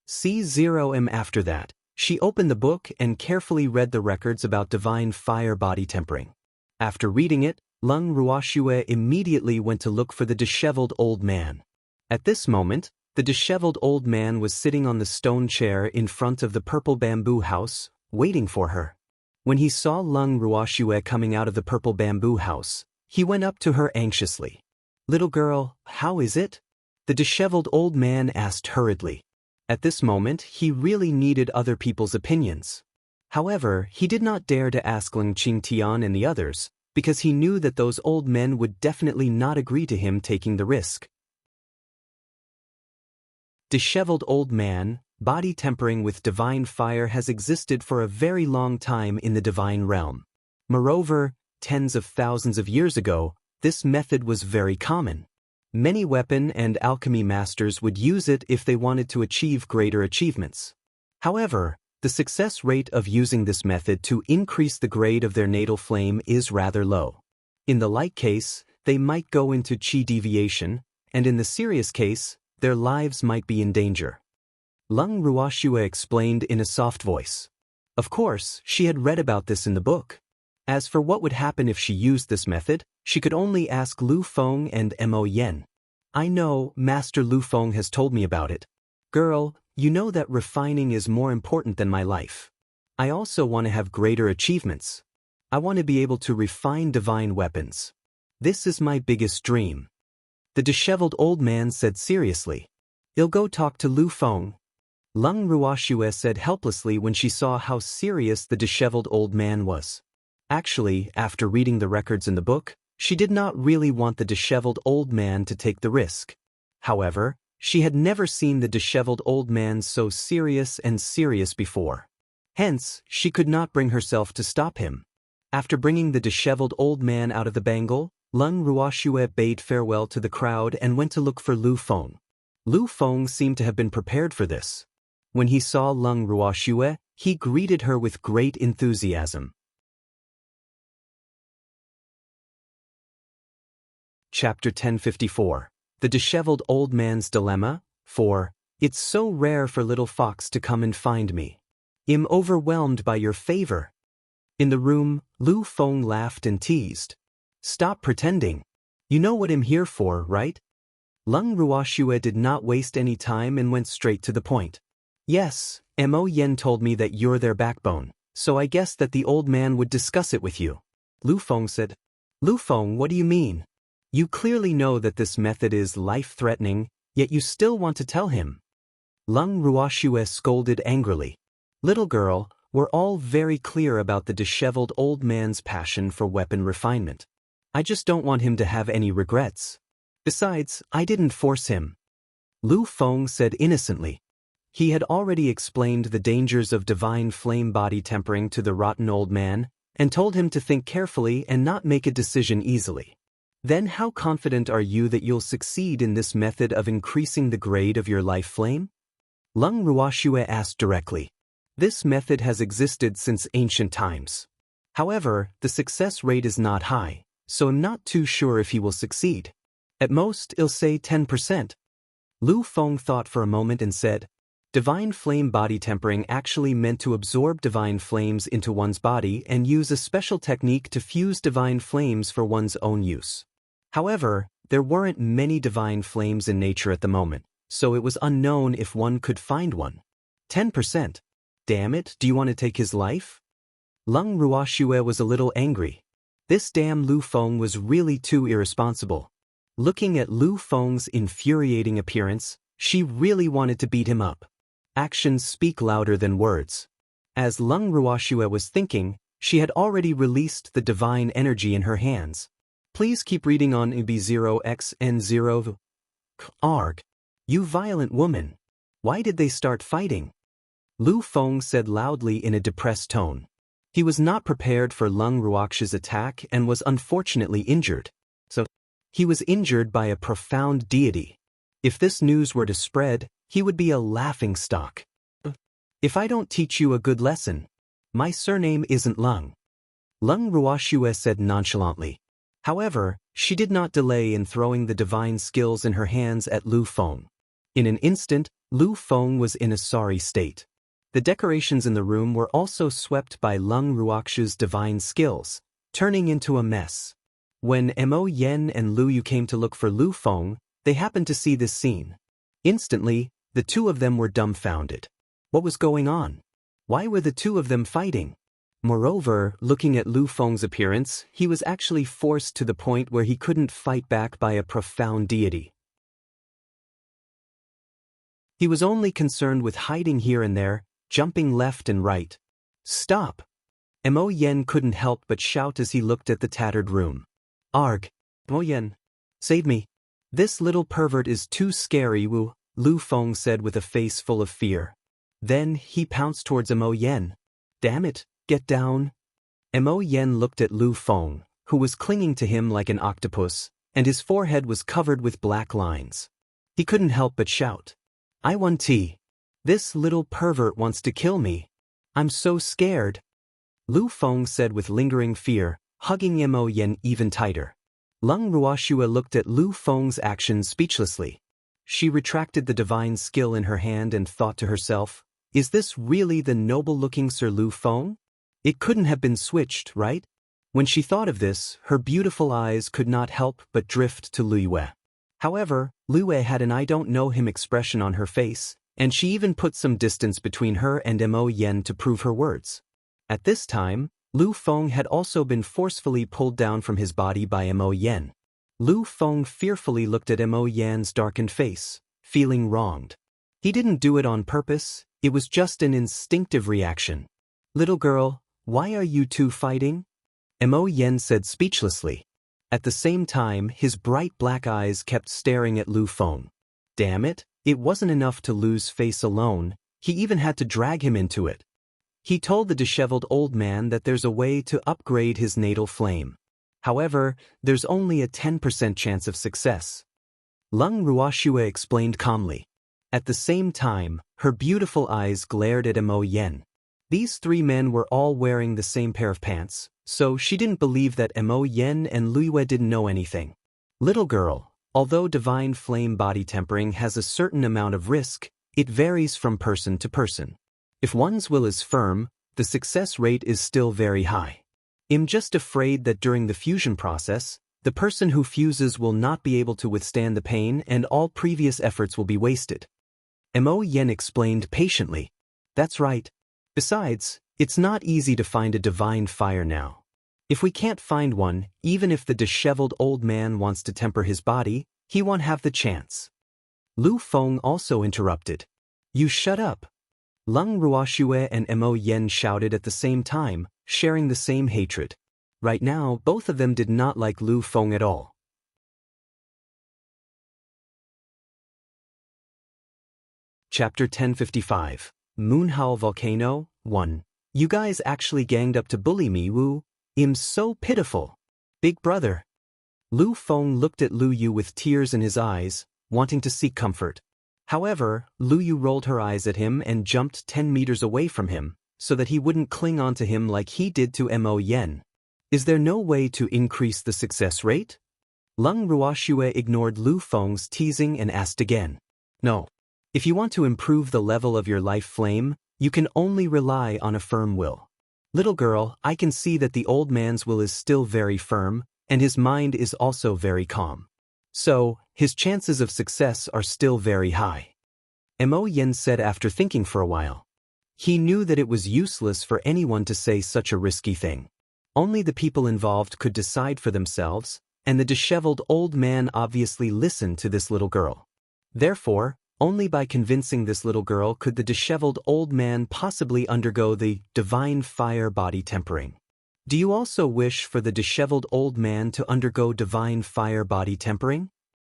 C0M. After that, she opened the book and carefully read the records about divine fire body tempering. After reading it, Lung Ruoxue immediately went to look for the disheveled old man. At this moment, the disheveled old man was sitting on the stone chair in front of the purple bamboo house, waiting for her. When he saw Lung Ruoxue coming out of the purple bamboo house, he went up to her anxiously. Little girl, how is it? The disheveled old man asked hurriedly. At this moment, he really needed other people's opinions. However, he did not dare to ask Lung Qingtian and the others, because he knew that those old men would definitely not agree to him taking the risk. Disheveled old man, body tempering with divine fire has existed for a very long time in the divine realm. Moreover, tens of thousands of years ago, this method was very common. Many weapon and alchemy masters would use it if they wanted to achieve greater achievements. However, the success rate of using this method to increase the grade of their natal flame is rather low. In the light case, they might go into qi deviation, and in the serious case, their lives might be in danger. Lung Ruoxue explained in a soft voice. Of course, she had read about this in the book. As for what would happen if she used this method, she could only ask Lu Feng and Mo Yen. I know, Master Lu Feng has told me about it. Girl, you know that refining is more important than my life. I also want to have greater achievements. I want to be able to refine divine weapons. This is my biggest dream. The disheveled old man said seriously. I'll go talk to Lu Feng. Lung Ruoxue said helplessly when she saw how serious the disheveled old man was. Actually, after reading the records in the book, she did not really want the disheveled old man to take the risk. However, she had never seen the disheveled old man so serious before. Hence, she could not bring herself to stop him. After bringing the disheveled old man out of the bangle, Lung Ruoxue bade farewell to the crowd and went to look for Lu Feng. Lu Feng seemed to have been prepared for this. When he saw Lung Ruoxue, he greeted her with great enthusiasm. Chapter 1054. The Disheveled Old Man's Dilemma. 4. It's so rare for little fox to come and find me. I'm overwhelmed by your favor. In the room, Lu Feng laughed and teased. Stop pretending. You know what I'm here for, right? Lung Ruoxue did not waste any time and went straight to the point. Yes, Mo Yen told me that you're their backbone, so I guessed that the old man would discuss it with you. Lu Feng said. Lu Feng, what do you mean? You clearly know that this method is life-threatening, yet you still want to tell him. Lung Ruoxue scolded angrily. Little girl, we're all very clear about the disheveled old man's passion for weapon refinement. I just don't want him to have any regrets. Besides, I didn't force him. Lu Feng said innocently. He had already explained the dangers of divine flame body tempering to the rotten old man, and told him to think carefully and not make a decision easily. Then how confident are you that you'll succeed in this method of increasing the grade of your life flame? Lung Ruoxue asked directly. This method has existed since ancient times. However, the success rate is not high, so I'm not too sure if he will succeed. At most, I'll say 10%. Lu Feng thought for a moment and said, Divine flame body tempering actually meant to absorb divine flames into one's body and use a special technique to fuse divine flames for one's own use. However, there weren't many divine flames in nature at the moment, so it was unknown if one could find one. 10%. Damn it, do you want to take his life? Lung Ruoxue was a little angry. This damn Lu Feng was really too irresponsible. Looking at Lu Feng's infuriating appearance, she really wanted to beat him up. Actions speak louder than words. As Lung Ruoxue was thinking, she had already released the divine energy in her hands. Please keep reading on EB0XN0. Arg. You violent woman. Why did they start fighting? Lu Feng said loudly in a depressed tone. He was not prepared for Lung Ruoxue's attack and was unfortunately injured. He was injured by a profound deity. If this news were to spread, he would be a laughingstock. If I don't teach you a good lesson, my surname isn't Lung. Lung Ruoxue said nonchalantly. However, she did not delay in throwing the divine skills in her hands at Lu Feng. In an instant, Lu Feng was in a sorry state. The decorations in the room were also swept by Lung Ruoxue's divine skills, turning into a mess. When Mo Yen and Lu Yu came to look for Lu Feng, they happened to see this scene. Instantly, the two of them were dumbfounded. What was going on? Why were the two of them fighting? Moreover, looking at Lu Feng's appearance, he was actually forced to the point where he couldn't fight back by a profound deity. He was only concerned with hiding here and there, jumping left and right. Stop! Mo Yen couldn't help but shout as he looked at the tattered room. Arg! Mo Yen! Save me! This little pervert is too scary, Wu, Lu Feng said with a face full of fear. Then he pounced towards Mo Yen. Damn it, get down! Mo Yen looked at Lu Feng, who was clinging to him like an octopus, and his forehead was covered with black lines. He couldn't help but shout. I want tea. This little pervert wants to kill me. I'm so scared. Lu Feng said with lingering fear, hugging Mo Yen even tighter. Lung Ruoxue looked at Lu Feng's actions speechlessly. She retracted the divine skill in her hand and thought to herself, is this really the noble-looking Sir Lu Feng? It couldn't have been switched, right? When she thought of this, her beautiful eyes could not help but drift to Lu Yue. However, Lu Yue had an I don't know him expression on her face, and she even put some distance between her and Mo Yen to prove her words. At this time, Lu Feng had also been forcefully pulled down from his body by Mo Yen. Lu Feng fearfully looked at Mo Yan's darkened face, feeling wronged. He didn't do it on purpose, it was just an instinctive reaction. Little girl, why are you two fighting? Mo Yen said speechlessly. At the same time, his bright black eyes kept staring at Lu Feng. Damn it, it wasn't enough to lose face alone, he even had to drag him into it. He told the disheveled old man that there's a way to upgrade his natal flame. However, there's only a 10% chance of success. Lung Ruoxue explained calmly. At the same time, her beautiful eyes glared at Mo Yen. These three men were all wearing the same pair of pants, so she didn't believe that Mo Yen and Lu Yue didn't know anything. Little girl, although divine flame body tempering has a certain amount of risk, it varies from person to person. If one's will is firm, the success rate is still very high. I'm just afraid that during the fusion process, the person who fuses will not be able to withstand the pain and all previous efforts will be wasted. Mo Yen explained patiently. That's right. Besides, it's not easy to find a divine fire now. If we can't find one, even if the disheveled old man wants to temper his body, he won't have the chance. Lu Feng also interrupted. You shut up. Lung Ruoxue and Mo Yen shouted at the same time, sharing the same hatred. Right now, both of them did not like Lu Feng at all. Chapter 1055. Moonhowl Volcano, 1. You guys actually ganged up to bully me, Wu. I'm so pitiful. Big brother. Lu Feng looked at Lu Yu with tears in his eyes, wanting to seek comfort. However, Lu Yu rolled her eyes at him and jumped 10 meters away from him, so that he wouldn't cling onto him like he did to Mo Yen. Is there no way to increase the success rate? Leng Ruoxue ignored Lu Feng's teasing and asked again. No. If you want to improve the level of your life flame, you can only rely on a firm will. Little girl, I can see that the old man's will is still very firm, and his mind is also very calm. So, his chances of success are still very high. Mo Yen said after thinking for a while. He knew that it was useless for anyone to say such a risky thing. Only the people involved could decide for themselves, and the disheveled old man obviously listened to this little girl. Therefore, only by convincing this little girl could the disheveled old man possibly undergo the divine fire body tempering. Do you also wish for the disheveled old man to undergo divine fire body tempering?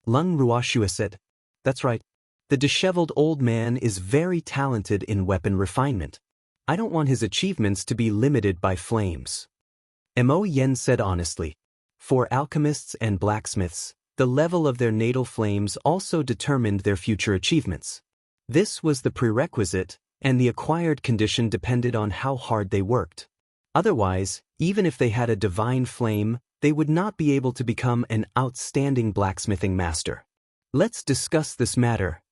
Leng Ruoxue said. That's right. The disheveled old man is very talented in weapon refinement. I don't want his achievements to be limited by flames. Mo Yen said honestly. For alchemists and blacksmiths, the level of their natal flames also determined their future achievements. This was the prerequisite, and the acquired condition depended on how hard they worked. Otherwise, even if they had a divine flame, they would not be able to become an outstanding blacksmithing master. Let's discuss this matter.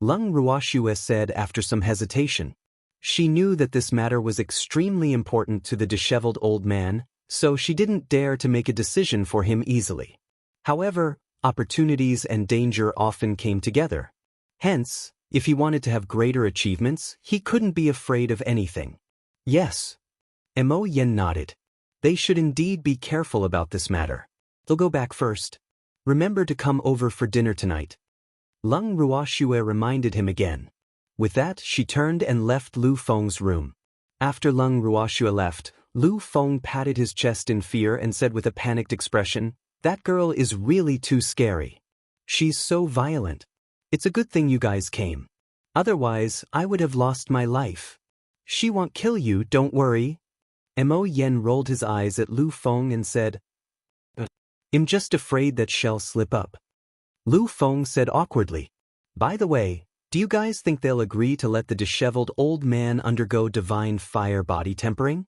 Leng Ruoxue said after some hesitation. She knew that this matter was extremely important to the disheveled old man, so she didn't dare to make a decision for him easily. However, opportunities and danger often came together. Hence, if he wanted to have greater achievements, he couldn't be afraid of anything. Yes. Mo Yen nodded. They should indeed be careful about this matter. They'll go back first. Remember to come over for dinner tonight. Leng Ruoxue reminded him again. With that, she turned and left Lu Feng's room. After Leng Ruoxue left, Lu Feng patted his chest in fear and said with a panicked expression, "That girl is really too scary. She's so violent. It's a good thing you guys came. Otherwise, I would have lost my life. She won't kill you, don't worry." Mo Yen rolled his eyes at Lu Feng and said, "I'm just afraid that she'll slip up." Lu Feng said awkwardly, "By the way, do you guys think they'll agree to let the disheveled old man undergo divine fire body tempering?"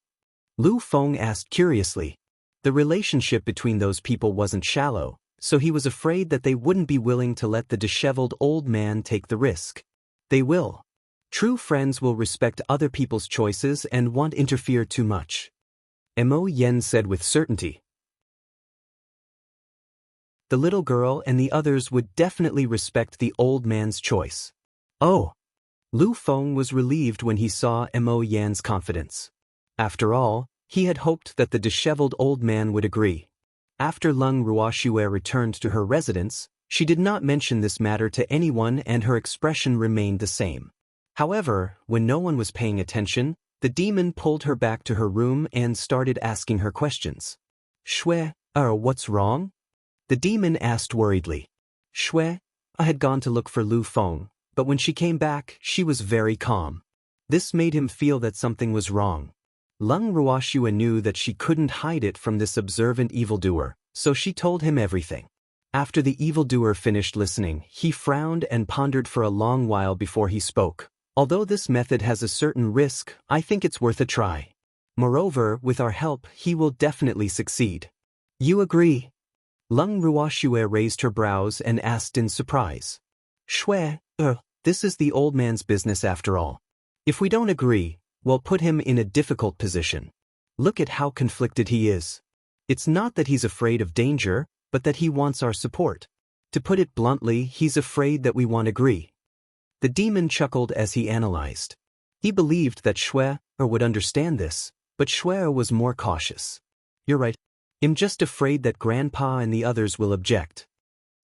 Lu Feng asked curiously. The relationship between those people wasn't shallow, so he was afraid that they wouldn't be willing to let the disheveled old man take the risk. They will. True friends will respect other people's choices and won't interfere too much. Mo Yen said with certainty. The little girl and the others would definitely respect the old man's choice. Oh! Lu Feng was relieved when he saw Mo Yan's confidence. After all, he had hoped that the disheveled old man would agree. After Leng Ruoxue returned to her residence, she did not mention this matter to anyone and her expression remained the same. However, when no one was paying attention, the demon pulled her back to her room and started asking her questions. "Shui, what's wrong?" The demon asked worriedly. Shui, I had gone to look for Lu Feng, but when she came back, she was very calm. This made him feel that something was wrong. Leng Ruoxue knew that she couldn't hide it from this observant evildoer, so she told him everything. After the evildoer finished listening, he frowned and pondered for a long while before he spoke. "Although this method has a certain risk, I think it's worth a try. Moreover, with our help, he will definitely succeed." "You agree?" Leng Ruoxue raised her brows and asked in surprise. "Shui, this is the old man's business after all. If we don't agree, we'll put him in a difficult position. Look at how conflicted he is. It's not that he's afraid of danger, but that he wants our support. To put it bluntly, he's afraid that we won't agree." The demon chuckled as he analyzed. He believed that Shui would understand this, but Shui was more cautious. "You're right. I'm just afraid that Grandpa and the others will object."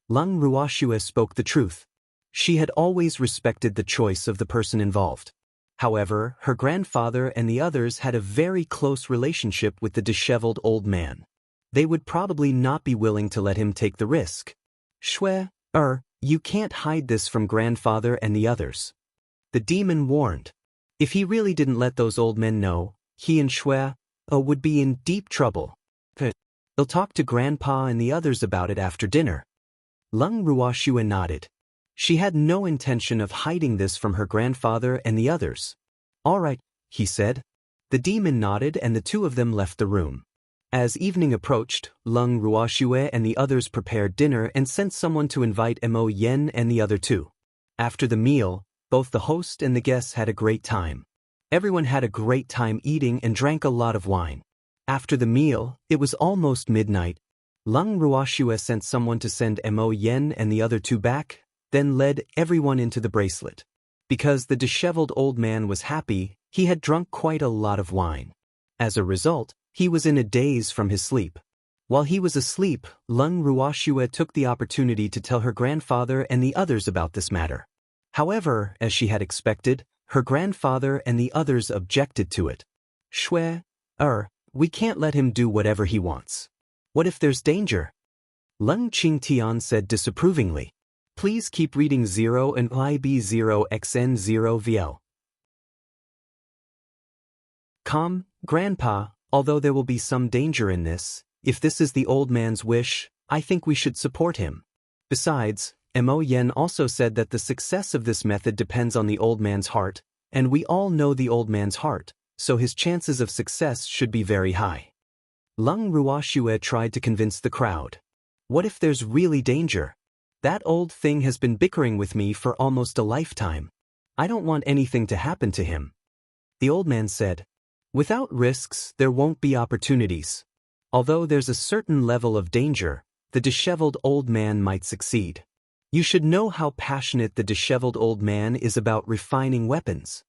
Leng Ruoxue spoke the truth. She had always respected the choice of the person involved. However, her grandfather and the others had a very close relationship with the disheveled old man. They would probably not be willing to let him take the risk. "Shui, you can't hide this from Grandfather and the others." The demon warned. If he really didn't let those old men know, he and Shui would be in deep trouble. They'll talk to Grandpa and the others about it after dinner. Lung Ruoxue nodded. She had no intention of hiding this from her grandfather and the others. All right, he said. The demon nodded and the two of them left the room. As evening approached, Lung Ruoxue and the others prepared dinner and sent someone to invite Mo Yen and the other two. After the meal, both the host and the guests had a great time. Everyone had a great time eating and drank a lot of wine. After the meal, it was almost midnight. Lung Ruoxue sent someone to send Mo Yen and the other two back, then led everyone into the bracelet. Because the disheveled old man was happy, he had drunk quite a lot of wine. As a result, he was in a daze from his sleep. While he was asleep, Lung Ruoxue took the opportunity to tell her grandfather and the others about this matter. However, as she had expected, her grandfather and the others objected to it. We can't let him do whatever he wants. What if there's danger? Lung Qingtian said disapprovingly. Please keep reading 0 and IB0XN0VL. Grandpa, although there will be some danger in this, if this is the old man's wish, I think we should support him. Besides, Mo Yen also said that the success of this method depends on the old man's heart, and we all know the old man's heart, so his chances of success should be very high. Lung Ruoxue tried to convince the crowd. What if there's really danger? That old thing has been bickering with me for almost a lifetime. I don't want anything to happen to him. The old man said, without risks, there won't be opportunities. Although there's a certain level of danger, the disheveled old man might succeed. You should know how passionate the disheveled old man is about refining weapons.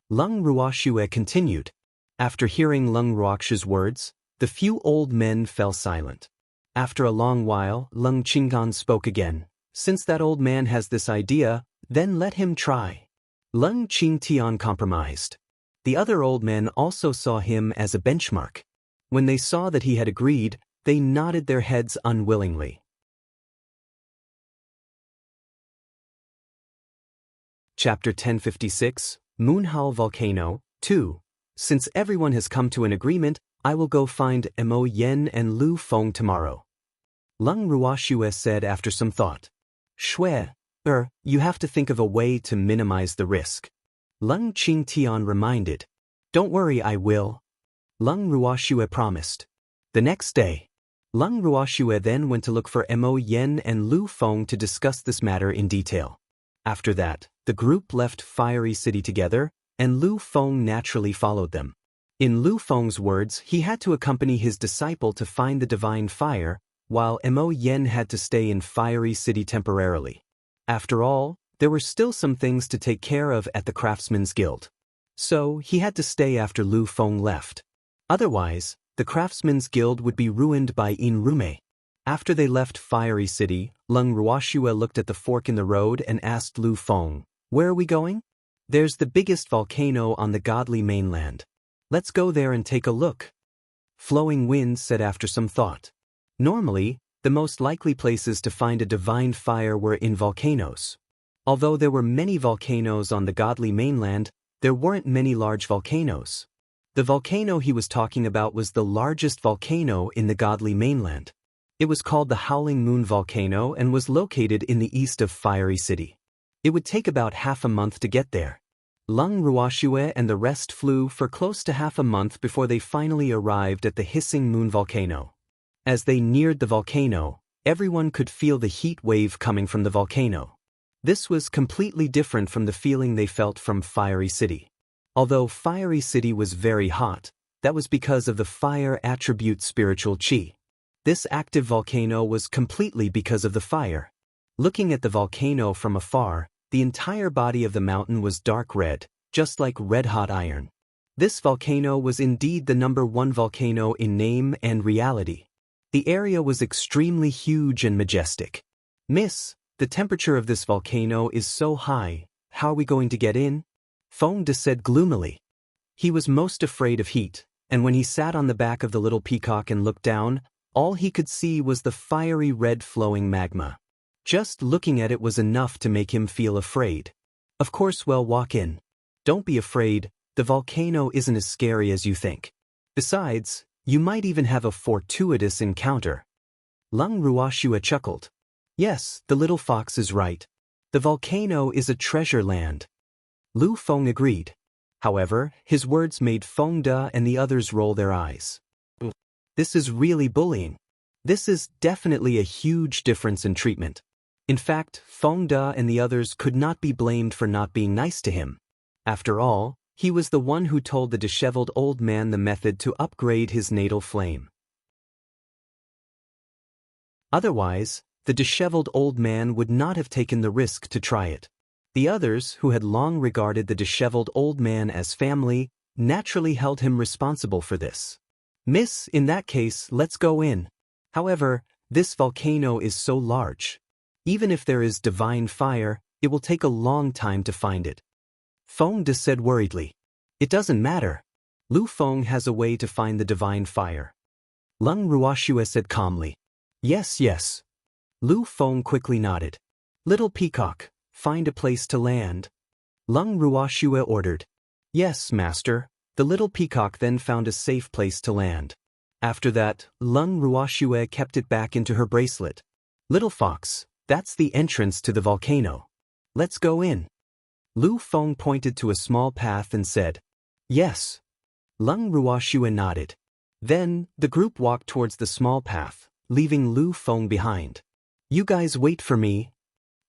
Lung Ruoxue continued. After hearing Lung Ruoxue's words, the few old men fell silent. After a long while, Lung Qinggan spoke again. Since that old man has this idea, then let him try. Lung Qingtian compromised. The other old men also saw him as a benchmark. When they saw that he had agreed, they nodded their heads unwillingly. Chapter 1056, Moonhowl Volcano, 2. Since everyone has come to an agreement, I will go find Mo Yen and Lu Feng tomorrow. Lung Ruoxue said after some thought. You have to think of a way to minimize the risk. Lung Qingtian reminded. Don't worry, I will. Lung Ruoxue promised. The next day, Lung Ruoxue then went to look for Mo Yen and Lu Feng to discuss this matter in detail. After that, the group left Fiery City together, and Lu Feng naturally followed them. In Lu Feng's words, he had to accompany his disciple to find the divine fire, while Mo Yen had to stay in Fiery City temporarily. After all, there were still some things to take care of at the Craftsman's Guild. So, he had to stay after Lu Feng left. Otherwise, the Craftsman's Guild would be ruined by Inrume. After they left Fiery City, Lung Ruoxue looked at the fork in the road and asked Lu Feng, where are we going? There's the biggest volcano on the godly mainland. Let's go there and take a look. Flowing Wind said after some thought. Normally, the most likely places to find a divine fire were in volcanoes. Although there were many volcanoes on the godly mainland, there weren't many large volcanoes. The volcano he was talking about was the largest volcano in the godly mainland. It was called the Howling Moon Volcano and was located in the east of Fiery City. It would take about half a month to get there. Lung Ruoxue and the rest flew for close to half a month before they finally arrived at the hissing moon volcano. As they neared the volcano, everyone could feel the heat wave coming from the volcano. This was completely different from the feeling they felt from Fiery City. Although Fiery City was very hot, that was because of the fire attribute spiritual chi. This active volcano was completely because of the fire. Looking at the volcano from afar, the entire body of the mountain was dark red, just like red-hot iron. This volcano was indeed the #1 volcano in name and reality. The area was extremely huge and majestic. Miss, the temperature of this volcano is so high, how are we going to get in? Feng De said gloomily. He was most afraid of heat, and when he sat on the back of the little peacock and looked down, all he could see was the fiery red flowing magma. Just looking at it was enough to make him feel afraid. Of course, walk in. Don't be afraid, the volcano isn't as scary as you think. Besides, You might even have a fortuitous encounter. Lung Ruoxue chuckled. Yes, the little fox is right. The volcano is a treasure land. Lu Feng agreed. However, his words made Feng De and the others roll their eyes. This is really bullying. This is definitely a huge difference in treatment. In fact, Feng De and the others could not be blamed for not being nice to him. After all, he was the one who told the disheveled old man the method to upgrade his natal flame. Otherwise, the disheveled old man would not have taken the risk to try it. The others, who had long regarded the disheveled old man as family, naturally held him responsible for this. Miss, in that case, let's go in. However, this volcano is so large. Even if there is divine fire, it will take a long time to find it. Feng De said worriedly. It doesn't matter. Lu Feng has a way to find the divine fire. Lung Ruoxue said calmly. Yes, yes. Lu Feng quickly nodded. Little peacock, find a place to land. Lung Ruoxue ordered. Yes, master. The little peacock then found a safe place to land. After that, Lung Ruoxue kept it back into her bracelet. Little fox, that's the entrance to the volcano. Let's go in. Lu Feng pointed to a small path and said, Yes. Lung Ruoxue nodded. Then, the group walked towards the small path, leaving Lu Feng behind. You guys wait for me.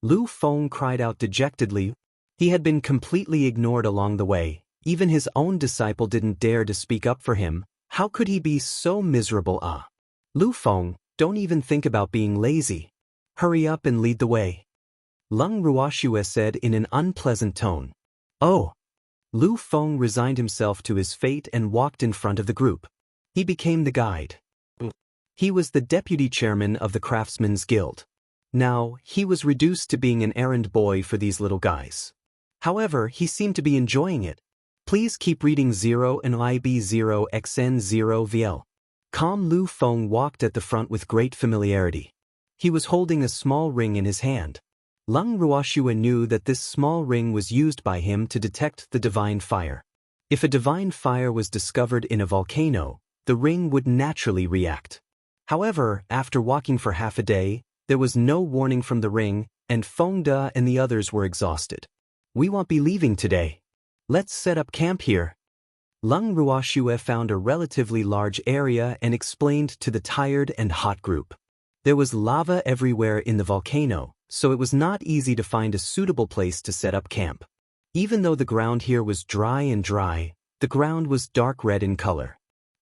Lu Feng cried out dejectedly. He had been completely ignored along the way. Even his own disciple didn't dare to speak up for him. How could he be so miserable? Lu Feng, don't even think about being lazy. Hurry up and lead the way. Lung Ruoxue said in an unpleasant tone. Oh. Lu Feng resigned himself to his fate and walked in front of the group. He became the guide. He was the deputy chairman of the Craftsmen's Guild. Now, he was reduced to being an errand boy for these little guys. However, he seemed to be enjoying it. Please keep reading 0 and IB0XN0VL. Calm Lu Feng walked at the front with great familiarity. He was holding a small ring in his hand. Lung Ruoxue knew that this small ring was used by him to detect the divine fire. If a divine fire was discovered in a volcano, the ring would naturally react. However, after walking for half a day, there was no warning from the ring, and Feng De and the others were exhausted. We won't be leaving today. Let's set up camp here. Lung Ruoxue found a relatively large area and explained to the tired and hot group. There was lava everywhere in the volcano, so it was not easy to find a suitable place to set up camp. Even though the ground here was dry, the ground was dark red in color.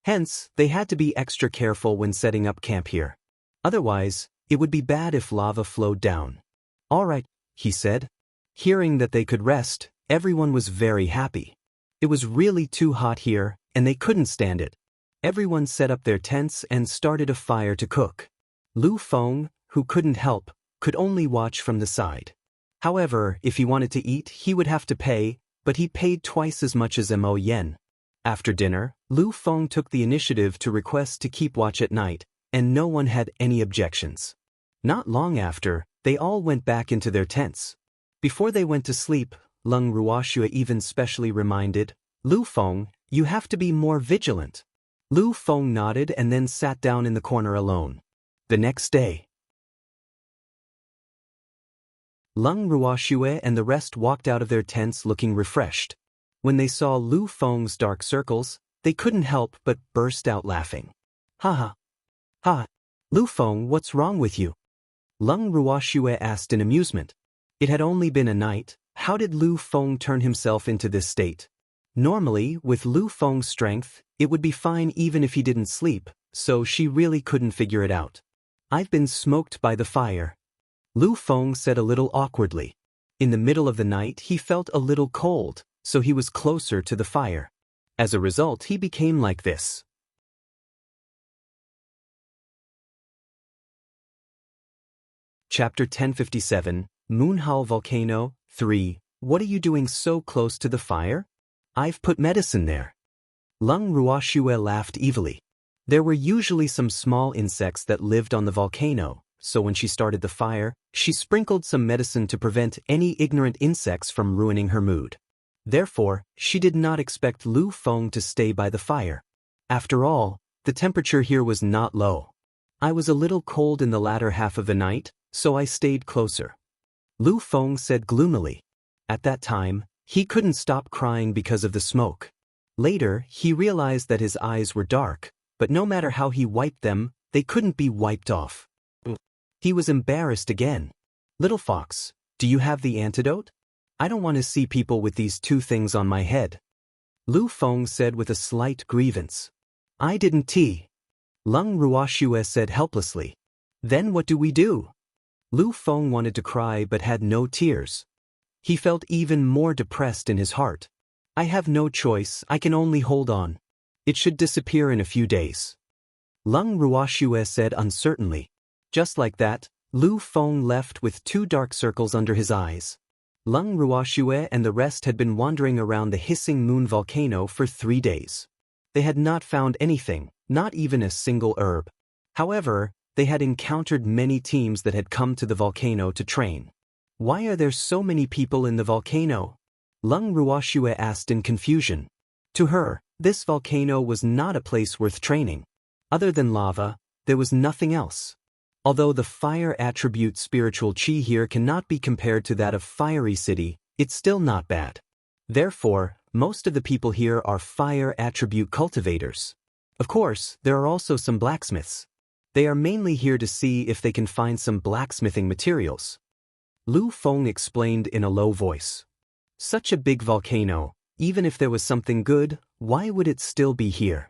Hence, they had to be extra careful when setting up camp here. Otherwise, it would be bad if lava flowed down. All right, he said. Hearing that they could rest, everyone was very happy. It was really too hot here, and they couldn't stand it. Everyone set up their tents and started a fire to cook. Lu Feng, who couldn't help, could only watch from the side. However, if he wanted to eat, he would have to pay, but he paid twice as much as Mo Yen. After dinner, Lu Feng took the initiative to request to keep watch at night, and no one had any objections. Not long after, they all went back into their tents. Before they went to sleep, Lung Ruoxue even specially reminded, Lu Feng, you have to be more vigilant. Lu Feng nodded and then sat down in the corner alone. The next day, Lung Ruoxue and the rest walked out of their tents looking refreshed. When they saw Lu Feng's dark circles, they couldn't help but burst out laughing. Ha ha. Ha. Lu Feng, what's wrong with you? Lung Ruoxue asked in amusement. It had only been a night. How did Lu Feng turn himself into this state? Normally, with Lu Feng's strength, it would be fine even if he didn't sleep, so she really couldn't figure it out. I've been smoked by the fire. Lu Feng said a little awkwardly. In the middle of the night, he felt a little cold, so he was closer to the fire. As a result, he became like this. Chapter 1057, Moonhowl Volcano, 3. What are you doing so close to the fire? I've put medicine there. Lung Ruoxue laughed evilly. There were usually some small insects that lived on the volcano, so when she started the fire, she sprinkled some medicine to prevent any ignorant insects from ruining her mood. Therefore, she did not expect Lu Feng to stay by the fire. After all, the temperature here was not low. I was a little cold in the latter half of the night, so I stayed closer. Lu Feng said gloomily. At that time, he couldn't stop crying because of the smoke. Later, he realized that his eyes were dark, but no matter how he wiped them, they couldn't be wiped off. He was embarrassed again. Little fox, do you have the antidote? I don't want to see people with these two things on my head. Lu Feng said with a slight grievance. I didn't tea. Leng Ruoxue said helplessly. Then what do we do? Lu Feng wanted to cry but had no tears. He felt even more depressed in his heart. I have no choice, I can only hold on. It should disappear in a few days. Leng Ruoxue said uncertainly. Just like that, Lu Feng left with 2 dark circles under his eyes. Leng Ruoxue and the rest had been wandering around the hissing moon volcano for 3 days. They had not found anything, not even a single herb. However, they had encountered many teams that had come to the volcano to train. Why are there so many people in the volcano? Leng Ruoxue asked in confusion. To her, this volcano was not a place worth training. Other than lava, there was nothing else. Although the fire attribute spiritual chi here cannot be compared to that of Fiery City, it's still not bad. Therefore, most of the people here are fire attribute cultivators. Of course, there are also some blacksmiths. They are mainly here to see if they can find some blacksmithing materials. Lu Feng explained in a low voice. Such a big volcano, even if there was something good, why would it still be here?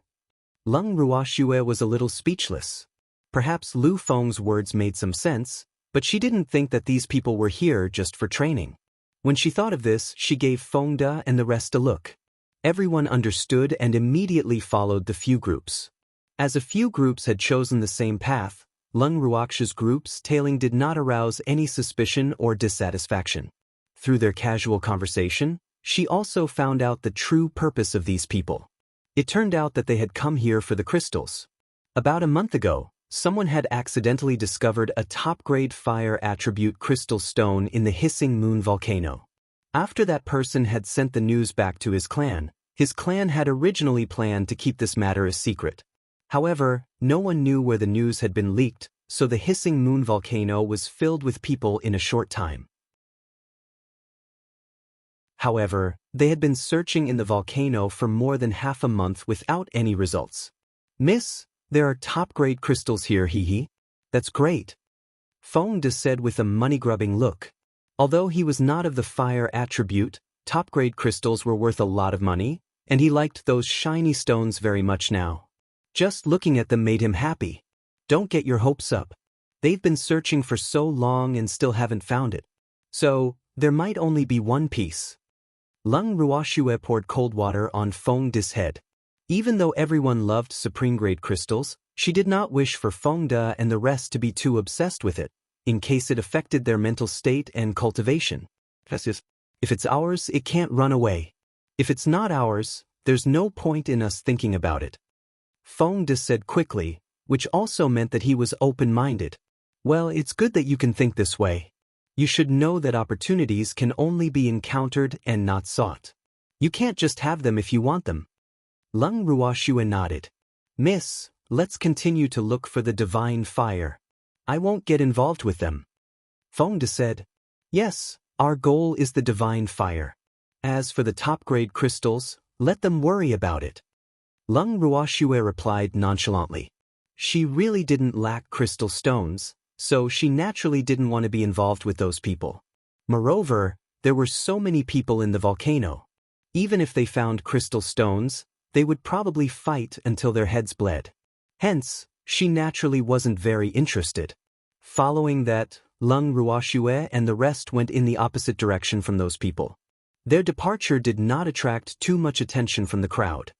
Leng Ruoxue was a little speechless. Perhaps Lu Feng's words made some sense, but she didn't think that these people were here just for training. When she thought of this, she gave Feng De and the rest a look. Everyone understood and immediately followed the few groups. As a few groups had chosen the same path, Leng Ruoxue's group's tailing did not arouse any suspicion or dissatisfaction. Through their casual conversation, she also found out the true purpose of these people. It turned out that they had come here for the crystals. About a month ago, someone had accidentally discovered a top-grade fire attribute crystal stone in the hissing moon volcano. After that person had sent the news back to his clan had originally planned to keep this matter a secret. However, no one knew where the news had been leaked, so the hissing moon volcano was filled with people in a short time. However, they had been searching in the volcano for more than half a month without any results. Miss, there are top-grade crystals here, hee. That's great. Feng De said with a money-grubbing look. Although he was not of the fire attribute, top-grade crystals were worth a lot of money, and he liked those shiny stones very much now. Just looking at them made him happy. Don't get your hopes up. They've been searching for so long and still haven't found it. So, there might only be one piece. Leng Ruoxue poured cold water on Feng De's head. Even though everyone loved supreme-grade crystals, she did not wish for Feng De and the rest to be too obsessed with it, in case it affected their mental state and cultivation. If it's ours, it can't run away. If it's not ours, there's no point in us thinking about it. Feng De said quickly, which also meant that he was open-minded. Well, it's good that you can think this way. You should know that opportunities can only be encountered and not sought. You can't just have them if you want them. Leng Ruoxue nodded. Miss, let's continue to look for the divine fire. I won't get involved with them. Feng De said. Yes, our goal is the divine fire. As for the top-grade crystals, let them worry about it. Leng Ruoxue replied nonchalantly. She really didn't lack crystal stones, so she naturally didn't want to be involved with those people. Moreover, there were so many people in the volcano. Even if they found crystal stones, they would probably fight until their heads bled. Hence, she naturally wasn't very interested. Following that, Leng Ruoxue and the rest went in the opposite direction from those people. Their departure did not attract too much attention from the crowd.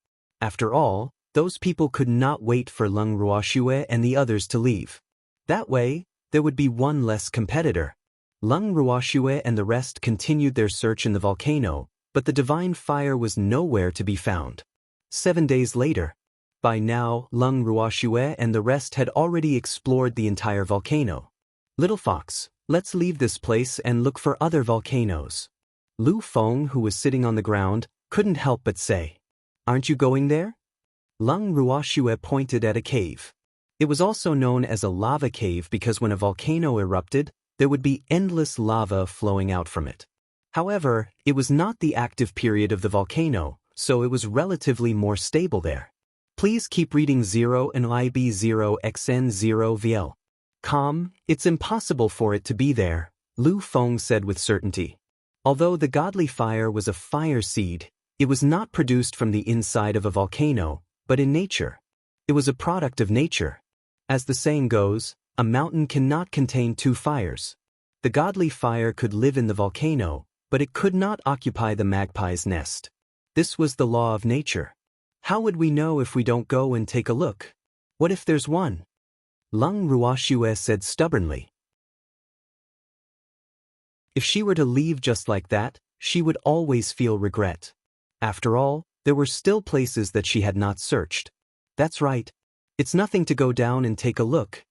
After all, those people could not wait for Leng Ruoxue and the others to leave. That way, there would be one less competitor. Leng Ruoxue and the rest continued their search in the volcano, but the divine fire was nowhere to be found. 7 days later. By now, Leng Ruoxue and the rest had already explored the entire volcano. Little Fox, let's leave this place and look for other volcanoes. Lu Feng, who was sitting on the ground, couldn't help but say. Aren't you going there? Lung Ruoxue pointed at a cave. It was also known as a lava cave because when a volcano erupted, there would be endless lava flowing out from it. However, it was not the active period of the volcano, so it was relatively more stable there. Please keep reading 0 and IB0XN0VL. It's impossible for it to be there, Lu Feng said with certainty. Although the godly fire was a fire seed, it was not produced from the inside of a volcano, but in nature. It was a product of nature. As the saying goes, a mountain cannot contain two fires. The godly fire could live in the volcano, but it could not occupy the magpie's nest. This was the law of nature. How would we know if we don't go and take a look? What if there's one? Lung Ruoxue said stubbornly. If she were to leave just like that, she would always feel regret. After all, there were still places that she had not searched. That's right. It's nothing to go down and take a look.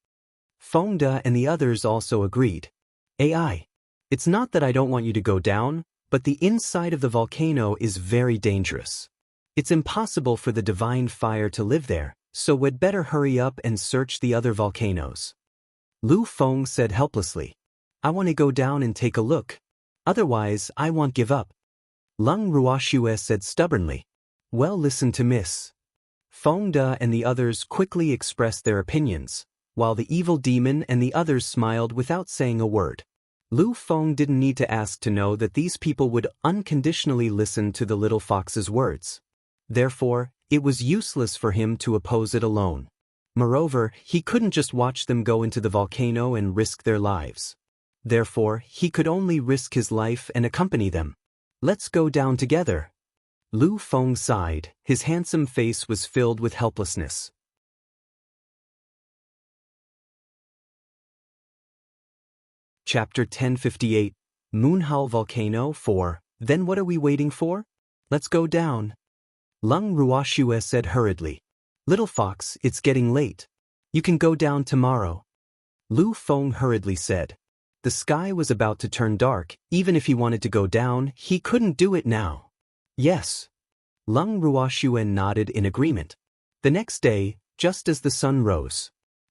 Fengde and the others also agreed. AI. It's not that I don't want you to go down, but the inside of the volcano is very dangerous. It's impossible for the divine fire to live there, so we'd better hurry up and search the other volcanoes. Lu Feng said helplessly. I want to go down and take a look. Otherwise, I won't give up. Lung Ruoxue said stubbornly. Well, listen to Miss. Fengde and the others quickly expressed their opinions, while the evil demon and the others smiled without saying a word. Lu Feng didn't need to ask to know that these people would unconditionally listen to the little fox's words. Therefore, it was useless for him to oppose it alone. Moreover, he couldn't just watch them go into the volcano and risk their lives. Therefore, he could only risk his life and accompany them. Let's go down together. Lu Feng sighed. His handsome face was filled with helplessness. Chapter 1058, Moonhowl Volcano 4. Then what are we waiting for? Let's go down. Lung Ruoxue said hurriedly. Little fox, it's getting late. You can go down tomorrow. Lu Feng hurriedly said. The sky was about to turn dark. Even if he wanted to go down, he couldn't do it now. Yes. Lung Ruoxue nodded in agreement. The next day, just as the sun rose.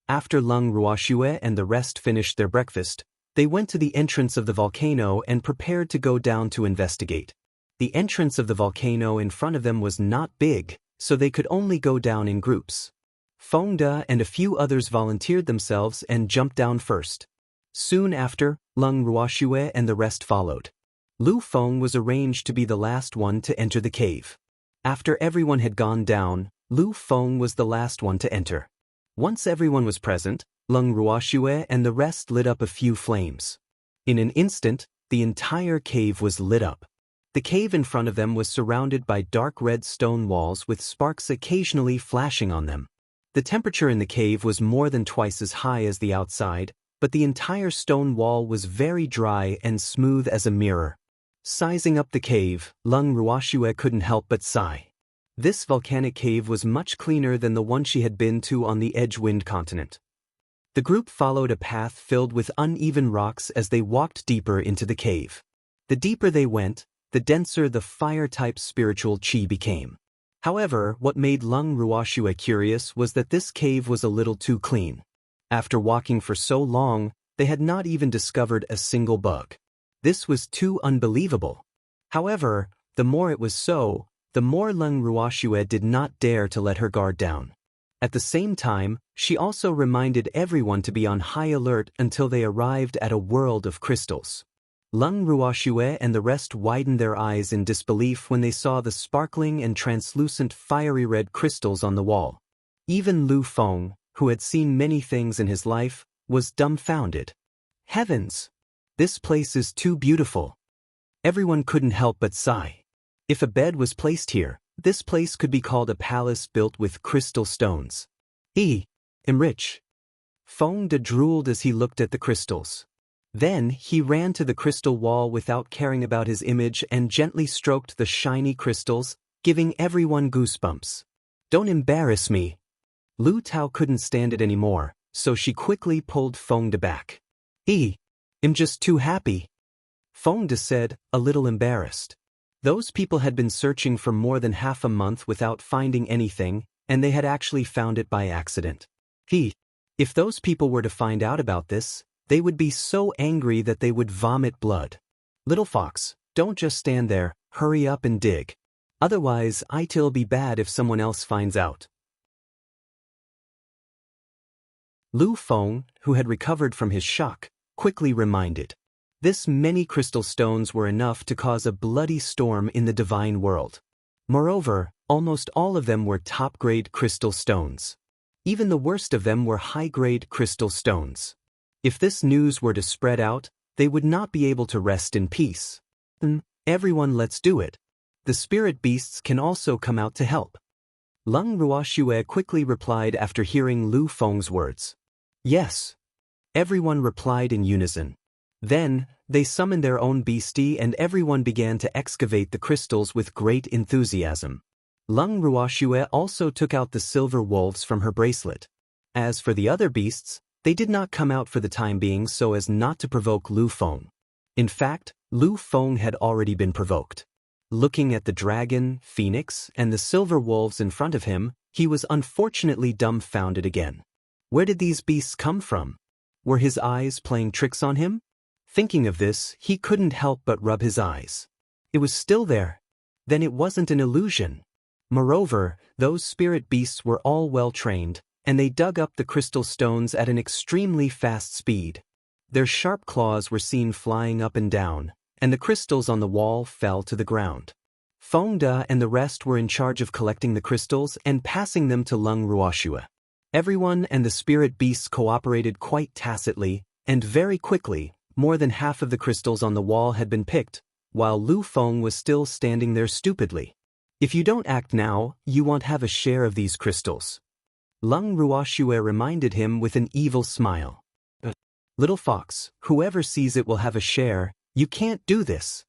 After Lung Ruoxue and the rest finished their breakfast, they went to the entrance of the volcano and prepared to go down to investigate. The entrance of the volcano in front of them was not big, so they could only go down in groups. Fengde and a few others volunteered themselves and jumped down first. Soon after, Lung Ruoxue and the rest followed. Lu Feng was arranged to be the last one to enter the cave. After everyone had gone down, Lu Feng was the last one to enter. Once everyone was present, Lung Ruoxue and the rest lit up a few flames. In an instant, the entire cave was lit up. The cave in front of them was surrounded by dark red stone walls with sparks occasionally flashing on them. The temperature in the cave was more than twice as high as the outside, but the entire stone wall was very dry and smooth as a mirror. Sizing up the cave, Lung Ruoxue couldn't help but sigh. This volcanic cave was much cleaner than the one she had been to on the Edgewind continent. The group followed a path filled with uneven rocks as they walked deeper into the cave. The deeper they went, the denser the fire-type spiritual chi became. However, what made Lung Ruoxue curious was that this cave was a little too clean. After walking for so long, they had not even discovered a single bug. This was too unbelievable. However, the more it was so, the more Lung Ruoxue did not dare to let her guard down. At the same time, she also reminded everyone to be on high alert until they arrived at a world of crystals. Lung Ruoxue and the rest widened their eyes in disbelief when they saw the sparkling and translucent fiery red crystals on the wall. Even Lu Feng, who had seen many things in his life, was dumbfounded. Heavens! This place is too beautiful. Everyone couldn't help but sigh. If a bed was placed here, this place could be called a palace built with crystal stones. I'm rich. Fengde drooled as he looked at the crystals. Then he ran to the crystal wall without caring about his image and gently stroked the shiny crystals, giving everyone goosebumps. Don't embarrass me. Lu Tao couldn't stand it anymore, so she quickly pulled Fengde back. I'm just too happy. Fengde said, a little embarrassed. Those people had been searching for more than half a month without finding anything, and they had actually found it by accident. If those people were to find out about this, they would be so angry that they would vomit blood. Little fox, don't just stand there, hurry up and dig. Otherwise, it'll be bad if someone else finds out. Lu Feng, who had recovered from his shock, quickly reminded. This many crystal stones were enough to cause a bloody storm in the divine world. Moreover, almost all of them were top-grade crystal stones. Even the worst of them were high-grade crystal stones. If this news were to spread out, they would not be able to rest in peace. Everyone, let's do it. The spirit beasts can also come out to help. Leng Ruoxue quickly replied after hearing Lu Feng's words. Yes. Everyone replied in unison. Then, they summoned their own beastie and everyone began to excavate the crystals with great enthusiasm. Leng Ruoxue also took out the silver wolves from her bracelet. As for the other beasts, they did not come out for the time being so as not to provoke Lu Feng. In fact, Lu Feng had already been provoked. Looking at the dragon, phoenix, and the silver wolves in front of him, he was unfortunately dumbfounded again. Where did these beasts come from? Were his eyes playing tricks on him? Thinking of this, he couldn't help but rub his eyes. It was still there. Then it wasn't an illusion. Moreover, those spirit beasts were all well trained, and they dug up the crystal stones at an extremely fast speed. Their sharp claws were seen flying up and down, and the crystals on the wall fell to the ground. Feng De and the rest were in charge of collecting the crystals and passing them to Leng Ruoxue. Everyone and the spirit beasts cooperated quite tacitly, and very quickly, more than half of the crystals on the wall had been picked, while Lu Feng was still standing there stupidly. If you don't act now, you won't have a share of these crystals. Leng Ruoxue reminded him with an evil smile. Little fox, whoever sees it will have a share, you can't do this.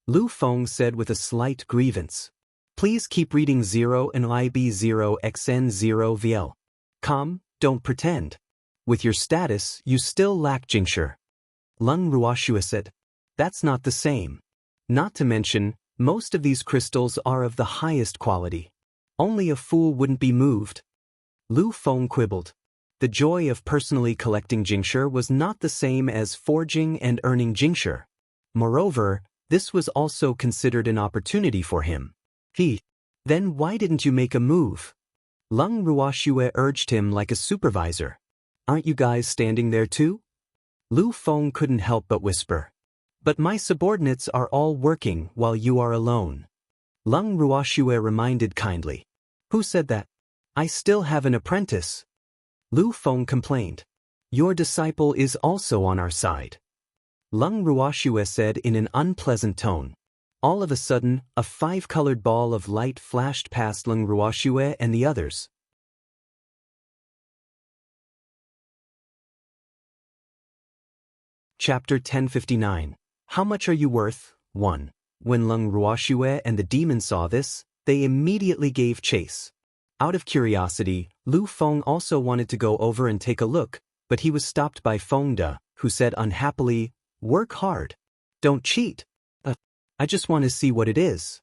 Lu Feng said with a slight grievance. Please keep reading 0 and IB 0 XN 0 VL. Come, don't pretend. With your status, you still lack Jingshi. Leng Ruoxue said. That's not the same. Not to mention, most of these crystals are of the highest quality. Only a fool wouldn't be moved. Lu Feng quibbled. The joy of personally collecting Jingshi was not the same as forging and earning Jingshi. Moreover, this was also considered an opportunity for him. Then why didn't you make a move? Leng Ruoxue urged him like a supervisor. Aren't you guys standing there too? Lu Feng couldn't help but whisper. But my subordinates are all working while you are alone. Leng Ruoxue reminded kindly. Who said that? I still have an apprentice. Lu Feng complained. Your disciple is also on our side. Leng Ruoxue said in an unpleasant tone. All of a sudden, a 5-colored ball of light flashed past Leng Ruoxue and the others. Chapter 1059. How much are you worth? 1. When Leng Ruoxue and the demon saw this, they immediately gave chase. Out of curiosity, Lu Feng also wanted to go over and take a look, but he was stopped by Feng De, who said unhappily, Work hard. Don't cheat. I just want to see what it is.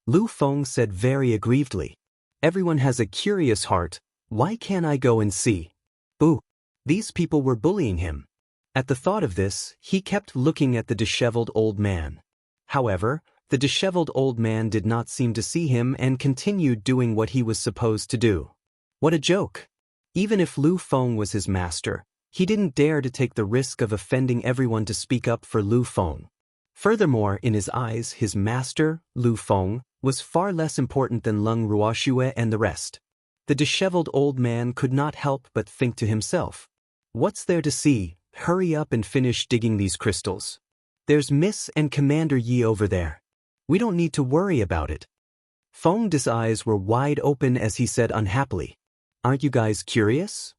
Lu Feng said very aggrievedly. Everyone has a curious heart, why can't I go and see? Boo! These people were bullying him. At the thought of this, he kept looking at the disheveled old man. However, the disheveled old man did not seem to see him and continued doing what he was supposed to do. What a joke! Even if Lu Feng was his master, he didn't dare to take the risk of offending everyone to speak up for Lu Feng. Furthermore, in his eyes, his master, Lu Feng, was far less important than Leng Ruoxue and the rest. The disheveled old man could not help but think to himself, what's there to see? Hurry up and finish digging these crystals. There's Miss and Commander Yi over there. We don't need to worry about it. Feng De's eyes were wide open as he said unhappily, Aren't you guys curious?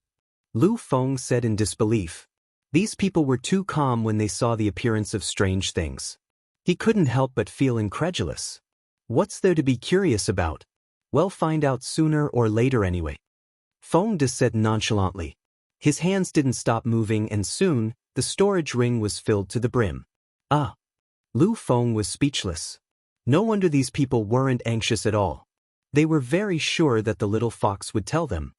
Lu Feng said in disbelief. These people were too calm when they saw the appearance of strange things. He couldn't help but feel incredulous. What's there to be curious about? We'll find out sooner or later anyway. Feng De said nonchalantly. His hands didn't stop moving and soon, the storage ring was filled to the brim. Lu Feng was speechless. No wonder these people weren't anxious at all. They were very sure that the little fox would tell them.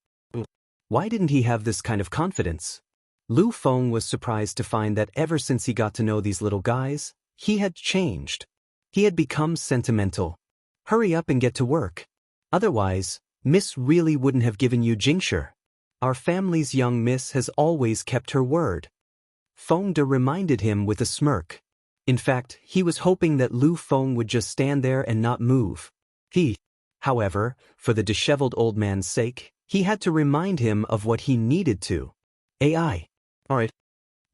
Why didn't he have this kind of confidence? Lu Feng was surprised to find that ever since he got to know these little guys, he had changed. He had become sentimental. Hurry up and get to work. Otherwise, Miss really wouldn't have given you Jingshi. Our family's young miss has always kept her word. Feng De reminded him with a smirk. In fact, he was hoping that Lu Feng would just stand there and not move. However, for the disheveled old man's sake, he had to remind him of what he needed to. AI. Alright.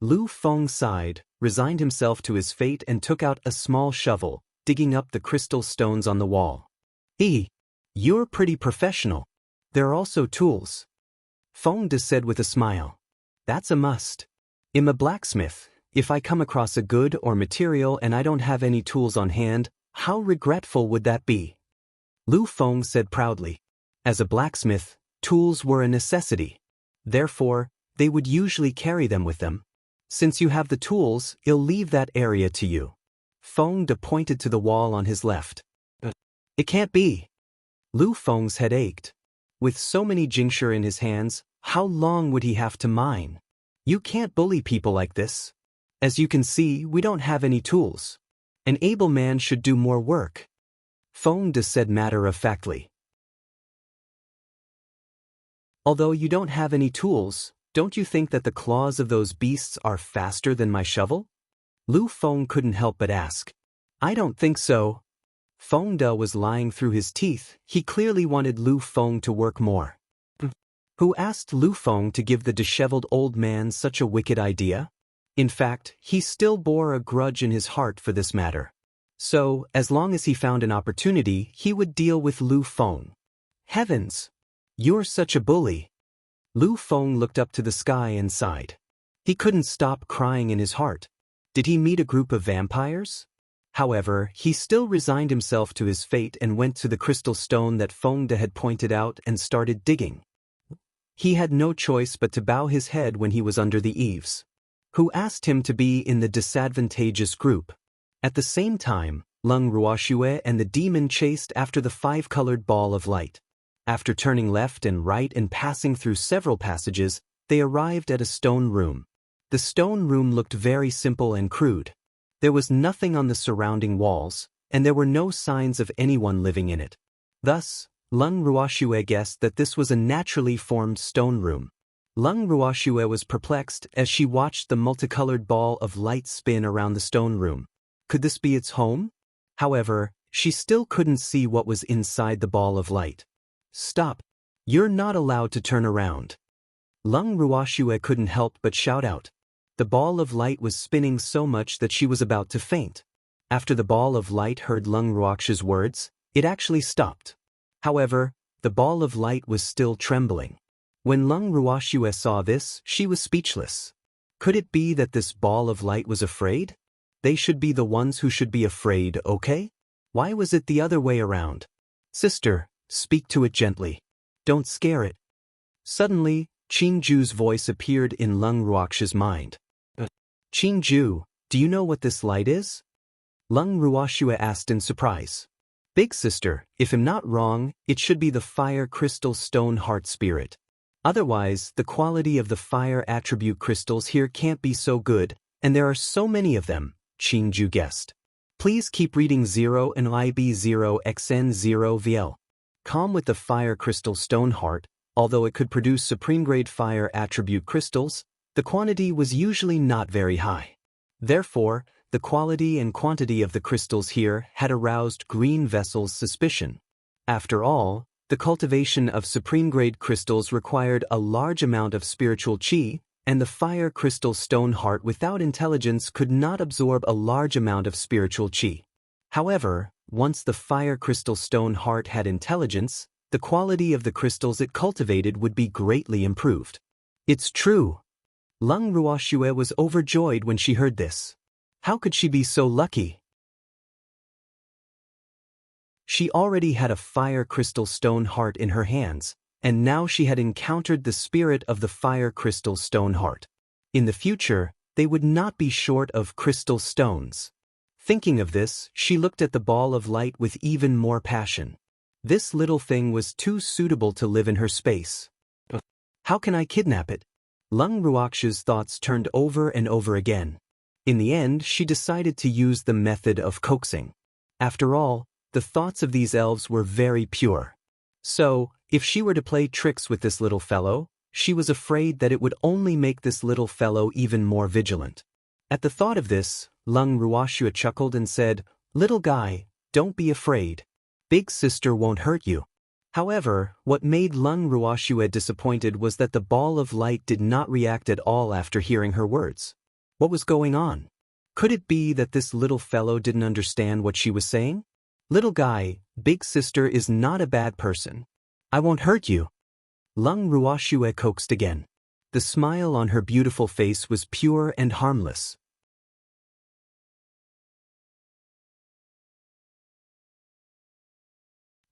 Lu Feng sighed, resigned himself to his fate and took out a small shovel, digging up the crystal stones on the wall. You're pretty professional. There are also tools. Feng De said with a smile. That's a must. I'm a blacksmith. If I come across a good or material and I don't have any tools on hand, how regretful would that be? Lu Feng said proudly. As a blacksmith, tools were a necessity. Therefore, they would usually carry them with them. Since you have the tools, I'll leave that area to you. Feng De pointed to the wall on his left. It can't be. Lu Feng's head ached. With so many Jingshi in his hands, how long would he have to mine? You can't bully people like this. As you can see, we don't have any tools. An able man should do more work. Feng De said matter-of-factly. Although you don't have any tools, don't you think that the claws of those beasts are faster than my shovel? Lu Feng couldn't help but ask. I don't think so. Feng De was lying through his teeth. He clearly wanted Lu Feng to work more. Who asked Lu Feng to give the disheveled old man such a wicked idea? In fact, he still bore a grudge in his heart for this matter. So, as long as he found an opportunity, he would deal with Lu Feng. Heavens! You're such a bully. Lu Feng looked up to the sky and sighed. He couldn't stop crying in his heart. Did he meet a group of vampires? However, he still resigned himself to his fate and went to the crystal stone that Feng De had pointed out and started digging. He had no choice but to bow his head when he was under the eaves. Who asked him to be in the disadvantageous group? At the same time, Lung Ruoxue and the demon chased after the five-colored ball of light. After turning left and right and passing through several passages, they arrived at a stone room. The stone room looked very simple and crude. There was nothing on the surrounding walls, and there were no signs of anyone living in it. Thus, Lung Ruoxue guessed that this was a naturally formed stone room. Lung Ruoxue was perplexed as she watched the multicolored ball of light spin around the stone room. Could this be its home? However, she still couldn't see what was inside the ball of light. Stop! You're not allowed to turn around. Lung Ruoxue couldn't help but shout out. The ball of light was spinning so much that she was about to faint. After the ball of light heard Lung Ruoxue's words, it actually stopped. However, the ball of light was still trembling. When Lung Ruoxue saw this, she was speechless. Could it be that this ball of light was afraid? They should be the ones who should be afraid, okay? Why was it the other way around? Sister, speak to it gently. Don't scare it. Suddenly, Qingju's voice appeared in Lung Ruoxue's mind. Qingju, do you know what this light is? Lung Ruoxue asked in surprise. Big sister, if I'm not wrong, it should be the fire crystal stone heart spirit. Otherwise, the quality of the fire attribute crystals here can't be so good, and there are so many of them, Qingju guessed. Please keep reading 0 and IB0XN0VL. Calm with the fire crystal stone heart, although it could produce supreme-grade fire attribute crystals, the quantity was usually not very high. Therefore, the quality and quantity of the crystals here had aroused Green Vessel's suspicion. After all, the cultivation of supreme-grade crystals required a large amount of spiritual qi, and the fire crystal stone heart without intelligence could not absorb a large amount of spiritual qi. However, once the fire crystal stone heart had intelligence, the quality of the crystals it cultivated would be greatly improved. It's true. Lung Ruoxue was overjoyed when she heard this. How could she be so lucky? She already had a fire crystal stone heart in her hands, and now she had encountered the spirit of the fire crystal stone heart. In the future, they would not be short of crystal stones. Thinking of this, she looked at the ball of light with even more passion. This little thing was too suitable to live in her space. How can I kidnap it? Lung Ruox's thoughts turned over and over again. In the end, she decided to use the method of coaxing. After all, the thoughts of these elves were very pure. So, if she were to play tricks with this little fellow, she was afraid that it would only make this little fellow even more vigilant. At the thought of this, Lung Ruoxue chuckled and said, "Little guy, don't be afraid. Big sister won't hurt you." However, what made Lung Ruoxue disappointed was that the ball of light did not react at all after hearing her words. What was going on? Could it be that this little fellow didn't understand what she was saying? "Little guy, big sister is not a bad person. I won't hurt you." Lung Ruoxue coaxed again. The smile on her beautiful face was pure and harmless.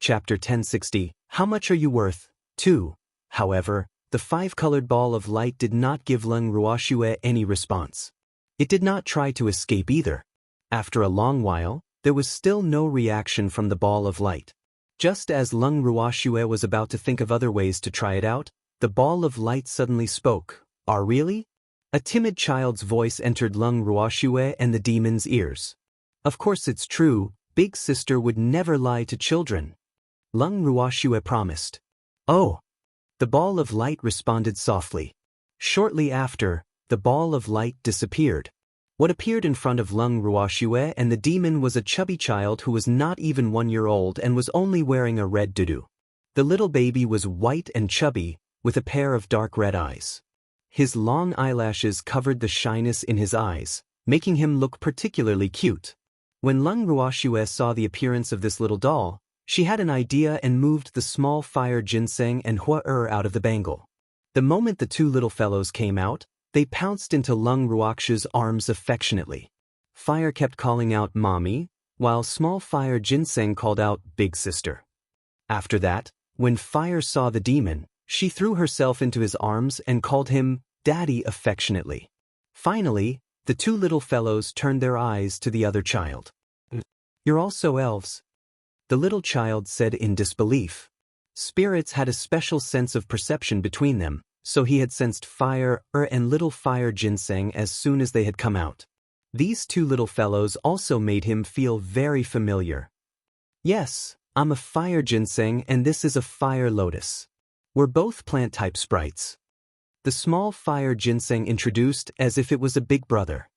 Chapter 1060. How much are you worth? 2. However, the five-colored ball of light did not give Lung Ruoxue any response. It did not try to escape either. After a long while, there was still no reaction from the ball of light. Just as Lung Ruoxue was about to think of other ways to try it out, the ball of light suddenly spoke. "Ah, really?" A timid child's voice entered Lung Ruoxue and the demon's ears. "Of course it's true, big sister would never lie to children," Lung Ruoxue promised. "Oh." The ball of light responded softly. Shortly after, the ball of light disappeared. What appeared in front of Lung Ruoxue and the demon was a chubby child who was not even 1 year old and was only wearing a red tutu. The little baby was white and chubby, with a pair of dark red eyes. His long eyelashes covered the shyness in his eyes, making him look particularly cute. When Lung Ruoxue saw the appearance of this little doll, she had an idea and moved the small fire ginseng and hua out of the bangle. The moment the two little fellows came out, they pounced into Lung Ruox's arms affectionately. Fire kept calling out "Mommy," while small fire ginseng called out "Big sister." After that, when Fire saw the demon, she threw herself into his arms and called him "Daddy" affectionately. Finally, the two little fellows turned their eyes to the other child. "You're also elves," the little child said in disbelief. Spirits had a special sense of perception between them, so he had sensed Fire and little fire ginseng as soon as they had come out. These two little fellows also made him feel very familiar. "Yes, I'm a fire ginseng and this is a fire lotus. We're both plant-type sprites," the small fire ginseng introduced as if it was a big brother.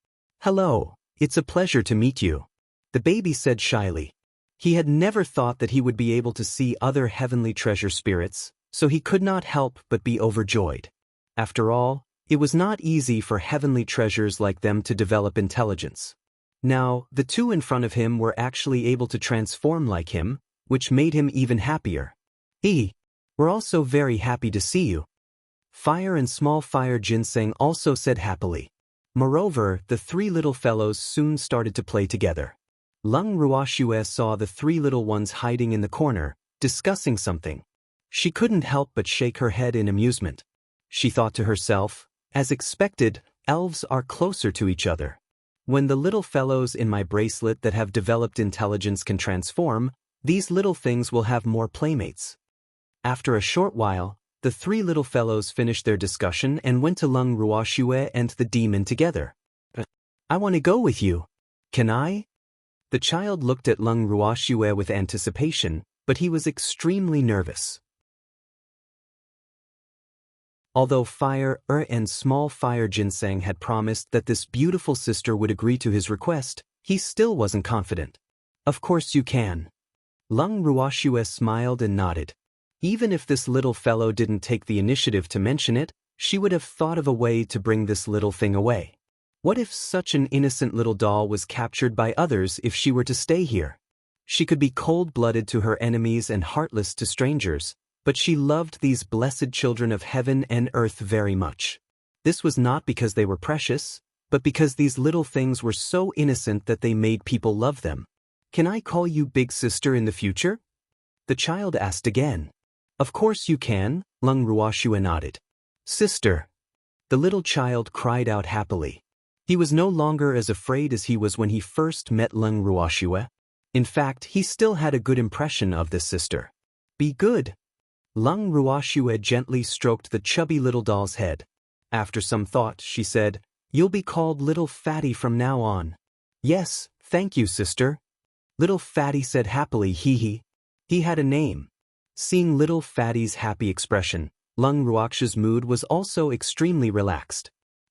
"Hello, it's a pleasure to meet you," the baby said shyly. He had never thought that he would be able to see other heavenly treasure spirits, so he could not help but be overjoyed. After all, it was not easy for heavenly treasures like them to develop intelligence. Now, the two in front of him were actually able to transform like him, which made him even happier. We're also very happy to see you," Fire and small fire ginseng also said happily. Moreover, the three little fellows soon started to play together. Lung Ruoxue saw the three little ones hiding in the corner, discussing something. She couldn't help but shake her head in amusement. She thought to herself, as expected, elves are closer to each other. When the little fellows in my bracelet that have developed intelligence can transform, these little things will have more playmates. After a short while, the three little fellows finished their discussion and went to Lung Ruoxue and the demon together. "I want to go with you. Can I?" The child looked at Lung Ruoxue with anticipation, but he was extremely nervous. Although Fire and small fire ginseng had promised that this beautiful sister would agree to his request, he still wasn't confident. "Of course you can." Lung Ruoxue smiled and nodded. Even if this little fellow didn't take the initiative to mention it, she would have thought of a way to bring this little thing away. What if such an innocent little doll was captured by others if she were to stay here? She could be cold-blooded to her enemies and heartless to strangers, but she loved these blessed children of heaven and earth very much. This was not because they were precious, but because these little things were so innocent that they made people love them. "Can I call you Big Sister in the future?" the child asked again. "Of course you can," Lung Ruoxue nodded. "Sister," the little child cried out happily. He was no longer as afraid as he was when he first met Lung Ruoxue. In fact, he still had a good impression of this sister. Be good. Lung Ruoxue gently stroked the chubby little doll's head. After some thought, she said, "You'll be called Little Fatty from now on." "Yes, thank you, sister." Little Fatty said happily, hee. He had a name. Seeing Little Fatty's happy expression, Lung Ruoxue's mood was also extremely relaxed.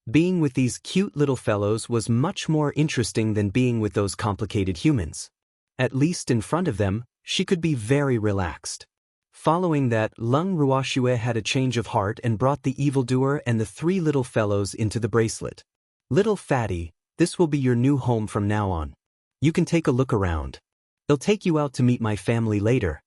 Being with these cute little fellows was much more interesting than being with those complicated humans. At least in front of them, she could be very relaxed. Following that, Lung Ruoxue had a change of heart and brought the evildoer and the three little fellows into the bracelet. "Little Fatty, this will be your new home from now on. You can take a look around. I'll take you out to meet my family later."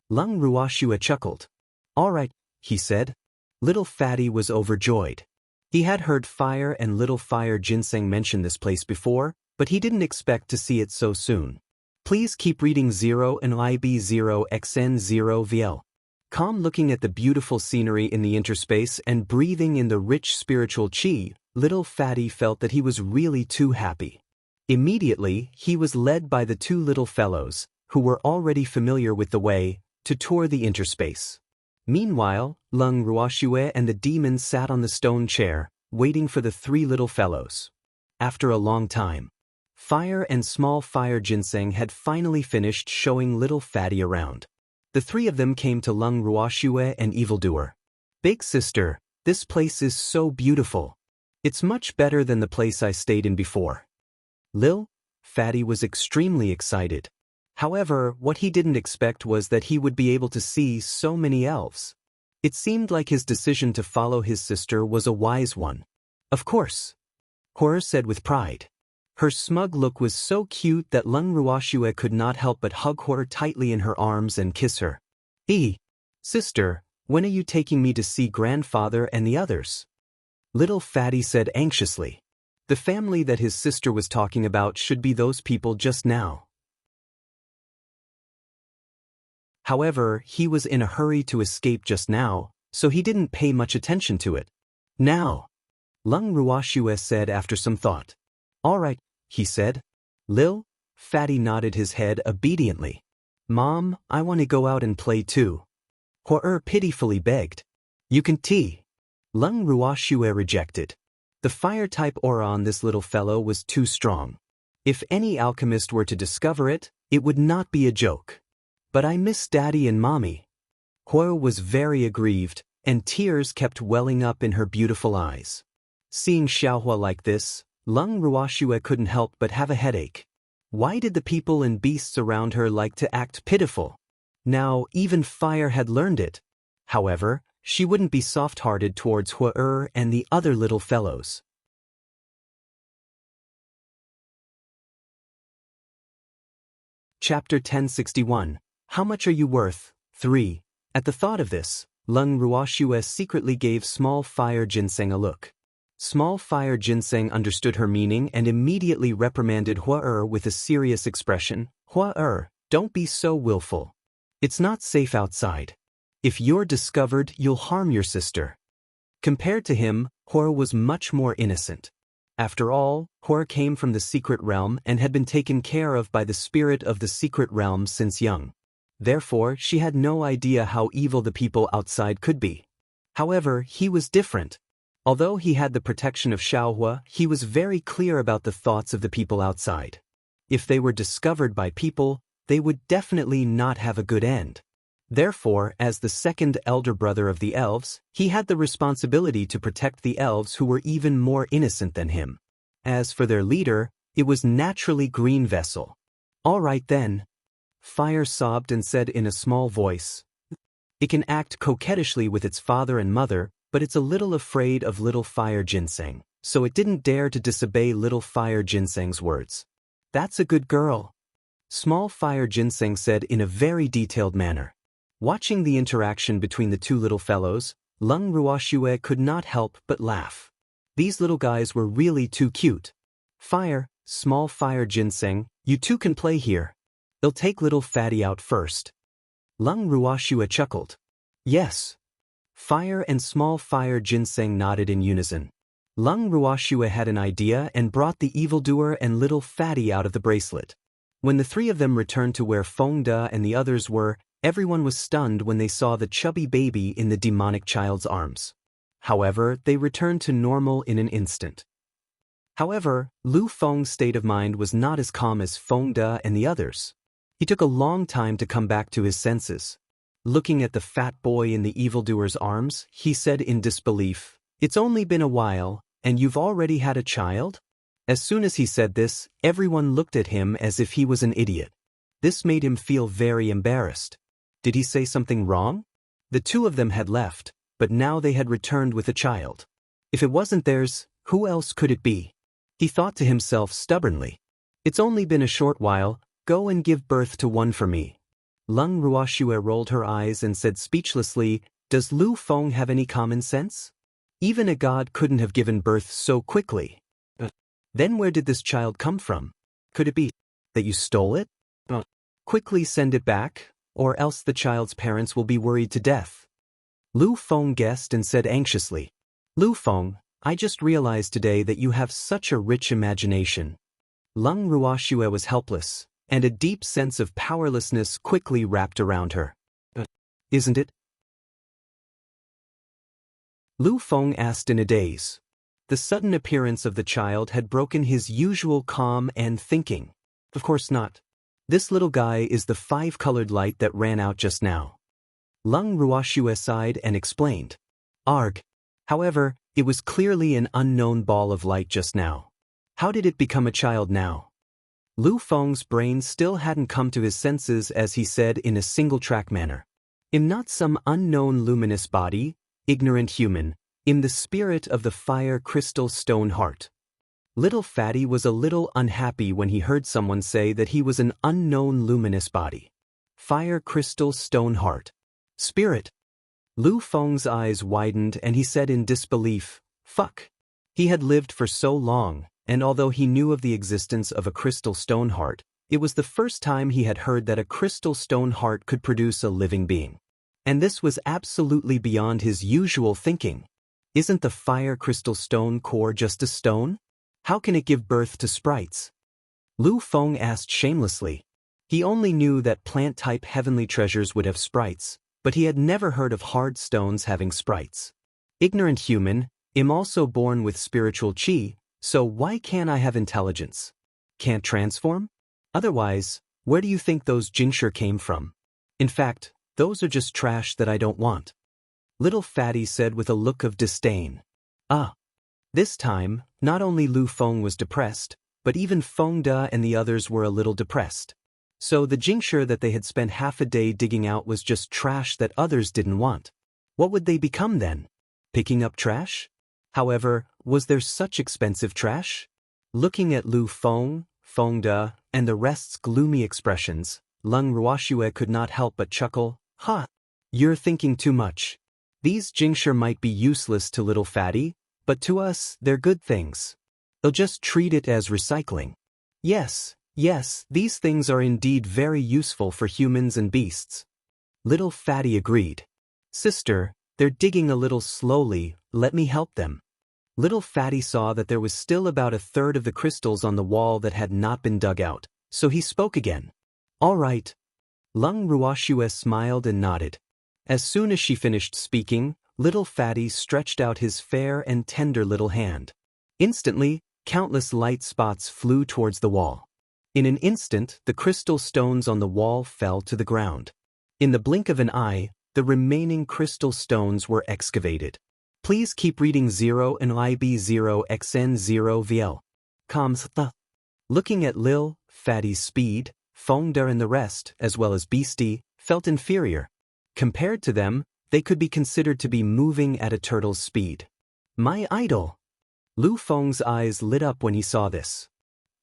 Lung Ruoxue chuckled. "All right," he said. Little Fatty was overjoyed. He had heard Fire and Little Fire Ginseng mention this place before, but he didn't expect to see it so soon. Please keep reading 0 and IB0XN0VL. Calm looking at the beautiful scenery in the interspace and breathing in the rich spiritual chi, Little Fatty felt that he was really too happy. Immediately, he was led by the two little fellows, who were already familiar with the way, to tour the interspace. Meanwhile, Lung Ruoxue and the demon sat on the stone chair, waiting for the three little fellows. After a long time, Fire and Small Fire Ginseng had finally finished showing Little Fatty around. The three of them came to Lung Ruoxue and Evildoer. "Big sister, this place is so beautiful. It's much better than the place I stayed in before." Lil Fatty was extremely excited. However, what he didn't expect was that he would be able to see so many elves. It seemed like his decision to follow his sister was a wise one. "Of course," Horror said with pride. Her smug look was so cute that Lung Ruoxue could not help but hug Horror tightly in her arms and kiss her. Sister, when are you taking me to see grandfather and the others?" Little Fatty said anxiously. The family that his sister was talking about should be those people just now. However, he was in a hurry to escape just now, so he didn't pay much attention to it. "Now," Lung Ruoxue said after some thought. "All right," he said. Lil Fatty nodded his head obediently. "Mom, I want to go out and play too." Horror pitifully begged. "You can tea." Lung Ruoxue rejected. The fire-type aura on this little fellow was too strong. If any alchemist were to discover it, it would not be a joke. "But I miss Daddy and Mommy." Horror was very aggrieved, and tears kept welling up in her beautiful eyes. Seeing Xiaohua like this, Lung Ruoxue couldn't help but have a headache. Why did the people and beasts around her like to act pitiful? Now, even Fire had learned it. However, she wouldn't be soft-hearted towards Hua and the other little fellows. Chapter 1061. How much are you worth? 3. At the thought of this, Lung Ruoxue secretly gave Small Fire Ginseng a look. Small Fire Ginseng understood her meaning and immediately reprimanded Hua with a serious expression. "Hua, don't be so willful. It's not safe outside. If you're discovered, you'll harm your sister." Compared to him, Hua was much more innocent. After all, Hua came from the secret realm and had been taken care of by the spirit of the secret realm since young. Therefore, she had no idea how evil the people outside could be. However, he was different. Although he had the protection of Xiaohua, he was very clear about the thoughts of the people outside. If they were discovered by people, they would definitely not have a good end. Therefore, as the second elder brother of the elves, he had the responsibility to protect the elves who were even more innocent than him. As for their leader, it was naturally Green Vessel. "All right then." Fire sobbed and said in a small voice. It can act coquettishly with its father and mother, but it's a little afraid of Little Fire Ginseng, so it didn't dare to disobey Little Fire Ginseng's words. "That's a good girl," Small Fire Ginseng said in a very detailed manner. Watching the interaction between the two little fellows, Lung Ruoxue could not help but laugh. These little guys were really too cute. "Fire, Small Fire Ginseng, you two can play here. They'll take Little Fatty out first." Lung Ruoxue chuckled. "Yes." Fire and Small Fire Ginseng nodded in unison. Lung Ruoxue had an idea and brought the evildoer and Little Fatty out of the bracelet. When the three of them returned to where Feng De and the others were, Everyone was stunned when they saw the chubby baby in the demonic child's arms. However, they returned to normal in an instant. However, Lu Feng's state of mind was not as calm as Feng De and the others. He took a long time to come back to his senses. Looking at the fat boy in the evildoer's arms, he said in disbelief, "It's only been a while, and you've already had a child?" As soon as he said this, everyone looked at him as if he was an idiot. This made him feel very embarrassed. Did he say something wrong? The two of them had left, but now they had returned with a child. If it wasn't theirs, who else could it be? He thought to himself stubbornly. "It's only been a short while, go and give birth to one for me." Lung Ruoxue rolled her eyes and said speechlessly, "Does Lu Feng have any common sense? Even a god couldn't have given birth so quickly. Then where did this child come from? Could it be that you stole it? Quickly send it back, or else the child's parents will be worried to death." Lu Feng guessed and said anxiously, "Lu Feng, I just realized today that you have such a rich imagination." Lung Ruoxue was helpless, and a deep sense of powerlessness quickly wrapped around her. Isn't it?" Lu Feng asked in a daze. The sudden appearance of the child had broken his usual calm and thinking. Of course not. This little guy is the five-colored light that ran out just now. Lung Ruoxue sighed and explained. Arg. However, it was clearly an unknown ball of light just now. How did it become a child now? Lu Feng's brain still hadn't come to his senses as he said in a single-track manner. "Am not some unknown luminous body, ignorant human, in the spirit of the fire crystal stone heart." Little Fatty was a little unhappy when he heard someone say that he was an unknown luminous body. Fire crystal stone heart. Spirit. Lu Feng's eyes widened and he said in disbelief, "Fuck." He had lived for so long, and although he knew of the existence of a crystal stone heart, it was the first time he had heard that a crystal stone heart could produce a living being. And this was absolutely beyond his usual thinking. Isn't the fire crystal stone core just a stone? How can it give birth to sprites? Lu Feng asked shamelessly. He only knew that plant-type heavenly treasures would have sprites, but he had never heard of hard stones having sprites. Ignorant human, am also born with spiritual chi, so why can't I have intelligence? Can't transform? Otherwise, where do you think those Jingshi came from? In fact, those are just trash that I don't want. Little Fatty said with a look of disdain. This time, not only Lu Feng was depressed, but even Feng De and the others were a little depressed. So the Jingshi that they had spent half a day digging out was just trash that others didn't want. What would they become then? Picking up trash? However, was there such expensive trash? Looking at Lu Feng, Feng De, and the rest's gloomy expressions, Lung Ruoxue could not help but chuckle. You're thinking too much. These Jingshi might be useless to Little Fatty, but to us, they're good things. They'll just treat it as recycling. Yes, these things are indeed very useful for humans and beasts. Little Fatty agreed. Sister, they're digging a little slowly, let me help them. Little Fatty saw that there was still about a third of the crystals on the wall that had not been dug out, so he spoke again. All right. Lung Ruoxue smiled and nodded. As soon as she finished speaking, Little Fatty stretched out his fair and tender little hand. Instantly, countless light spots flew towards the wall. In an instant, the crystal stones on the wall fell to the ground. In the blink of an eye, the remaining crystal stones were excavated. Please keep reading 0 and IB0XN0VL. Looking at Lil Fatty's speed, Feng De and the rest, as well as Beastie, felt inferior. Compared to them, they could be considered to be moving at a turtle's speed. My idol! Lu Feng's eyes lit up when he saw this.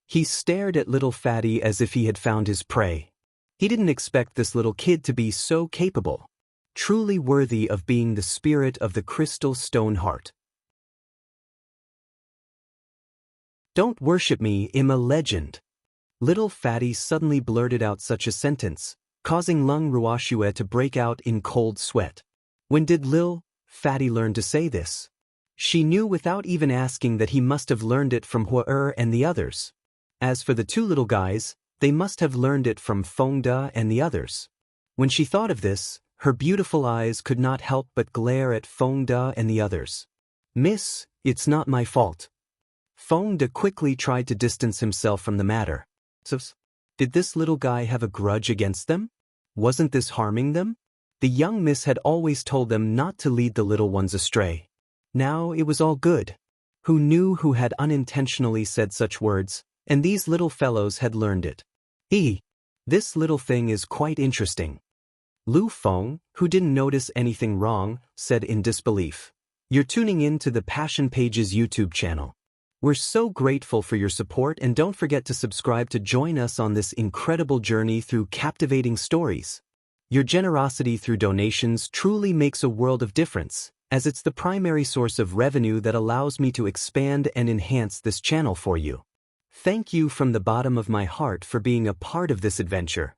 He stared at Little Fatty as if he had found his prey. He didn't expect this little kid to be so capable. Truly worthy of being the spirit of the crystal stone heart. Don't worship me, I'm a legend. Little Fatty suddenly blurted out such a sentence, causing Lung Ruoxue to break out in cold sweat. When did Lil Fatty learn to say this? She knew without even asking that he must have learned it from Hua and the others. As for the two little guys, they must have learned it from Feng De and the others. When she thought of this, her beautiful eyes could not help but glare at Feng De and the others. "Miss, it's not my fault." Feng De quickly tried to distance himself from the matter. "So, did this little guy have a grudge against them? Wasn't this harming them?" The young miss had always told them not to lead the little ones astray. Now it was all good. Who knew who had unintentionally said such words, and these little fellows had learned it. This little thing is quite interesting. Lu Feng, who didn't notice anything wrong, said in disbelief. "You're tuning in to the Passion Pages YouTube channel. We're so grateful for your support, and don't forget to subscribe to join us on this incredible journey through captivating stories. Your generosity through donations truly makes a world of difference, as it's the primary source of revenue that allows me to expand and enhance this channel for you. Thank you from the bottom of my heart for being a part of this adventure.